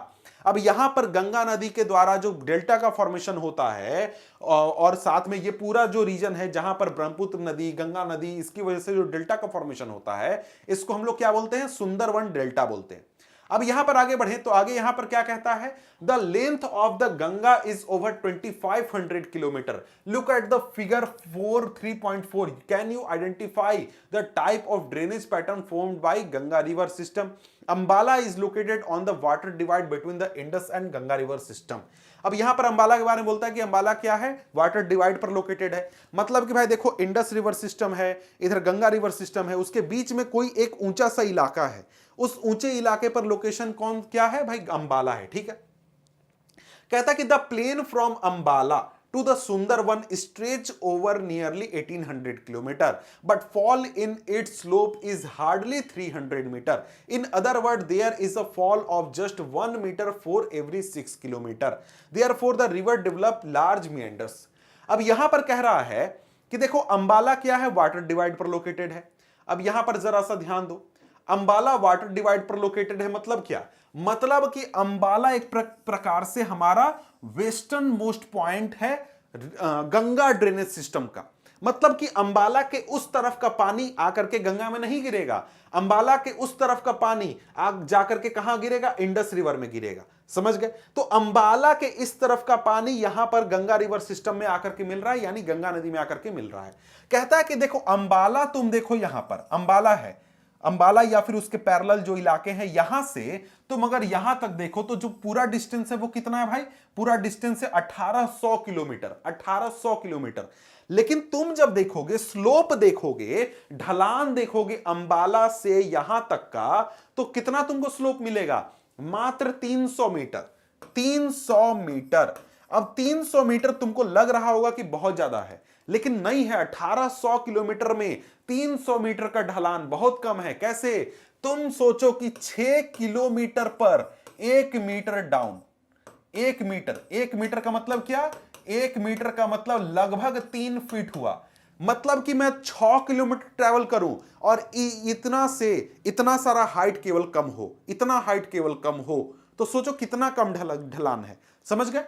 अब यहां पर गंगा नदी के द्वारा जो डेल्टा का फॉर्मेशन होता है और साथ में ये पूरा जो रीजन है जहां पर ब्रह्मपुत्र नदी, गंगा नदी, इसकी वजह से जो डेल्टा का फॉर्मेशन होता है, इसको हम लोग क्या बोलते हैं, सुंदरवन डेल्टा बोलते हैं। अब यहां पर आगे बढ़े तो आगे यहां पर क्या कहता है, the length of the Ganga is over 2500 kilometre. Look at the figure 3.4, can you identify the type of drainage pattern formed by Ganga river system. Ambala is located on the water divide between the Indus and Ganga river system. अब यहां पर अंबाला के बारे में बोलता है कि अंबाला क्या है, वाटर डिवाइड पर लोकेटेड है। मतलब कि भाई देखो इंडस रिवर सिस्टम है, इधर गंगा रिवर सिस्टम है, उसके बीच में कोई एक ऊंचा सा इलाका है, उस ऊंचे इलाके पर लोकेशन कौन क्या है भाई, अंबाला है। ठीक है, कहता कि the plain from Ambala to the Sundarban stretch over nearly 1800 kilometer, but fall in its slope is hardly 300 meter. In other words, there is a fall of just 1 meter for every 6 kilometer. Therefore, the river develop large meanders. अब यहां पर कह रहा है कि देखो अंबाला क्या है, वाटर डिवाइड पर लोकेटेड है। अब यहां पर जरा सा ध्यान दो, अंबाला वाटर डिवाइड पर लोकेटेड है, मतलब क्या, मतलब कि अंबाला एक प्रकार से हमारा वेस्टर्न मोस्ट पॉइंट है गंगा ड्रेनेज सिस्टम का। मतलब कि अंबाला के उस तरफ का पानी आकर के गंगा में नहीं गिरेगा, अंबाला के उस तरफ का पानी जाकर के कहां गिरेगा, इंडस रिवर में गिरेगा। समझ गए? तो अंबाला के इस तरफ का पानी यहां पर गंगा रिवर सिस्टम में आकर के मिल रहा है, यानी गंगा नदी में आकर के मिल रहा है। कहता है कि देखो अंबाला, तुम देखो यहां पर अंबाला है, अंबाला या फिर उसके पैरेलल जो इलाके हैं, यहां से तुम अगर यहां तक देखो तो जो पूरा डिस्टेंस है वो कितना है भाई, पूरा डिस्टेंस है 1800 किलोमीटर, 1800 किलोमीटर। लेकिन तुम जब देखोगे स्लोप देखोगे, ढलान देखोगे अंबाला से यहां तक का, तो कितना तुमको स्लोप मिलेगा, मात्र 300 मीटर, 300 मीटर। अब 300 मीटर तुमको लग रहा होगा कि बहुत ज्यादा है, लेकिन नहीं है। 1800 किलोमीटर में 300 मीटर का ढलान बहुत कम है। कैसे, तुम सोचो कि 6 किलोमीटर पर 1 मीटर डाउन, 1 मीटर, 1 मीटर का मतलब क्या, 1 मीटर का मतलब लगभग 3 फीट हुआ। मतलब कि मैं 6 किलोमीटर ट्रेवल करूं और इतना से इतना सारा हाइट केवल कम हो, इतना हाइट केवल कम हो, तो सोचो कितना कम ढलान है। समझ गए?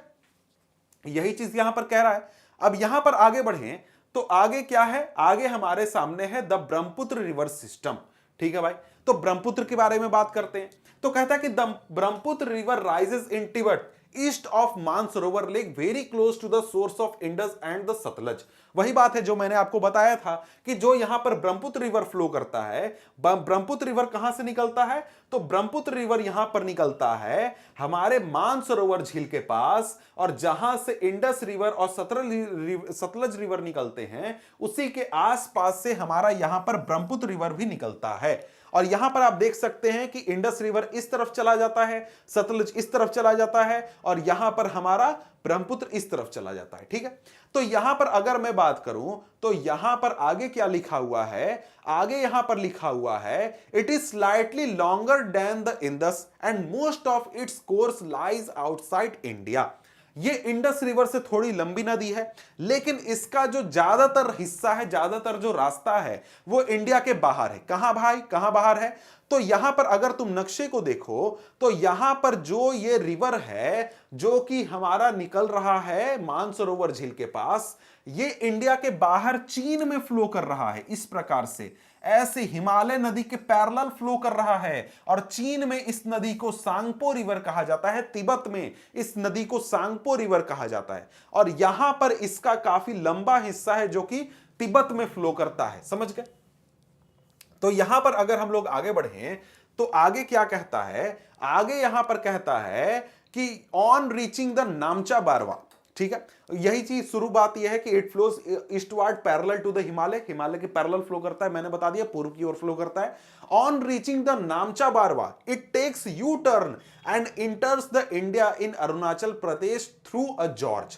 यही चीज यहां पर कह रहा है। अब यहां पर आगे बढ़े तो आगे क्या है, आगे हमारे सामने है द ब्रह्मपुत्र रिवर सिस्टम। ठीक है भाई, तो ब्रह्मपुत्र के बारे में बात करते हैं। तो कहता है कि the Brahmaputra river rises in Tibet east of Mansarovar lake very close to the source of Indus and the Sutlej. वही बात है जो मैंने आपको बताया था कि जो यहां पर ब्रह्मपुत्र रिवर फ्लो करता है, ब्रह्मपुत्र रिवर कहां से निकलता है, तो ब्रह्मपुत्र रिवर यहां पर निकलता है हमारे मानसरोवर झील के पास, और जहां से इंडस रिवर और सतलज रिवर निकलते हैं उसी के आसपास से हमारा यहां पर ब्रह्मपुत्र रिवर भी निकलता है। और यहां पर आप देख सकते हैं कि इंडस रिवर इस तरफ चला जाता है, सतलज इस तरफ चला जाता है, और यहां पर हमारा ब्रह्मपुत्र इस तरफ चला जाता है। ठीक है, तो यहां पर अगर मैं बात करूं तो यहां पर आगे क्या लिखा हुआ है, आगे यहां पर लिखा हुआ है it is slightly longer than the Indus and most of its course lies outside India. ये इंडस रिवर से थोड़ी लंबी नदी है, लेकिन इसका जो ज्यादातर हिस्सा है, ज्यादातर जो रास्ता है वो इंडिया के बाहर है। कहां भाई, कहां बाहर है, तो यहां पर अगर तुम नक्शे को देखो तो यहां पर जो ये रिवर है जो कि हमारा निकल रहा है मानसरोवर झील के पास, ये इंडिया के बाहर चीन में फ्लो कर रहा है। इस प्रकार से ऐसे हिमालय नदी के पैरेलल फ्लो कर रहा है, और चीन में इस नदी को सांगपो रिवर कहा जाता है, तिब्बत में इस नदी को सांगपो रिवर कहा जाता है, और यहां पर इसका काफी लंबा हिस्सा है जो कि तिब्बत में फ्लो करता है। समझ गए? तो यहां पर अगर हम लोग आगे बढ़े तो आगे क्या कहता है, आगे यहां पर कहता है कि ऑन रीचिंग द नामचा बारवा। ठीक है, यही चीज शुरू बात यह है कि it flows eastward parallel to the Himalaya, Himalaya के पैरेलल फ्लो करता है, मैंने बता दिया पूर्व की ओर फ्लो करता है। On reaching the Namcha Barwa it takes U turn and enters the India in Arunachal Pradesh through a gorge.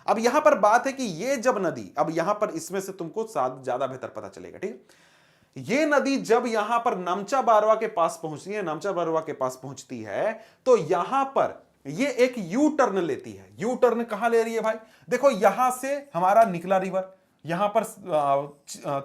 अब यहां पर बात है कि ये जब नदी, अब यहां पर इसमें से तुमको ज्यादा बेहतर पता चलेगा। ठीक है, ये नदी जब यहां पर नामचा बारवा के पास पहुंचती है, नामचा बारवा के पास पहुंचती है, तो यहां पर ये एक यू टर्न लेती है। यू टर्न कहां ले रही है भाई, देखो यहां से हमारा निकला रिवर, यहां पर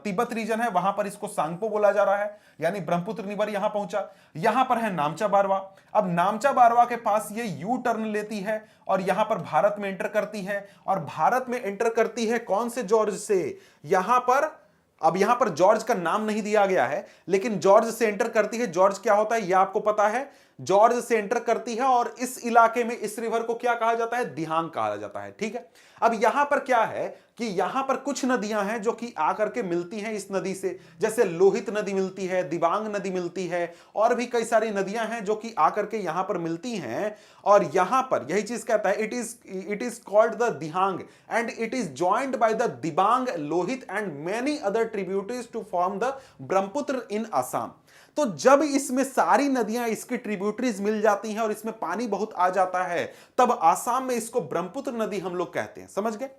तिब्बत रीजन है, वहां पर इसको सांगपो बोला जा रहा है, यानी ब्रह्मपुत्र रिवर यहां पहुंचा, यहां पर है नामचा बारवा। अब नामचा बारवा के पास ये यू टर्न लेती है और यहां पर भारत में एंटर करती है, और भारत में एंटर करती है कौन से जॉर्ज से, यहां पर, अब यहां पर जॉर्ज का नाम नहीं दिया गया है, लेकिन जॉर्ज से एंटर करती है। जॉर्ज क्या होता है यह आपको पता है, जॉर्ज से एंटर करती है और इस इलाके में इस रिवर को क्या कहा जाता है, दिहांग कहा जाता है। ठीक है, अब यहां पर क्या है कि यहां पर कुछ नदियां हैं जो कि आकर के मिलती हैं इस नदी से, जैसे लोहित नदी मिलती है, दिबांग नदी मिलती है, और भी कई सारी नदियां हैं जो कि आकर के यहां पर मिलती हैं। और यहां पर यही चीज कहता है, it is called the Dihang and it is joined by the Dibang, Lohit and many other tributaries to form the Brahmaputra in Assam. तो जब इसमें सारी नदियां इसकी ट्रिब्यूटरीज मिल जाती हैं और इसमें पानी बहुत आ जाता है, तब आसाम में इसको ब्रह्मपुत्र नदी हम लोग कहते हैं। समझ गए?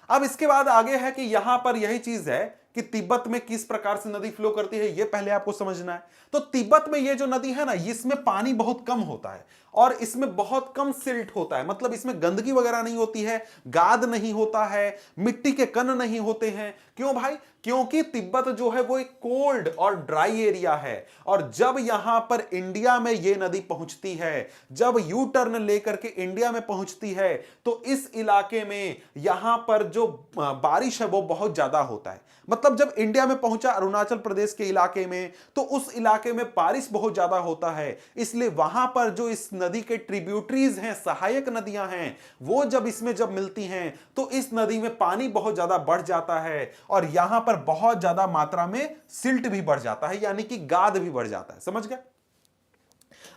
अब इसके बाद आगे है कि यहां पर यही चीज है कि तिब्बत में किस प्रकार से नदी फ्लो करती है, यह पहले आपको समझना है। तो तिब्बत में ये जो नदी है ना, इसमें पानी बहुत कम होता है और इसमें बहुत कम सिल्ट होता है, मतलब इसमें गंदगी वगैरह नहीं होती है, गाद नहीं होता है, मिट्टी के कण नहीं होते हैं। क्यों भाई? क्योंकि तिब्बत जो है वो एक कोल्ड और ड्राई एरिया है। और जब यहां पर इंडिया में ये नदी पहुंचती है, जब यू टर्न लेकर के इंडिया में पहुंचती है, तो इस इलाके में यहां पर जो बारिश है वो बहुत ज्यादा होता है। मतलब जब इंडिया में पहुंचा अरुणाचल प्रदेश के इलाके में, तो उस इलाके में बारिश बहुत ज्यादा होता है, इसलिए वहां पर जो इस नदी के ट्रिब्यूटरीज हैं, सहायक नदियां हैं, वो जब मिलती हैं तो इस नदी में पानी बहुत ज्यादा बढ़ जाता है और यहां पर बहुत ज्यादा मात्रा में सिल्ट भी बढ़ जाता है, यानी कि गाद भी बढ़ जाता है। समझ गए?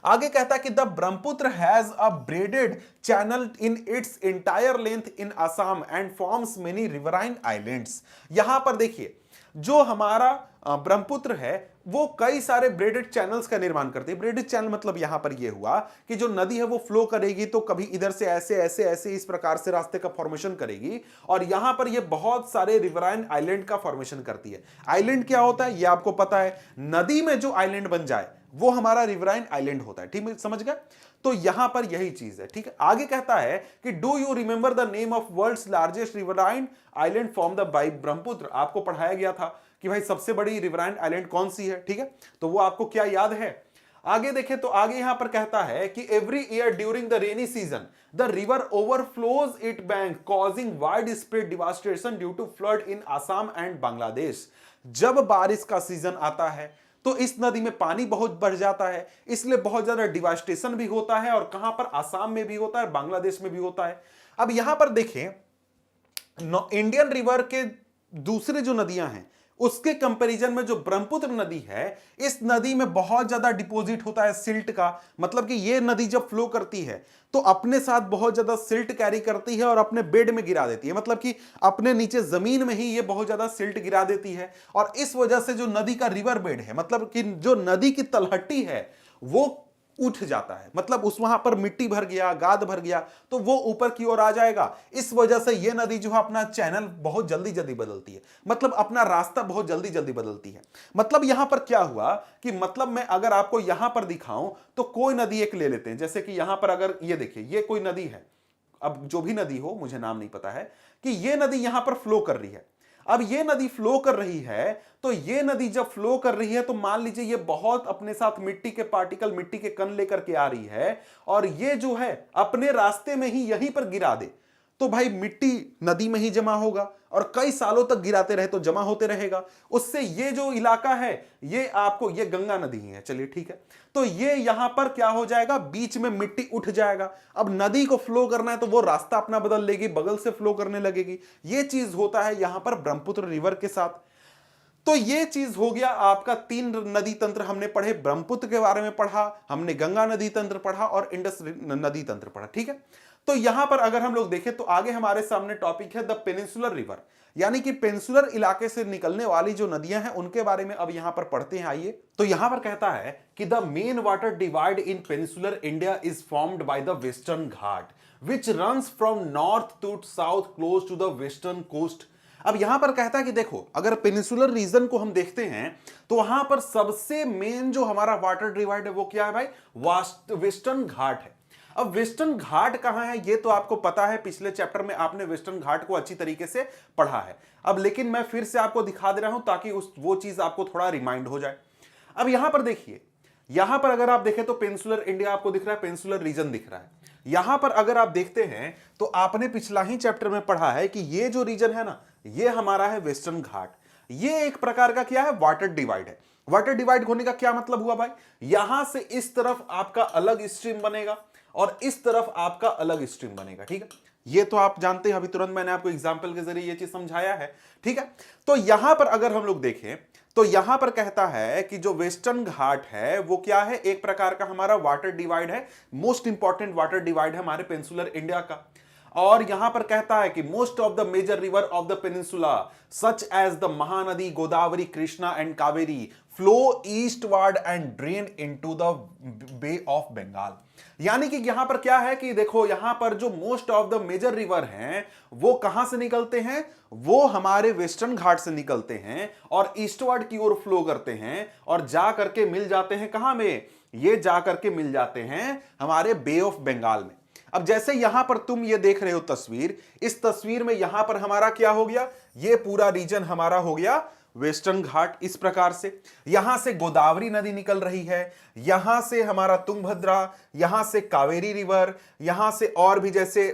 आगे कहता है कि the Brahmaputra has a braided channel in its entire length in Assam and forms many riverine islands. यहां पर देखिए, जो हमारा ब्रह्मपुत्र है वो कई सारे ब्रेडेड चैनल्स का निर्माण करती है। ब्रेडेड चैनल मतलब यहां पर यह हुआ कि जो नदी है वो फ्लो करेगी तो कभी इधर से ऐसे ऐसे ऐसे इस प्रकार से रास्ते का फॉर्मेशन करेगी और यहां पर यह बहुत सारे रिवराइन आइलैंड का फॉर्मेशन करती है। आइलैंड क्या होता है ये आपको पता है, नदी में जो आइलैंड बन जाए वो हमारा रिवराइन आइलैंड होता है। ठीक है, समझ गए? तो यहां पर यही चीज है। ठीक है, आगे कहता है कि do you remember the name of world's largest riverine island form the by Brahmaputra. आपको पढ़ाया गया था कि भाई सबसे बड़ी रिवराइन आइलैंड कौन सी है। ठीक है, तो वो आपको क्या याद है? आगे देखें तो आगे यहां पर कहता है कि every year during the rainy season the river overflows it bank causing widespread devastation due to flood in Assam and Bangladesh. जब बारिश का सीजन आता है तो इस नदी में पानी बहुत बढ़ जाता है, इसलिए बहुत ज्यादा डिवास्टेशन भी होता है और कहां पर, आसाम में भी होता है, बांग्लादेश में भी होता है। अब यहां पर देखें, इंडियन रिवर के दूसरे जो नदियां हैं उसके कंपैरिजन में जो ब्रह्मपुत्र नदी है, इस नदी में बहुत ज्यादा डिपॉजिट होता है सिल्ट का। मतलब कि ये नदी जब फ्लो करती है तो अपने साथ बहुत ज्यादा सिल्ट कैरी करती है और अपने बेड में गिरा देती है, मतलब कि अपने नीचे जमीन में ही ये बहुत ज्यादा सिल्ट गिरा देती है। और इस वजह से जो नदी का रिवर बेड है, मतलब कि जो नदी की तलहटी है वो उठ जाता है, मतलब उस वहां पर मिट्टी भर गया, गाद भर गया, तो वो ऊपर की ओर आ जाएगा। इस वजह से ये नदी जो है अपना चैनल बहुत जल्दी जल्दी बदलती है, मतलब अपना रास्ता बहुत जल्दी जल्दी बदलती है। मतलब यहां पर क्या हुआ कि, मतलब मैं अगर आपको यहां पर दिखाऊं तो कोई नदी एक ले लेते हैं, जैसे कि यहां पर अगर ये देखिए ये कोई नदी है, अब जो भी नदी हो मुझे नाम नहीं पता है, कि ये नदी यहां पर फ्लो कर रही है। अब ये नदी फ्लो कर रही है तो ये नदी जब फ्लो कर रही है तो मान लीजिए ये बहुत अपने साथ मिट्टी के पार्टिकल, मिट्टी के कण लेकर के आ रही है और ये जो है अपने रास्ते में ही यहीं पर गिरा दे तो भाई मिट्टी नदी में ही जमा होगा और कई सालों तक गिराते रहे तो जमा होते रहेगा। उससे ये जो इलाका है ये आपको, ये गंगा नदी ही है, चलिए ठीक है, तो ये यहां पर क्या हो जाएगा, बीच में मिट्टी उठ जाएगा। अब नदी को फ्लो करना है तो वो रास्ता अपना बदल लेगी, बगल से फ्लो करने लगेगी। ये चीज होता है यहां पर ब्रह्मपुत्र रिवर के साथ। तो ये चीज हो गया आपका, 3 नदी तंत्र हमने पढ़े, ब्रह्मपुत्र के बारे में पढ़ा हमने, गंगा नदी तंत्र पढ़ा और इंडस नदी तंत्र पढ़ा। ठीक है, तो यहां पर अगर हम लोग देखें तो आगे हमारे सामने टॉपिक है द पेनिनसुलर रिवर, यानी कि पेनिनसुलर इलाके से निकलने वाली जो नदियां हैं उनके बारे में अब यहां पर पढ़ते हैं। आइए, तो यहां पर कहता है कि the main water divide in peninsular India is formed by the western Ghat which runs from north to south close to the western coast. अब यहां पर कहता है कि देखो, अगर पेनिनसुलर रीजन को हम देखते हैं तो वहां पर सबसे मेन जो हमारा वाटर डिवाइड है वो क्या है भाई, वेस्टर्न घाट है। अब वेस्टर्न घाट कहां है ये तो आपको पता है, पिछले चैप्टर में आपने वेस्टर्न घाट को अच्छी तरीके से पढ़ा है। अब लेकिन मैं फिर से आपको दिखा दे रहा हूं ताकि वो चीज आपको थोड़ा रिमाइंड हो जाए। अब यहां पर देखिए, यहां पर अगर आप देखें तो पेनिनसुलर इंडिया आपको दिख रहा है, पेनिनसुलर रीजन दिख रहा है। यहां पर अगर आप देखते हैं तो आपने पिछला ही चैप्टर में पढ़ा है कि ये जो रीजन है ना, ये हमारा है वेस्टर्न घाट। ये एक प्रकार का क्या है, वाटर डिवाइड है। वाटर डिवाइड होने का क्या मतलब हुआ भाई, यहां से इस तरफ आपका अलग स्ट्रीम बनेगा और इस तरफ आपका अलग स्ट्रीम बनेगा, ठीक है। ये तो आप जानते हैं, अभी तुरंत मैंने आपको एग्जांपल के जरिए ये चीज समझाया है, ठीक है। तो यहां पर अगर हम लोग देखें तो यहां पर कहता है कि जो वेस्टर्न घाट है वो क्या है, एक प्रकार का हमारा वाटर डिवाइड है, मोस्ट इंपॉर्टेंट वाटर डिवाइड है हमारे पेनिनसुलर इंडिया का। और यहां पर कहता है कि most of the major river of the peninsula such as the Mahanadi Godavari Krishna and Kaveri flow eastward and drain into the bay of Bengal. यानी कि यहां पर क्या है कि देखो, यहां पर जो most of the major river हैं वो कहां से निकलते हैं, वो हमारे वेस्टर्न घाट से निकलते हैं और ईस्टवर्ड की ओर फ्लो करते हैं और जा करके मिल जाते हैं कहां में, ये जा करके मिल जाते हैं हमारे बे ऑफ बंगाल में। अब जैसे यहां पर तुम ये देख रहे हो तस्वीर, इस तस्वीर में यहां पर हमारा क्या हो गया, ये पूरा रीजन हमारा हो गया वेस्टर्न घाट। इस प्रकार से यहां से गोदावरी नदी निकल रही है, यहां से हमारा तुंगभद्रा, यहां से कावेरी रिवर, यहां से और भी जैसे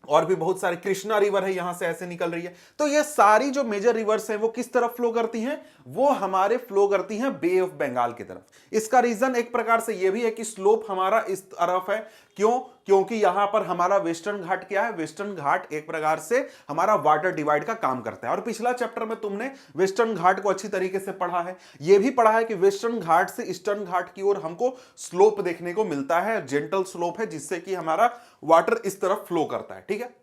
और भी बहुत सारे कृष्णा रिवर है यहां से ऐसे निकल रही है। तो ये सारी जो मेजर रिवर्स हैं वो किस तरफ फ्लो करती हैं, वो हमारे फ्लो करती हैं बे ऑफ बंगाल की तरफ। इसका रीजन एक प्रकार से ये भी है कि स्लोप हमारा इस तरफ है, क्यों, क्योंकि यहां पर हमारा वेस्टर्न घाट क्या है, वेस्टर्न घाट एक प्रकार से हमारा वाटर डिवाइड का काम करता है। और पिछला चैप्टर में तुमने वेस्टर्न घाट को अच्छी तरीके से पढ़ा है, यह भी पढ़ा है कि वेस्टर्न घाट से ईस्टर्न घाट की ओर हमको स्लोप देखने को मिलता है, जेंटल स्लोप है, जिससे कि हमारा वाटर इस तरफ फ्लो करता है, ठीक है।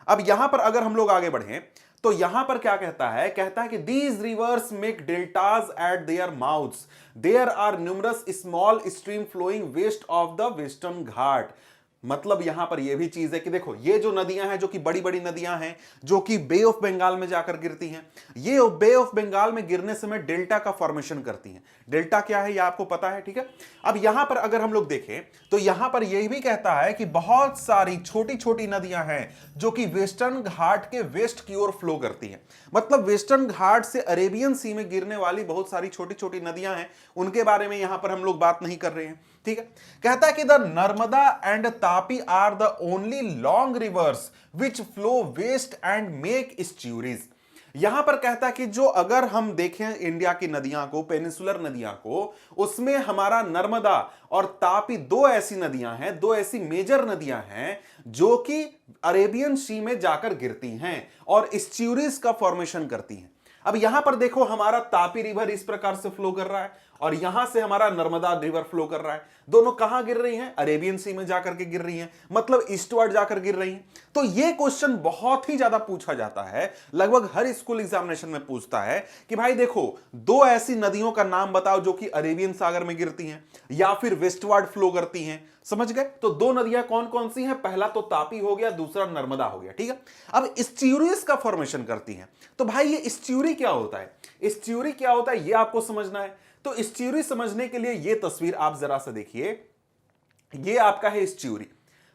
अब यहां पर अगर हम लोग आगे बढ़ें तो यहां पर क्या कहता है, कहता है कि these rivers make deltas at their mouths, there are numerous small stream flowing west of the western Ghat. मतलब यहां पर यह भी चीज है कि देखो, ये जो नदियां हैं जो कि बड़ी बड़ी नदियां हैं जो कि बे ऑफ बंगाल में जाकर गिरती हैं, ये बे ऑफ बंगाल में गिरने समय डेल्टा का फॉर्मेशन करती हैं। डेल्टा क्या है ये आपको पता है, ठीक है। अब यहां पर अगर हम लोग देखें तो यहां पर यह भी कहता है कि बहुत सारी छोटी छोटी नदियां हैं जो कि वेस्टर्न घाट के वेस्ट की ओर फ्लो करती हैं। मतलब वेस्टर्न घाट से अरेबियन सी में गिरने वाली बहुत सारी छोटी छोटी नदियां हैं, उनके बारे में यहां पर हम लोग बात नहीं कर रहे हैं, ठीक है। कहता है कि the Narmada and Tapi are the only long rivers which flow west and make estuaries. यहां पर कहता है कि जो अगर हम देखें इंडिया की नदियां को, पेनिनसुलर नदियां को, उसमें हमारा नर्मदा और तापी दो ऐसी नदियां हैं, दो ऐसी मेजर नदियां हैं जो कि अरेबियन सी में जाकर गिरती हैं और स्ट्यूरीज का फॉर्मेशन करती हैं। अब यहां पर देखो, हमारा तापी रिवर इस प्रकार से फ्लो कर रहा है और यहां से हमारा नर्मदा रिवर फ्लो कर रहा है। दोनों कहां गिर रही हैं, अरेबियन सी में जाकर के गिर रही हैं, मतलब ईस्टवर्ड जाकर गिर रही हैं। तो यह क्वेश्चन बहुत ही ज्यादा पूछा जाता है, लगभग हर स्कूल एग्जामिनेशन में पूछता है कि भाई देखो, दो ऐसी नदियों का नाम बताओ जो कि अरेबियन सागर में गिरती हैं या फिर वेस्टवर्ड फ्लो करती हैं। समझ गए? तो दो नदियां कौन कौन सी हैं, पहला तो तापी हो गया, दूसरा नर्मदा हो गया, ठीक है। अब स्ट्यूरीज का फॉर्मेशन करती हैं। तो भाई ये स्ट्यूरी क्या होता है, स्ट्यूरी क्या होता है ये आपको समझना है। तो स्ट्यूरी समझने के लिए ये तस्वीर आप जरा से देखिए, ये आपका है स्ट्यूरी।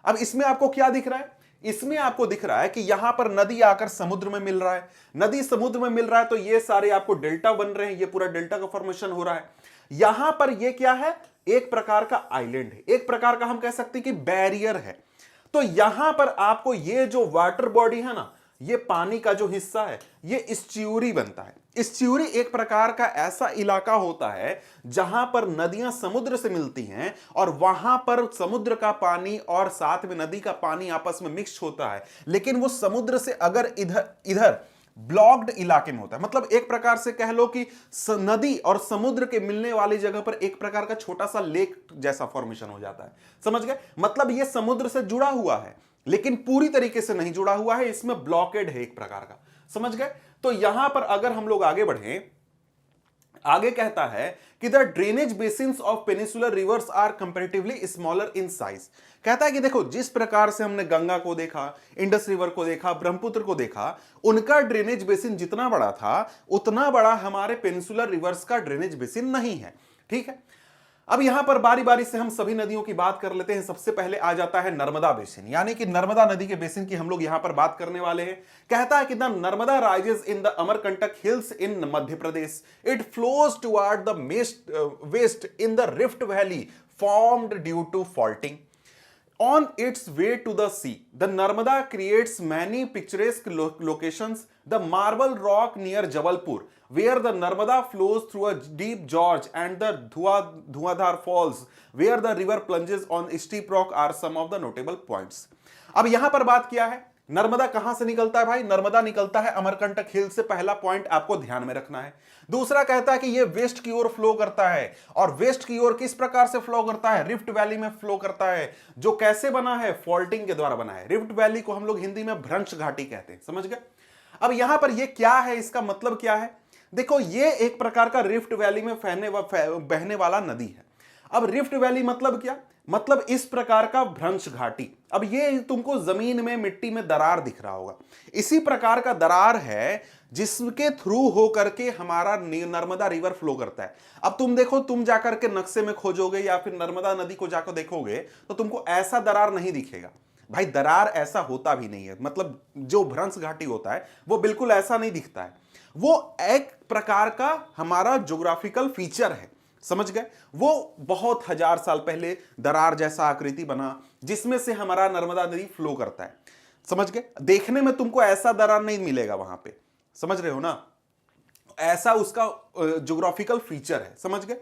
अब इसमें आपको क्या दिख रहा है, इसमें आपको दिख रहा है कि यहां पर नदी आकर समुद्र में मिल रहा है, नदी समुद्र में मिल रहा है, तो ये सारे आपको डेल्टा बन रहे हैं, ये पूरा डेल्टा का फॉर्मेशन हो रहा है। यहां पर ये क्या है, एक प्रकार का आइलैंड है, एक प्रकार का हम कह सकते हैं कि बैरियर है। तो यहां पर आपको ये जो वाटर बॉडी है ना, ये पानी का जो हिस्सा है, ये स्ट्यूरी बनता है। स्ट्यूरी एक प्रकार का ऐसा इलाका होता है जहां पर नदियां समुद्र से मिलती हैं और वहां पर समुद्र का पानी और साथ में नदी का पानी आपस में मिक्स होता है, लेकिन वो समुद्र से अगर इधर ब्लॉक्ड इलाके में होता है। मतलब एक प्रकार से कह लो कि नदी और समुद्र के मिलने वाली जगह पर एक प्रकार का छोटा सा लेक जैसा फॉर्मेशन हो जाता है। समझ गए? मतलब ये समुद्र से जुड़ा हुआ है लेकिन पूरी तरीके से नहीं जुड़ा हुआ है, इसमें ब्लॉकेड है एक प्रकार का। समझ गए? तो यहां पर अगर हम लोग आगे बढ़ें, आगे कहता है कि the drainage basins of peninsular rivers are comparatively smaller in size. कहता है कि देखो, जिस प्रकार से हमने गंगा को देखा, इंडस रिवर को देखा, ब्रह्मपुत्र को देखा, उनका ड्रेनेज बेसिन जितना बड़ा था उतना बड़ा हमारे पेनिनसुलर रिवर्स का ड्रेनेज बेसिन नहीं है, ठीक है। अब यहां पर बारी बारी से हम सभी नदियों की बात कर लेते हैं। सबसे पहले आ जाता है नर्मदा बेसिन, यानी कि नर्मदा नदी के बेसिन की हम लोग यहां पर बात करने वाले हैं। कहता है कि the Narmada rises in the Amarkantak hills in Madhya Pradesh, it flows toward the west in the rift valley formed due to faulting. On its way to the sea, the Narmada creates many picturesque locations. The Marble Rock near Jabalpur, where the Narmada flows through a deep gorge, and the Dhuadhar Falls, where the river plunges on steep rock, are some of the notable points. अब यहां पर बात किया है नर्मदा कहां से निकलता है भाई, नर्मदा निकलता है अमरकंटक हिल से, पहला पॉइंट आपको ध्यान में रखना है। दूसरा कहता है कि यह वेस्ट की ओर फ्लो करता है, और वेस्ट की ओर किस प्रकार से फ्लो करता है, रिफ्ट वैली में फ्लो करता है, जो कैसे बना है, फॉल्टिंग के द्वारा बना है। रिफ्ट वैली को हम लोग हिंदी में भ्रंश घाटी कहते हैं, समझ गए। अब यहां पर यह क्या है, इसका मतलब क्या है, देखो ये एक प्रकार का रिफ्ट वैली में बहने वाला नदी है। अब रिफ्ट वैली मतलब क्या, मतलब इस प्रकार का भ्रंश घाटी। अब ये तुमको जमीन में मिट्टी में दरार दिख रहा होगा, इसी प्रकार का दरार है जिसके थ्रू होकर के हमारा नर्मदा रिवर फ्लो करता है। अब तुम देखो, तुम जाकर के नक्शे में खोजोगे या फिर नर्मदा नदी को जाकर देखोगे तो तुमको ऐसा दरार नहीं दिखेगा भाई, दरार ऐसा होता भी नहीं है, मतलब जो भ्रंश घाटी होता है वो बिल्कुल ऐसा नहीं दिखता है, वो एक प्रकार का हमारा ज्योग्राफिकल फीचर है, समझ गए। वो बहुत हजार साल पहले दरार जैसा आकृति बना जिसमें से हमारा नर्मदा नदी फ्लो करता है, समझ गए। देखने में तुमको ऐसा दरार नहीं मिलेगा वहां पे, समझ रहे हो ना, ऐसा उसका ज्योग्राफिकल फीचर है, समझ गए।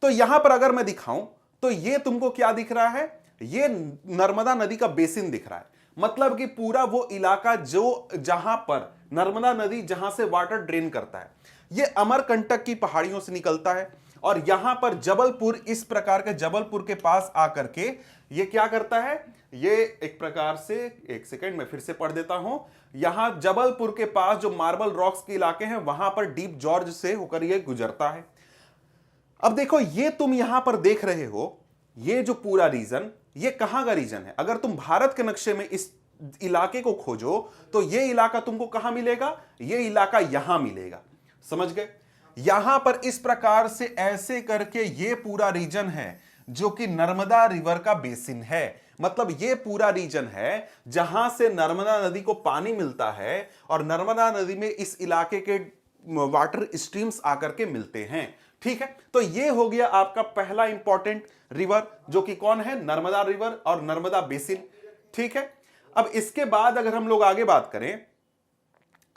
तो यहां पर अगर मैं दिखाऊं तो ये तुमको क्या दिख रहा है, ये नर्मदा नदी का बेसिन दिख रहा है, मतलब कि पूरा वो इलाका जो जहां पर नर्मदा नदी जहां से वाटर ड्रेन करता है, ये अमरकंटक की पहाड़ियों से निकलता है, और यहां पर जबलपुर, इस प्रकार के जबलपुर के पास आकर के ये क्या करता है, ये एक प्रकार से, एक सेकेंड में फिर से पढ़ देता हूं, यहां जबलपुर के पास जो मार्बल रॉक्स के इलाके हैं वहां पर डीप जॉर्ज से होकर ये गुजरता है। अब देखो ये तुम यहां पर देख रहे हो, ये जो पूरा रीजन, ये कहां का रीजन है। अगर तुम भारत के नक्शे में इस इलाके को खोजो तो ये इलाका तुमको कहां मिलेगा, ये इलाका यहां मिलेगा, समझ गए। यहां पर इस प्रकार से ऐसे करके ये पूरा रीजन है जो कि नर्मदा रिवर का बेसिन है, मतलब ये पूरा रीजन है जहां से नर्मदा नदी को पानी मिलता है, और नर्मदा नदी में इस इलाके के वाटर स्ट्रीम्स आकर के मिलते हैं, ठीक है। तो ये हो गया आपका पहला इंपॉर्टेंट रिवर जो कि कौन है, नर्मदा रिवर और नर्मदा बेसिन, ठीक है। अब इसके बाद अगर हम लोग आगे बात करें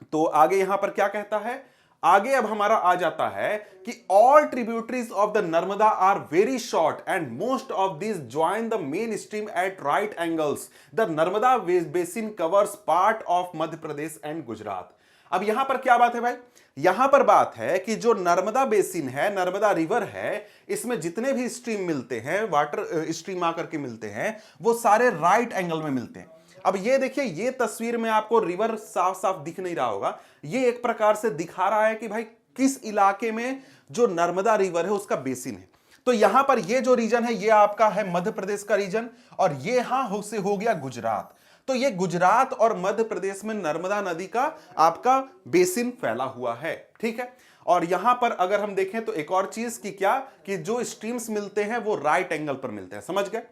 तो आगे यहां पर क्या कहता है, आगे अब हमारा आ जाता है कि all tributaries of the Narmada are very short and most of this join the main stream at right angles. The Narmada basin covers part of Madhya Pradesh and Gujarat. अब यहां पर क्या बात है भाई, यहां पर बात है कि जो नर्मदा बेसिन है, नर्मदा रिवर है, इसमें जितने भी स्ट्रीम मिलते हैं, वाटर स्ट्रीम आकर के मिलते हैं, वो सारे राइट एंगल में मिलते हैं। अब ये देखिए, ये तस्वीर में आपको रिवर साफ साफ दिख नहीं रहा होगा, ये एक प्रकार से दिखा रहा है कि भाई किस इलाके में जो नर्मदा रिवर है उसका बेसिन है। तो यहां पर ये जो रीजन है ये आपका है मध्य प्रदेश का रीजन, और ये यहां से हो गया गुजरात। तो ये गुजरात और मध्य प्रदेश में नर्मदा नदी का आपका बेसिन फैला हुआ है, ठीक है। और यहां पर अगर हम देखें तो एक और चीज की क्या, कि जो स्ट्रीम्स मिलते हैं वो राइट एंगल पर मिलते हैं, समझ गए।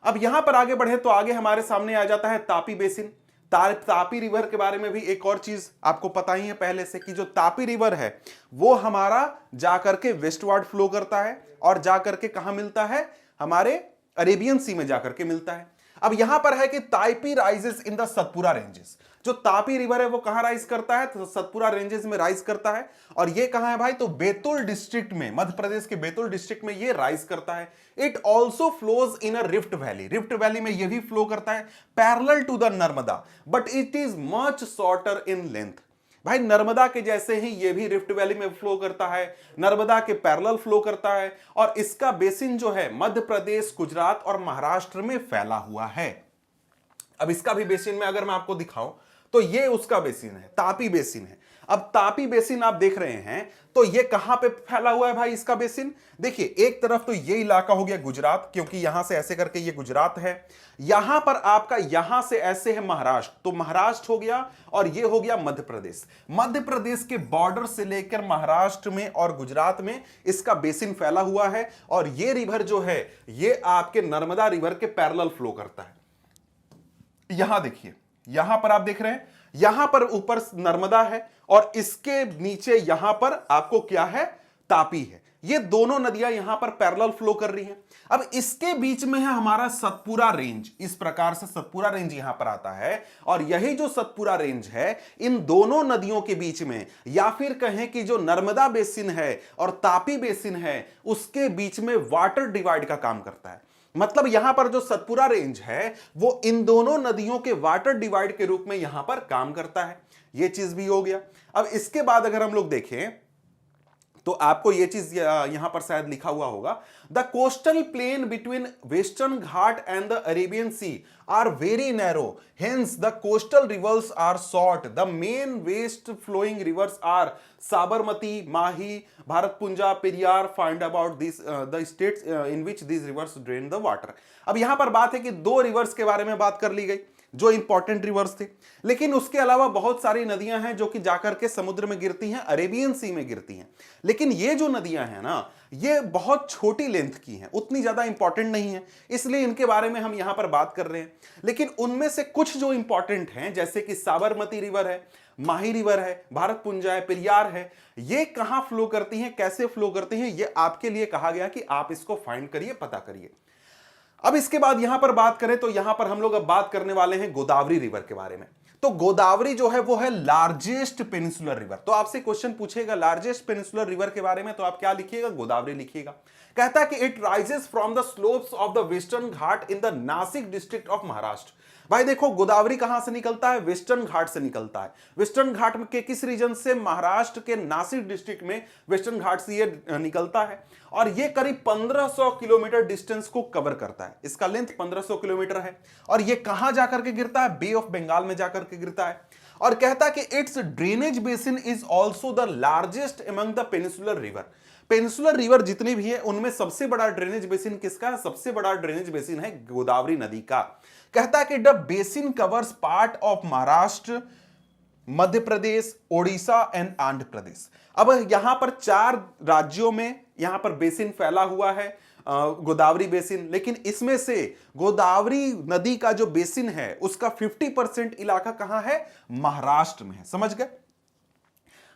अब यहां पर आगे बढ़े तो आगे हमारे सामने आ जाता है तापी बेसिन। तापी रिवर के बारे में भी एक और चीज आपको पता ही है पहले से, कि जो तापी रिवर है वो हमारा जाकर के वेस्टवर्ड फ्लो करता है और जाकर के कहां मिलता है, हमारे अरेबियन सी में जाकर के मिलता है। अब यहां पर है कि Tapi rises in the Satpura ranges. जो तापी रिवर है वो कहां राइज करता है, तो सतपुरा रेंजेस में राइज करता है। और ये कहां है भाई, तो बैतूल डिस्ट्रिक्ट में, मध्य प्रदेश के बैतूल डिस्ट्रिक्ट में ये राइज करता है। It also flows in a rift valley, rift valley में ये भी फ्लो करता है parallel to the Narmada, but it is much shorter in length. भाई नर्मदा के जैसे ही ये भी रिफ्ट वैली में फ्लो करता है, नर्मदा के पैरेलल फ्लो करता है, और इसका बेसिन जो है मध्य प्रदेश, गुजरात और महाराष्ट्र में फैला हुआ है। अब इसका भी बेसिन में अगर मैं आपको दिखाऊं तो ये उसका बेसिन है, तापी बेसिन है। अब तापी बेसिन आप देख रहे हैं तो ये कहां पे फैला हुआ है भाई इसका बेसिन, देखिए एक तरफ तो ये इलाका हो गया गुजरात, क्योंकि यहां से ऐसे करके ये गुजरात है, यहां पर आपका यहां से ऐसे है महाराष्ट्र, तो महाराष्ट्र हो गया, और ये हो गया मध्य प्रदेश। मध्य प्रदेश के बॉर्डर से लेकर महाराष्ट्र में और गुजरात में इसका बेसिन फैला हुआ है, और ये रिवर जो है ये आपके नर्मदा रिवर के पैरेलल फ्लो करता है। यहां देखिए, यहां पर आप देख रहे हैं, यहां पर ऊपर नर्मदा है और इसके नीचे यहां पर आपको क्या है, तापी है। ये दोनों नदियां यहां पर पैरेलल फ्लो कर रही हैं। अब इसके बीच में है हमारा सतपुरा रेंज। इस प्रकार से सतपुरा रेंज यहां पर आता है और यही जो सतपुरा रेंज है इन दोनों नदियों के बीच में, या फिर कहें कि जो नर्मदा बेसिन है और तापी बेसिन है उसके बीच में वाटर डिवाइड का काम करता है। मतलब यहां पर जो सतपुरा रेंज है वो इन दोनों नदियों के वाटर डिवाइड के रूप में यहां पर काम करता है। यह चीज भी हो गया। अब इसके बाद अगर हम लोग देखें तो आपको यह चीज यहां पर शायद लिखा हुआ होगा, the coastal plain between western Ghat and the Arabian sea are very narrow, hence the coastal rivers are short, the main west flowing rivers are Sabarmati, Mahi, Bharathapuzha, Periyar, find about this the states in which this rivers drain the water. अब यहां पर बात है कि दो reverse के बारे में बात कर ली गई जो इंपॉर्टेंट रिवर्स थे, लेकिन उसके अलावा बहुत सारी नदियां हैं जो कि जाकर के समुद्र में गिरती हैं, अरेबियन सी में गिरती हैं। लेकिन ये जो नदियां हैं ना, ये बहुत छोटी लेंथ की हैं, उतनी ज्यादा इंपॉर्टेंट नहीं है, इसलिए इनके बारे में हम यहां पर बात कर रहे हैं। लेकिन उनमें से कुछ जो इंपॉर्टेंट हैं, जैसे कि साबरमती रिवर है, माही रिवर है, भारतपुंजा है, पेरियार है, ये कहां फ्लो करती हैं, कैसे फ्लो करती हैं, ये आपके लिए कहा गया कि आप इसको फाइंड करिए, पता करिए। अब इसके बाद यहां पर बात करें तो यहां पर हम लोग अब बात करने वाले हैं गोदावरी रिवर के बारे में। तो गोदावरी जो है वो है लार्जेस्ट पेनिसुलर रिवर। तो आपसे क्वेश्चन पूछेगा लार्जेस्ट पेनिसुलर रिवर के बारे में, तो आप क्या लिखिएगा? गोदावरी लिखिएगा। कहता है कि it rises from the slopes of the western Ghat in the Nashik district of Maharashtra. भाई देखो, गोदावरी कहां से निकलता है? वेस्टर्न घाट से निकलता है। वेस्टर्न घाट के किस रीजन से? महाराष्ट्र के नासिक डिस्ट्रिक्ट में वेस्टर्न घाट से ये निकलता है और ये करीब 1500 किलोमीटर डिस्टेंस को कवर करता है। इसका लेंथ 1500 किलोमीटर है और ये कहां जाकर के गिरता है? बे ऑफ बंगाल में जाकर के गिरता है। और कहता है कि it's drainage basin is also the largest among the peninsular river. Peninsular river जितनी भी है उनमें सबसे बड़ा ड्रेनेज बेसिन किसका है? सबसे बड़ा ड्रेनेज बेसिन है गोदावरी नदी का। कहता है कि the basin covers part of Maharashtra, Madhya Pradesh, Odisha and Andhra Pradesh. अब यहां पर 4 राज्यों में यहां पर बेसिन फैला हुआ है, गोदावरी बेसिन। लेकिन इसमें से गोदावरी नदी का जो बेसिन है उसका 50% इलाका कहां है? महाराष्ट्र में है। समझ गए?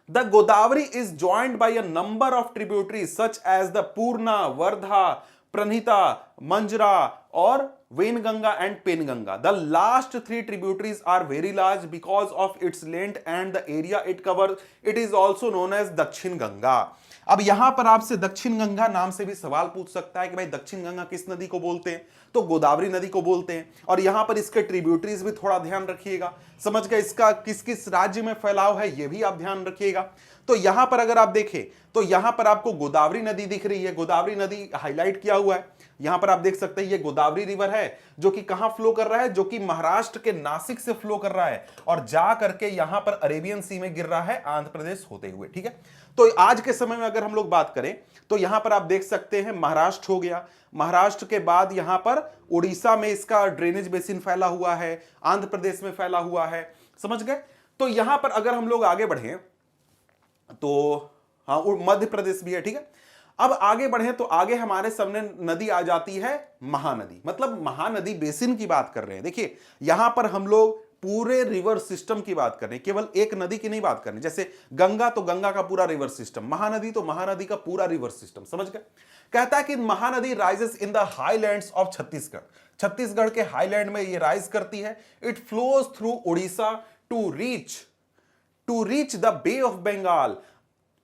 The Godavari is joined by a number of tributaries such as the Purna, Vardha, Pranhita, Manjra और Venganga and Penganga. The last 3 tributaries are very large because of its length and the area it covers. It is also known as दक्षिण गंगा। अब यहां पर आपसे दक्षिण गंगा नाम से भी सवाल पूछ सकता है कि भाई दक्षिण गंगा किस नदी को बोलते हैं? तो गोदावरी नदी को बोलते हैं। और यहां पर इसके ट्रिब्यूटरीज भी थोड़ा ध्यान रखिएगा। समझ गए? इसका किस किस राज्य में फैलाव है ये भी आप ध्यान रखिएगा। तो यहां पर अगर आप देखें तो यहां पर आपको गोदावरी नदी दिख रही है, गोदावरी नदी हाईलाइट किया हुआ है। यहां पर आप देख सकते हैं ये गोदावरी रिवर है जो कि कहां फ्लो कर रहा है? जो कि महाराष्ट्र के नासिक से फ्लो कर रहा है और जा करके यहां पर अरेबियन सी में गिर रहा है आंध्र प्रदेश होते हुए। ठीक है, तो आज के समय में अगर हम लोग बात करें तो यहां पर आप देख सकते हैं महाराष्ट्र हो गया, महाराष्ट्र के बाद यहां पर उड़ीसा में इसका ड्रेनेज बेसिन फैला हुआ है, आंध्र प्रदेश में फैला हुआ है। समझ गए? तो यहां पर अगर हम लोग आगे बढ़े तो हाँ, मध्य प्रदेश भी है। ठीक है, अब आगे बढ़े तो आगे हमारे सामने नदी आ जाती है महानदी। मतलब महानदी बेसिन की बात कर रहे हैं। देखिए यहां पर हम लोग पूरे रिवर सिस्टम की बात कर रहे हैं, केवल एक नदी की नहीं बात कर रहे हैं। जैसे गंगा तो गंगा का पूरा रिवर सिस्टम, महानदी तो महानदी का पूरा रिवर सिस्टम। समझ गए? कहता है कि Mahanadi rises in the highlands of Chhattisgarh. Chhattisgarh के हाईलैंड में ये राइज करती है। It flows through Orissa to reach the bay of Bengal.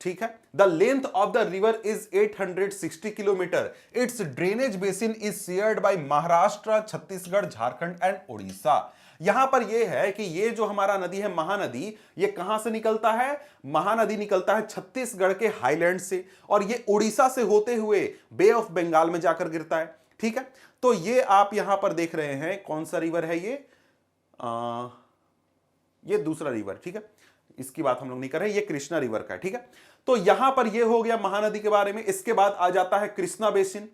ठीक है, the length of the river is 860 kilometre. Its drainage basin is shared by Maharashtra, Chhattisgarh, Jharkhand and Odisha. यहां पर यह है कि ये जो हमारा नदी है महानदी, ये कहां से निकलता है? महानदी निकलता है छत्तीसगढ़ के हाईलैंड से और ये उड़ीसा से होते हुए बे ऑफ बंगाल में जाकर गिरता है। ठीक है, तो ये आप यहां पर देख रहे हैं कौन सा रिवर है? ये दूसरा रिवर। ठीक है, इसकी बात हम लोग नहीं कर रहे, ये कृष्णा रिवर का है। ठीक है, तो यहां पर ये हो गया महानदी के बारे में। इसके बाद आ जाता है कृष्णा बेसिन।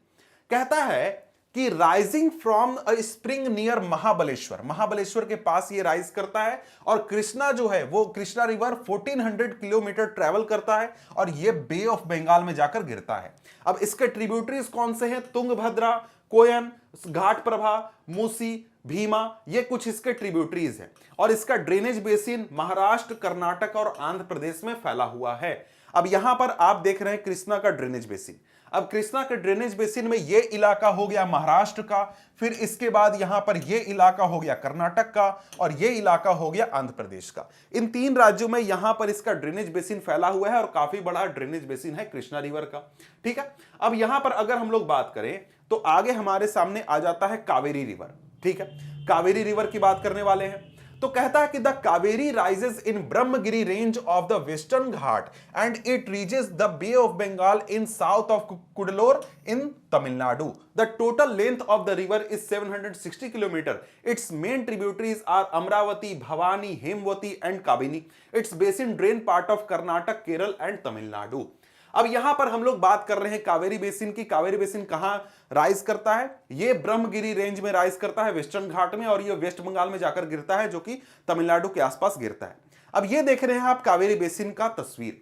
कहता है कि rising from a spring near Mahabaleshwar, Mahabaleshwar के पास ये राइज करता है और कृष्णा जो है वो कृष्णा रिवर 1400 किलोमीटर ट्रेवल करता है और ये बे ऑफ बंगाल में जाकर गिरता है। अब इसके ट्रिब्यूटरीज कौन से हैं? तुंगभद्रा, कोयन, घाट प्रभा, मूसी, भीमा, ये कुछ इसके ट्रिब्यूटरीज हैं और इसका ड्रेनेज बेसिन महाराष्ट्र, कर्नाटक और आंध्र प्रदेश में फैला हुआ है। अब यहां पर आप देख रहे हैं कृष्णा का ड्रेनेज बेसिन। अब कृष्णा के ड्रेनेज बेसिन में ये इलाका हो गया महाराष्ट्र का, फिर इसके बाद यहां पर ये इलाका हो गया कर्नाटक का और ये इलाका हो गया आंध्र प्रदेश का। इन 3 राज्यों में यहां पर इसका ड्रेनेज बेसिन फैला हुआ है और काफी बड़ा ड्रेनेज बेसिन है कृष्णा रिवर का। ठीक है, अब यहां पर अगर हम लोग बात करें तो आगे हमारे सामने आ जाता है कावेरी रिवर। ठीक है, कावेरी रिवर की बात करने वाले हैं। तो कहता है कि the Kaveri rises in Brahmagiri range of the western Ghat and it reaches the bay of Bengal in south of Cuddalore in Tamil Nadu. The total length of the river is 760 kilometre. Its main tributaries are Amravati, Bhavani, Hemavati and Kabini. Its basin drain part of Karnataka, Kerala and Tamil Nadu. अब यहां पर हम लोग बात कर रहे हैं Kaveri basin की। कावेरी बेसिन कहां राइज करता है? ये ब्रह्मगिरी रेंज में राइज करता है, वेस्टर्न घाट में, और ये वेस्ट बंगाल में जाकर गिरता है, जो कि तमिलनाडु के आसपास गिरता है। अब ये देख रहे हैं आप कावेरी बेसिन का तस्वीर,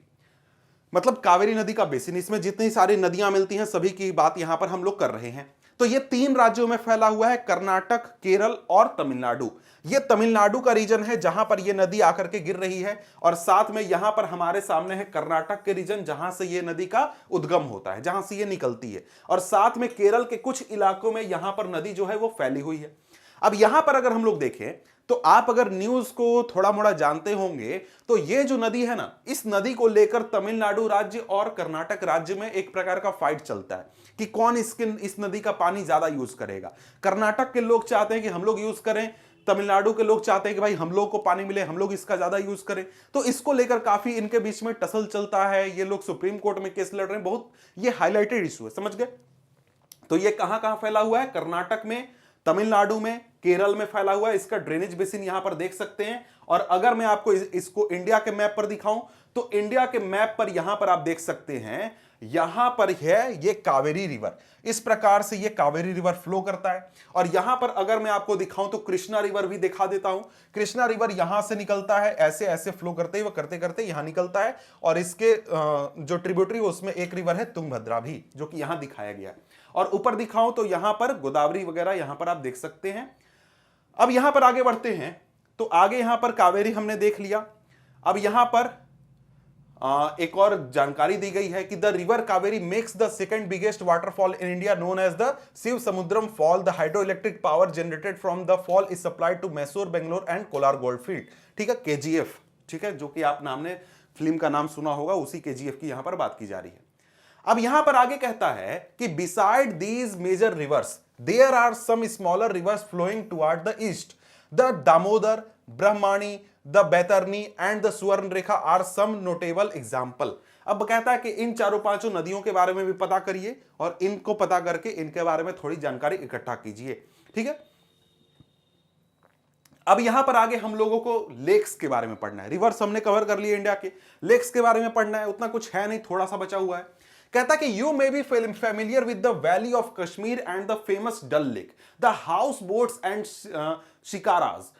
मतलब कावेरी नदी का बेसिन। इसमें जितनी सारी नदियां मिलती हैं सभी की बात यहां पर हम लोग कर रहे हैं। तो ये 3 राज्यों में फैला हुआ है, कर्नाटक, केरल और तमिलनाडु। ये तमिलनाडु का रीजन है जहां पर ये नदी आकर के गिर रही है, और साथ में यहां पर हमारे सामने है कर्नाटक के रीजन जहां से ये नदी का उद्गम होता है, जहां से ये निकलती है, और साथ में केरल के कुछ इलाकों में यहां पर नदी जो है वो फैली हुई है। अब यहां पर अगर हम लोग देखें तो आप अगर न्यूज को थोड़ा मोड़ा जानते होंगे तो ये जो नदी है ना, इस नदी को लेकर तमिलनाडु राज्य और कर्नाटक राज्य में एक प्रकार का फाइट चलता है कि कौन इस नदी का पानी ज्यादा यूज करेगा। कर्नाटक के लोग चाहते हैं कि हम लोग यूज करें, तमिलनाडु के लोग चाहते हैं कि भाई हम लोग को पानी मिले, हम लोग इसका ज्यादा यूज करें। तो इसको लेकर काफी इनके बीच में टसल चलता है। ये लोग सुप्रीम कोर्ट में केस लड़ रहे हैं, बहुत ये हाईलाइटेड इशू है, समझ गए। तो ये कहां कहां फैला हुआ है? कर्नाटक में, तमिलनाडु में, केरल में फैला हुआ है। इसका ड्रेनेज बेसिन यहां पर देख सकते हैं। और अगर मैं आपको इसको इंडिया के मैप पर दिखाऊं तो इंडिया के मैप पर यहां पर आप देख सकते हैं, यहां पर है ये कावेरी रिवर। इस प्रकार से ये कावेरी रिवर फ्लो करता है। और यहां पर अगर मैं आपको दिखाऊं तो कृष्णा रिवर भी दिखा देता हूं। कृष्णा रिवर यहां से निकलता है, ऐसे ऐसे फ्लो करते हुए करते करते यहां निकलता है, और इसके जो ट्रिब्यूटरी उसमें एक रिवर है तुंगभद्रा भी, जो कि यहां दिखाया गया है। और ऊपर दिखाऊं तो यहां पर गोदावरी वगैरह यहां पर आप देख सकते हैं। अब यहां पर आगे बढ़ते हैं तो आगे यहां पर कावेरी हमने देख लिया। अब यहां पर एक और जानकारी दी गई है कि the river Kaveri makes the second biggest waterfall in India known as the Shiva Samudram fall. The hydroelectric power generated from the fall is supplied to Mysore, Bangalore and Kolar goldfield. ठीक है, केजीएफ, ठीक है, जो कि आप ने फिल्म का नाम सुना होगा, उसी केजीएफ की यहां पर बात की जा रही है। अब यहां पर आगे कहता है कि beside these major rivers there are some smaller rivers flowing toward the east. The Damodar, Brahmani, the Baitarani and the Subarnarekha are some notable example. अब कहता है कि इन चारों पांचों नदियों के बारे में भी पता करिए और इनको पता करके इनके बारे में थोड़ी जानकारी इकट्ठा कीजिए। ठीक है, अब यहां पर आगे हम लोगों को लेक्स के बारे में पढ़ना है। रिवर्स हमने कवर कर लिए इंडिया के, लेक्स के बारे में पढ़ना है। उतना कुछ है नहीं, थोड़ा सा बचा हुआ है। कहता है कि you may be familiar with the valley of Kashmir and the famous Dal lake, the houseboats and shikaras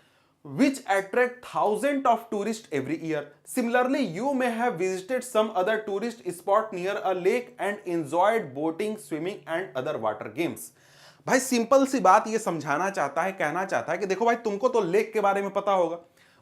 which attract thousands of tourists every year. Similarly, you may have visited some other tourist spot near a lake and enjoyed boating, swimming and other water games. भाई simple सी बात ये समझाना चाहता है, कहना चाहता है कि देखो भाई, तुमको तो लेक के बारे में पता होगा,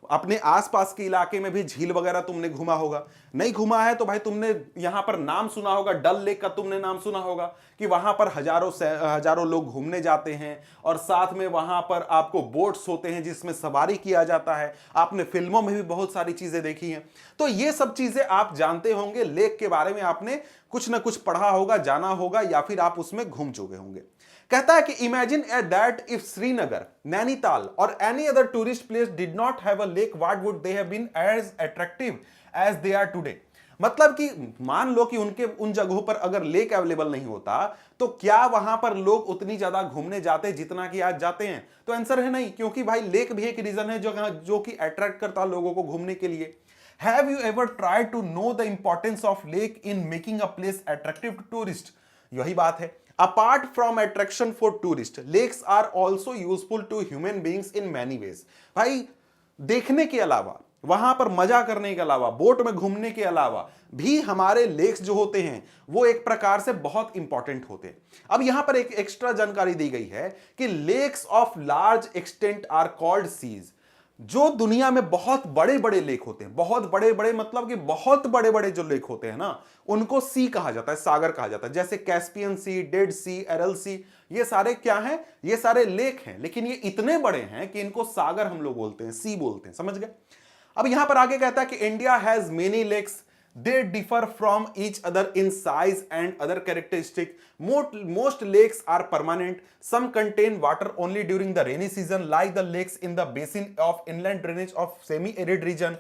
अपने आसपास के इलाके में भी झील वगैरह तुमने घूमा होगा। नहीं घूमा है तो भाई तुमने यहां पर नाम सुना होगा, डल लेक का तुमने नाम सुना होगा कि वहां पर हजारों लोग घूमने जाते हैं, और साथ में वहां पर आपको बोट्स होते हैं जिसमें सवारी किया जाता है। आपने फिल्मों में भी बहुत सारी चीजें देखी हैं, तो ये सब चीजें आप जानते होंगे। लेक के बारे में आपने कुछ ना कुछ पढ़ा होगा, जाना होगा, या फिर आप उसमें घूम चुके होंगे। कहता है कि imagine that if Srinagar, Nainital और any other tourist place did not have a lake, what would they have been as attractive as they are today. मतलब कि मान लो कि उनके उन जगहों पर अगर लेक अवेलेबल नहीं होता तो क्या वहां पर लोग उतनी ज्यादा घूमने जाते जितना कि आज जाते हैं? तो आंसर है नहीं, क्योंकि भाई लेक भी एक रीजन है जो कि अट्रैक्ट करता है लोगों को घूमने के लिए। Have you ever tried to know the importance of lake in making a place attractive to tourist? यही बात है। Apart from attraction for tourists, lakes are also useful to human beings in many ways. भाई देखने के अलावा वहां पर मजा करने के अलावा, बोट में घूमने के अलावा भी हमारे लेक्स जो होते हैं वो एक प्रकार से बहुत इंपॉर्टेंट होते हैं। अब यहां पर एक एक्स्ट्रा जानकारी दी गई है कि lakes of large extent are called seas. जो दुनिया में बहुत बड़े बड़े लेक होते हैं, बहुत बड़े बड़े मतलब कि बहुत बड़े बड़े जो लेक होते हैं ना, उनको सी कहा जाता है, सागर कहा जाता है। जैसे कैस्पियन सी, डेड सी, एरल सी, ये सारे क्या हैं? ये सारे लेक हैं, लेकिन ये इतने बड़े हैं कि इनको सागर हम लोग बोलते हैं, सी बोलते हैं। समझ गए? अब यहां पर आगे कहता है कि India has many lakes, they differ from each other in size and other characteristic. Most lakes are permanent. Some contain water only during the rainy season, like the lakes in the basin of inland drainage of semi-arid region.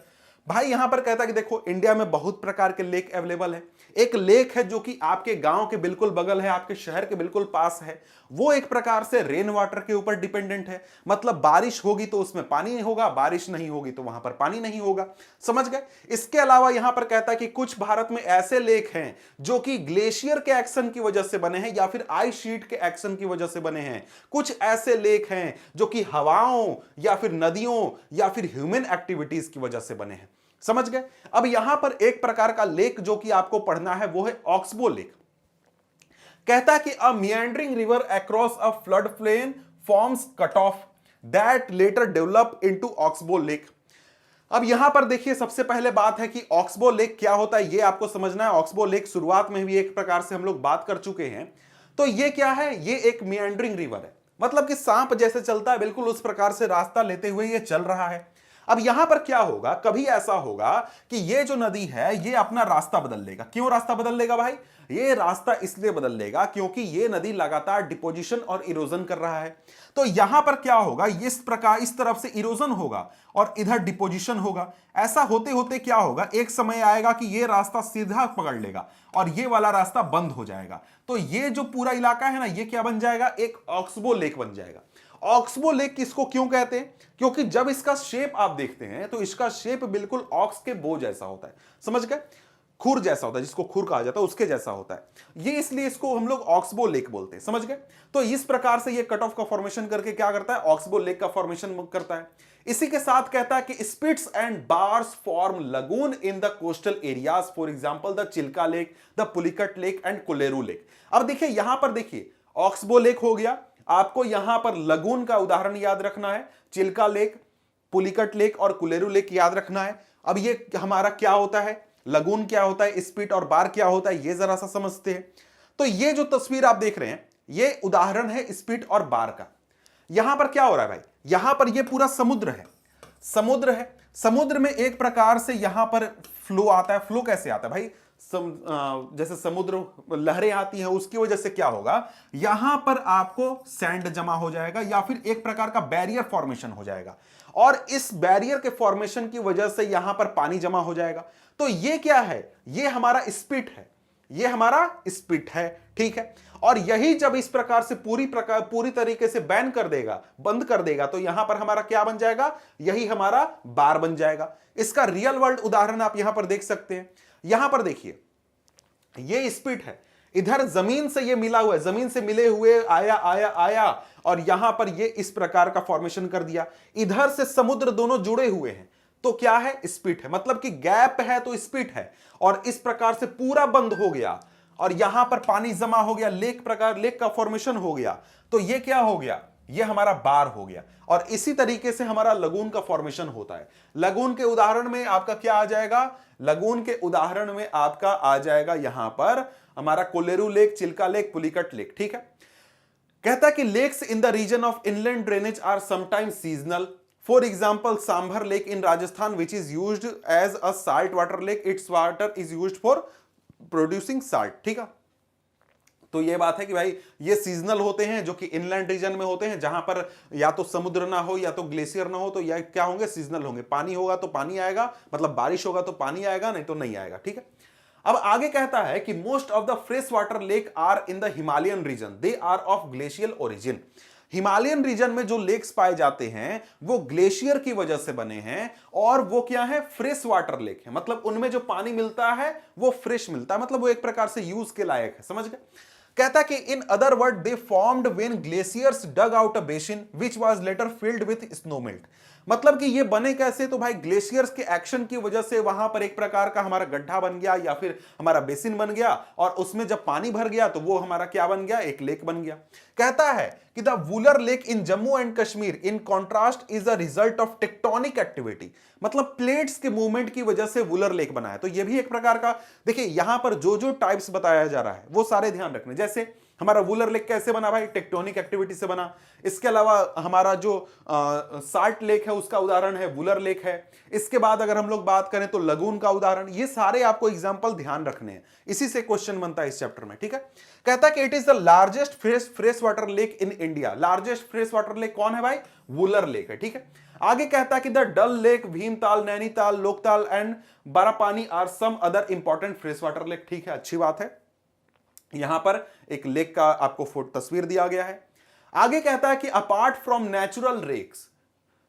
भाई यहां पर कहता है कि देखो, India में बहुत प्रकार के लेक अवेलेबल है। एक लेक है जो कि आपके गांव के बिल्कुल बगल है, आपके शहर के बिल्कुल पास है, वो एक प्रकार से रेन वाटर के ऊपर डिपेंडेंट है। मतलब बारिश होगी तो उसमें पानी होगा, बारिश नहीं होगी तो वहां पर पानी नहीं होगा। समझ गए? इसके अलावा यहां पर कहता है कि कुछ भारत में ऐसे लेक हैं जो कि ग्लेशियर के एक्शन की वजह से बने हैं या फिर आइस शीट के एक्शन की वजह से बने हैं। कुछ ऐसे लेक हैं जो कि हवाओं या फिर नदियों या फिर ह्यूमन एक्टिविटीज की वजह से बने हैं। समझ गए? अब यहां पर एक प्रकार का लेक जो कि आपको पढ़ना है वो है ऑक्सबो लेक। कहता है कि a meandering river across a flood plain forms cut off that later develop into oxbow lake. अब यहां पर देखिए, सबसे पहले बात है कि ऑक्सबो लेक क्या होता है, ये आपको समझना है। ऑक्सबो लेक शुरुआत में भी एक प्रकार से हम लोग बात कर चुके हैं। तो ये क्या है? ये एक मियांडरिंग रिवर है, मतलब कि सांप जैसे चलता है, बिल्कुल उस प्रकार से रास्ता लेते हुए ये चल रहा है। अब यहां पर क्या होगा, कभी ऐसा होगा कि ये जो नदी है ये अपना रास्ता बदल लेगा। क्यों रास्ता बदल लेगा भाई? ये रास्ता इसलिए बदल लेगा क्योंकि ये नदी लगातार डिपोजिशन और इरोजन कर रहा है। तो यहां पर क्या होगा, इस प्रकार इस तरफ से इरोजन होगा और इधर डिपोजिशन होगा। ऐसा होते होते क्या होगा, एक समय आएगा कि ये रास्ता सीधा पकड़ लेगा और ये वाला रास्ता बंद हो जाएगा। तो ये जो पूरा इलाका है ना, ये क्या बन जाएगा? एक ऑक्सबो लेक बन जाएगा। ऑक्सबो लेक किसको क्यों कहते हैं? क्योंकि जब इसका शेप आप देखते हैं तो इसका शेप बिल्कुल ऑक्स के बो जैसा होता है। समझ गए? खुर जैसा होता है, जिसको खुर कहा जाता है, उसके जैसा होता है ये, इसलिए इसको हम लोग ऑक्सबो लेक बोलते हैं। समझ गए? तो इस प्रकार से ये कट ऑफ का फॉर्मेशन करके क्या करता है? ऑक्सबो लेक का फॉर्मेशन करता है। इसी के साथ कहता है कि spits and bars form lagoon in the coastal areas, for example the Chilika lake, the Pulicat lake and Kolleru lake. अब देखिए, यहां पर देखिए, ऑक्सबो लेक हो गया, आपको यहां पर लगून का उदाहरण याद रखना है, चिल्का लेक, पुलिकट लेक और कुलेरू लेक याद रखना है। अब ये हमारा क्या होता है, लगून क्या होता है, स्पिट और बार क्या होता है, ये जरा सा समझते हैं। तो ये जो तस्वीर आप देख रहे हैं ये उदाहरण है स्पिट और बार का। यहां पर क्या हो रहा है भाई, यहां पर ये पूरा समुद्र है, समुद्र है, समुद्र में एक प्रकार से यहां पर फ्लो आता है। फ्लो कैसे आता है भाई? जैसे समुद्र लहरें आती हैं, उसकी वजह से क्या होगा, यहां पर आपको सैंड जमा हो जाएगा या फिर एक प्रकार का बैरियर फॉर्मेशन हो जाएगा, और इस बैरियर के फॉर्मेशन की वजह से यहां पर पानी जमा हो जाएगा। तो ये क्या है? ये हमारा स्पिट है, ये हमारा स्पिट है, ठीक है। और यही जब इस प्रकार से पूरी तरीके से बैन कर देगा, बंद कर देगा, तो यहां पर हमारा क्या बन जाएगा? यही हमारा बार बन जाएगा। इसका रियल वर्ल्ड उदाहरण आप यहां पर देख सकते हैं। यहां पर देखिए, ये स्पिट है, इधर जमीन से ये मिला हुआ है, जमीन से मिले हुए आया आया आया और यहां पर ये इस प्रकार का फॉर्मेशन कर दिया। इधर से समुद्र दोनों जुड़े हुए हैं, तो क्या है? स्पिट है। मतलब कि गैप है तो स्पिट है, और इस प्रकार से पूरा बंद हो गया और यहां पर पानी जमा हो गया, लेक का फॉर्मेशन हो गया, तो ये क्या हो गया? ये हमारा बार हो गया। और इसी तरीके से हमारा लगून का फॉर्मेशन होता है। लगून के उदाहरण में आपका क्या आ जाएगा? लगून के उदाहरण में आपका आ जाएगा यहां पर हमारा Kolleru lake, Chilika lake, Pulicat lake, ठीक है। कहता है कि lakes in the region of inland drainage are sometimes seasonal. For example Sambhar lake in Rajasthan which is used as a salt water lake, its water is used for producing salt, ठीक है। तो ये बात है कि भाई ये सीजनल होते हैं, जो कि इनलैंड रीजन में होते हैं, जहां पर या तो समुद्र ना हो या तो ग्लेशियर ना हो, तो या क्या होंगे? सीजनल होंगे। पानी होगा तो पानी आएगा, मतलब बारिश होगा तो पानी आएगा, नहीं तो नहीं आएगा, ठीक है। अब आगे कहता है कि most of the fresh water lake are in the Himalayan region, they are of glacial origin. Himalayan region में जो लेक्स पाए जाते हैं वो ग्लेशियर की वजह से बने हैं, और वो क्या है? फ्रेश वाटर लेक है। मतलब उनमें जो पानी मिलता है वो फ्रेश मिलता है, मतलब वो एक प्रकार से यूज के लायक है। समझ गए? कहता कि in other word they formed when glaciers dug out a basin which was later filled with snow melt. मतलब कि ये बने कैसे, तो भाई ग्लेशियर्स के एक्शन की वजह से वहां पर एक प्रकार का हमारा गड्ढा बन गया या फिर हमारा बेसिन बन गया, और उसमें जब पानी भर गया तो वो हमारा क्या बन गया, एक लेक बन गया। कहता है कि the Wular lake in Jammu and Kashmir in contrast is a result of tectonic activity, मतलब प्लेट्स के मूवमेंट की वजह से वुलर लेक बना है। तो ये भी एक प्रकार का, देखिए यहां पर जो जो टाइप्स बताया जा रहा है वो सारे ध्यान रखने। जैसे हमारा वुलर लेक कैसे बना भाई, टेक्टोनिक एक्टिविटी से बना। इसके अलावा हमारा जो साल्ट लेक है उसका उदाहरण है वुलर लेक है। इसके बाद अगर हम लोग बात करें तो लगून का उदाहरण। ये सारे आपको एग्जांपल ध्यान रखने हैं, इसी से क्वेश्चन बनता है इस चैप्टर में, ठीक है। कहता है कि it is the largest fresh water lake in India. Largest fresh water lake कौन है भाई, वुलर लेक है, ठीक है। आगे कहता है कि the Dal lake, Bhimtal, Nainital, Loktal and Barapani are some other important fresh water lake, ठीक है, अच्छी बात है। यहां पर एक लेक का आपको तस्वीर दिया गया है। आगे कहता है कि apart from natural lakes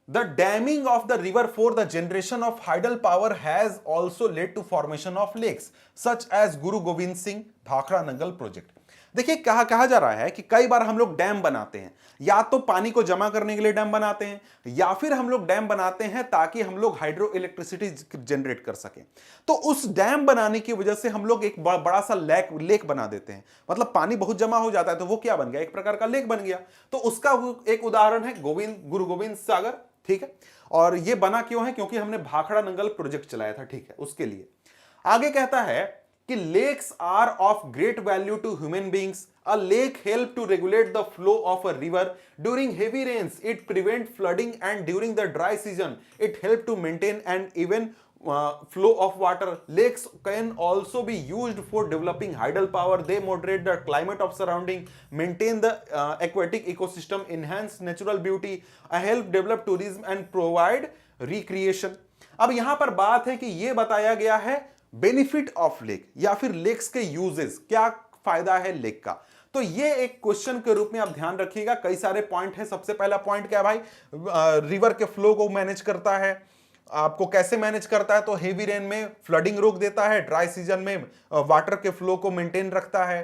the damming of the river for the generation of hydel power has also led to formation of lakes such as Guru Gobind Singh Bhakra Nangal project. देखिए कहा जा रहा है कि कई बार हम लोग डैम बनाते हैं, या तो पानी को जमा करने के लिए डैम बनाते हैं, या फिर हम लोग डैम बनाते हैं ताकि हम लोग हाइड्रो इलेक्ट्रिसिटी जनरेट कर सकें। तो उस डैम बनाने की वजह से हम लोग एक बड़ा सा लेक बना देते हैं, मतलब पानी बहुत जमा हो जाता है तो वो क्या बन गया, एक प्रकार का लेक बन गया। तो उसका एक उदाहरण है गुरु गोविंद सागर, ठीक है। और ये बना क्यों है, क्योंकि हमने भाखड़ा नंगल प्रोजेक्ट चलाया था, ठीक है, उसके लिए। आगे कहता है कि lakes are of great value to human beings. A lake help to regulate the flow of a river during heavy rains, it prevent flooding and during the dry season it help to maintain and even flow of water. Lakes can also be used for developing hydel power. They moderate the climate of surrounding, maintain the aquatic ecosystem, enhance natural beauty, help develop tourism and provide recreation. अब यहां पर बात है कि यह बताया गया है बेनिफिट ऑफ लेक या फिर लेक्स के यूजेस, क्या फायदा है लेक का। तो ये एक क्वेश्चन के रूप में आप ध्यान रखिएगा। कई सारे पॉइंट है। सबसे पहला पॉइंट क्या है भाई, रिवर के फ्लो को मैनेज करता है। आपको कैसे मैनेज करता है, तो हेवी रेन में फ्लडिंग रोक देता है, ड्राई सीजन में वाटर के फ्लो को मेंटेन रखता है,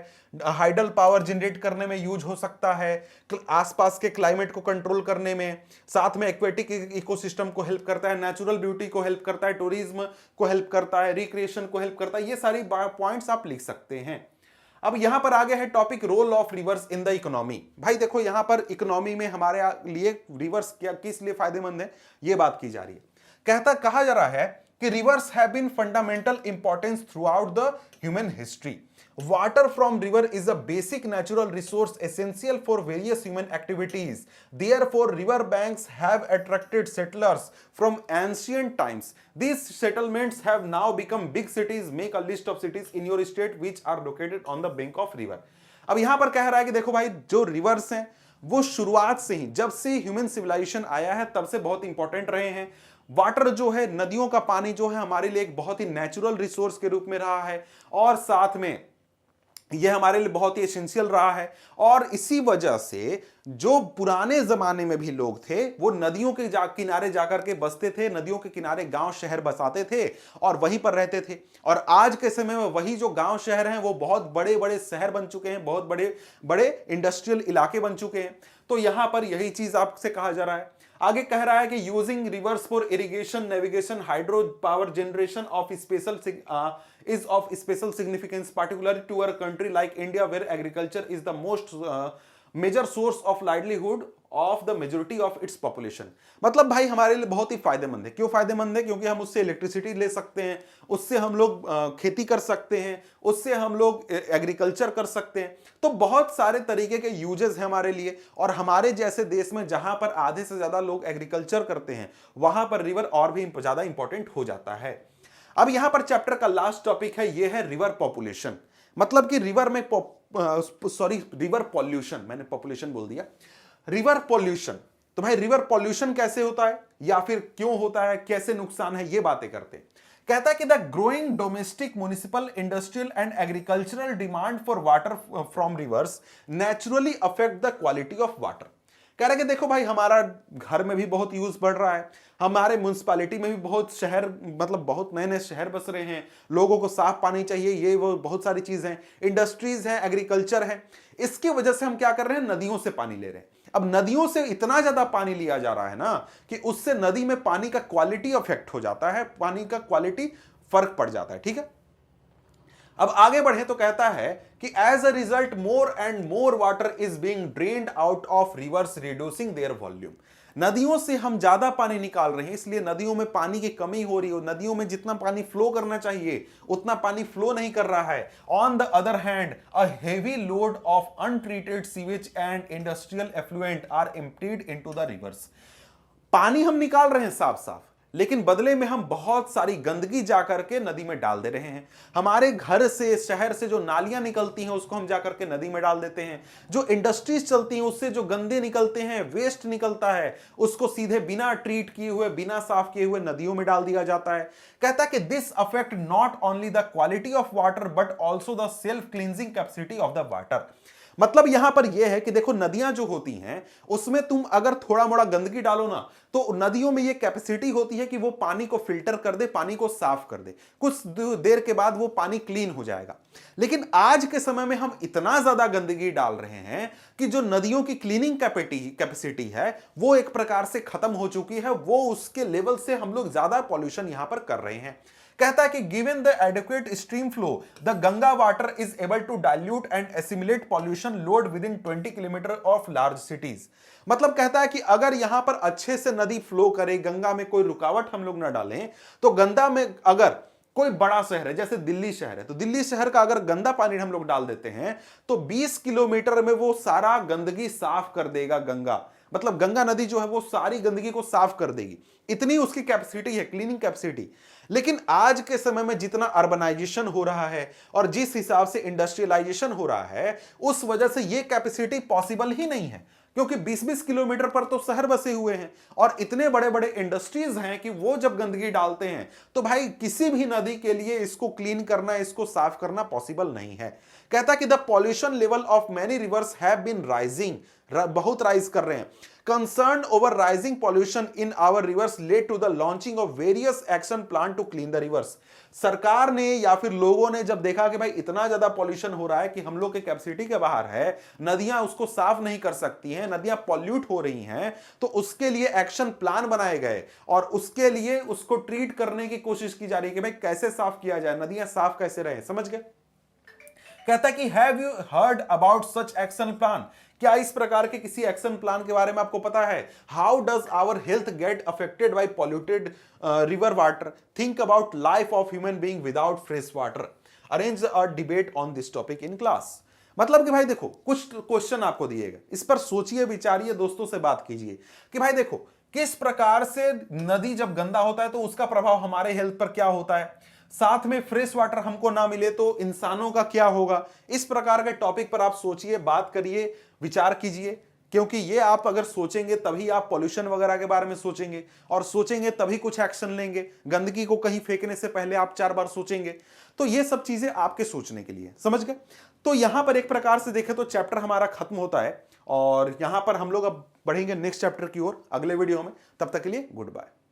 हाइडल पावर जनरेट करने में यूज हो सकता है, आसपास के क्लाइमेट को कंट्रोल करने में, साथ में एक्वेटिक इकोसिस्टम को हेल्प करता है, नेचुरल ब्यूटी को हेल्प करता है, टूरिज्म को हेल्प करता है, रिक्रिएशन को हेल्प करता है। ये सारी पॉइंट्स आप लिख सकते हैं। अब यहां पर आगे है topic role of rivers in the economy. भाई देखो यहां पर इकोनॉमी में हमारे लिए रिवर्स क्या किस लिए फायदेमंद है, ये बात की जा रही है। कहा जा रहा है कि rivers have been fundamental importance throughout the human history. Water from river is a basic natural resource essential for various human activities. Therefore, river banks have attracted settlers from ancient times. These settlements have now become big cities. Make a list of cities in your state which are located on the bank of river. अब यहां पर कह रहा है कि देखो भाई जो रिवर्स हैं वो शुरुआत से ही, जब से ह्यूमन सिविलाइजेशन आया है तब से बहुत इंपॉर्टेंट रहे हैं। वाटर जो है, नदियों का पानी जो है हमारे लिए एक बहुत ही नेचुरल रिसोर्स के रूप में रहा है, और साथ में यह हमारे लिए बहुत ही एसेंशियल रहा है। और इसी वजह से जो पुराने जमाने में भी लोग थे वो नदियों के किनारे जाकर के बसते थे, नदियों के किनारे गांव शहर बसाते थे और वहीं पर रहते थे। और आज के समय में वही जो गांव शहर हैं वो बहुत बड़े बड़े शहर बन चुके हैं, बहुत बड़े बड़े इंडस्ट्रियल इलाके बन चुके हैं। तो यहां पर यही चीज आपसे कहा जा रहा है। आगे कह रहा है कि using reverse for irrigation, navigation, hydro power generation of special is of special significance, particularly to a country like India where agriculture is the most major source of livelihood of the majority of its population। मतलब भाई हमारे लिए बहुत ही फायदेमंद है। क्यों फायदेमंद है, क्योंकि हम उससे इलेक्ट्रिसिटी ले सकते हैं, उससे हम लोग खेती कर सकते हैं, उससे हम लोग एग्रीकल्चर कर सकते हैं। तो बहुत सारे तरीके के यूजेस हैं हमारे लिए। और हमारे जैसे देश में जहां पर आधे से ज्यादा लोग एग्रीकल्चर करते हैं वहां पर रिवर और भी ज्यादा इंपॉर्टेंट हो जाता है। अब यहां पर चैप्टर का लास्ट टॉपिक है, यह है रिवर पॉपुलेशन। मतलब कि रिवर में रिवर पॉल्यूशन, मैंने पॉपुलेशन बोल दिया, रिवर पॉल्यूशन। तो भाई रिवर पॉल्यूशन कैसे होता है या फिर क्यों होता है, कैसे नुकसान है, ये बातें करते हैं। कहता है कि the growing domestic, municipal, industrial and agricultural demand for water from reverse naturally affect the quality of water. कह रहा है कि देखो भाई हमारा घर में भी बहुत यूज बढ़ रहा है, हमारे म्युनिसिपैलिटी में भी बहुत शहर, मतलब बहुत नए नए शहर बस रहे हैं, लोगों को साफ पानी चाहिए, ये वो बहुत सारी चीजें हैं, इंडस्ट्रीज हैं, एग्रीकल्चर है। इसकी वजह से हम क्या कर रहे हैं, नदियों से पानी ले रहे हैं। अब नदियों से इतना ज्यादा पानी लिया जा रहा है ना कि उससे नदी में पानी का क्वालिटी अफेक्ट हो जाता है, पानी का क्वालिटी फर्क पड़ जाता है। ठीक है, अब आगे बढ़े तो कहता है कि as a result more and more water is being drained out of rivers, reducing their volume. नदियों से हम ज्यादा पानी निकाल रहे हैं, इसलिए नदियों में पानी की कमी हो रही हो, नदियों में जितना पानी फ्लो करना चाहिए उतना पानी फ्लो नहीं कर रहा है। On the other hand a heavy load of untreated sewage and industrial effluent are emptied into the rivers. पानी हम निकाल रहे हैं साफ साफ, लेकिन बदले में हम बहुत सारी गंदगी जाकर के नदी में डाल दे रहे हैं। हमारे घर से, शहर से जो नालियां निकलती हैं उसको हम जाकर के नदी में डाल देते हैं। जो इंडस्ट्रीज चलती हैं उससे जो गंदे निकलते हैं, वेस्ट निकलता है, उसको सीधे बिना ट्रीट किए हुए, बिना साफ किए हुए नदियों में डाल दिया जाता है। कहता है कि this affect not only the quality of water but also the self cleansing capacity of the water. मतलब यहां पर यह है कि देखो, नदियां जो होती हैं उसमें तुम अगर थोड़ा मोड़ा गंदगी डालो ना, तो नदियों में यह कैपेसिटी होती है कि वो पानी को फिल्टर कर दे, पानी को साफ कर दे, कुछ देर के बाद वो पानी क्लीन हो जाएगा। लेकिन आज के समय में हम इतना ज्यादा गंदगी डाल रहे हैं कि जो नदियों की क्लीनिंग कैपेसिटी है वो एक प्रकार से खत्म हो चुकी है, वो उसके लेवल से हम लोग ज्यादा पॉल्यूशन यहां पर कर रहे हैं। कहता है कि given the adequate stream flow the Ganga water is able to dilute and assimilate pollution load within 20 kilometre of large cities. मतलब कहता है कि अगर यहां पर अच्छे से नदी फ्लो करे, गंगा में कोई रुकावट हम लोग ना डालें, तो गंगा में अगर कोई बड़ा शहर है, जैसे दिल्ली शहर है, तो दिल्ली शहर का अगर गंदा पानी हम लोग डाल देते हैं तो 20 किलोमीटर में वो सारा गंदगी साफ कर देगा। गंगा मतलब गंगा नदी जो है वो सारी गंदगी को साफ कर देगी, इतनी उसकी कैपेसिटी है, क्लीनिंग कैपेसिटी। लेकिन आज के समय में जितना अर्बनाइजेशन हो रहा है और जिस हिसाब से इंडस्ट्रियलाइजेशन हो रहा है, उस वजह से यह कैपेसिटी पॉसिबल ही नहीं है, क्योंकि 20-20 किलोमीटर पर तो शहर बसे हुए हैं और इतने बड़े बड़े इंडस्ट्रीज हैं कि वो जब गंदगी डालते हैं तो भाई किसी भी नदी के लिए इसको क्लीन करना, इसको साफ करना पॉसिबल नहीं है। कहता कि the pollution level of many rivers have been rising, बहुत राइज कर रहे हैं। Concern over rising pollution in our rivers led to the launching of various action plan to clean the rivers. सरकार ने या फिर लोगों ने जब देखा कि भाई इतना ज्यादा पॉल्यूशन हो रहा है कि हम लोग के कैपेसिटी के बाहर है, नदियां उसको साफ नहीं कर सकती हैं, नदियां पॉल्यूट हो रही हैं, तो उसके लिए एक्शन प्लान बनाए गए और उसके लिए उसको ट्रीट करने की कोशिश की जा रही है कि भाई कैसे साफ किया जाए, नदियां साफ कैसे रहे। समझ गए? कहता है कि have you heard about such action plan? क्या इस प्रकार के किसी एक्शन प्लान के बारे में आपको पता है? How does our health get affected by polluted river water? Think about life of human being without fresh water. Arrange a debate on this topic in class. मतलब कि भाई देखो, कुछ क्वेश्चन आपको दिएगा, इस पर सोचिए, विचारिए, दोस्तों से बात कीजिए कि भाई देखो किस प्रकार से नदी जब गंदा होता है तो उसका प्रभाव हमारे हेल्थ पर क्या होता है, साथ में फ्रेश वाटर हमको ना मिले तो इंसानों का क्या होगा। इस प्रकार के टॉपिक पर आप सोचिए, बात करिए, विचार कीजिए, क्योंकि ये आप अगर सोचेंगे तभी आप पॉल्यूशन वगैरह के बारे में सोचेंगे और सोचेंगे तभी कुछ एक्शन लेंगे। गंदगी को कहीं फेंकने से पहले आप 4 बार सोचेंगे। तो ये सब चीजें आपके सोचने के लिए, समझ गए? तो यहां पर एक प्रकार से देखें तो चैप्टर हमारा खत्म होता है और यहां पर हम लोग अब बढ़ेंगे नेक्स्ट चैप्टर की ओर अगले वीडियो में। तब तक के लिए गुड बाय।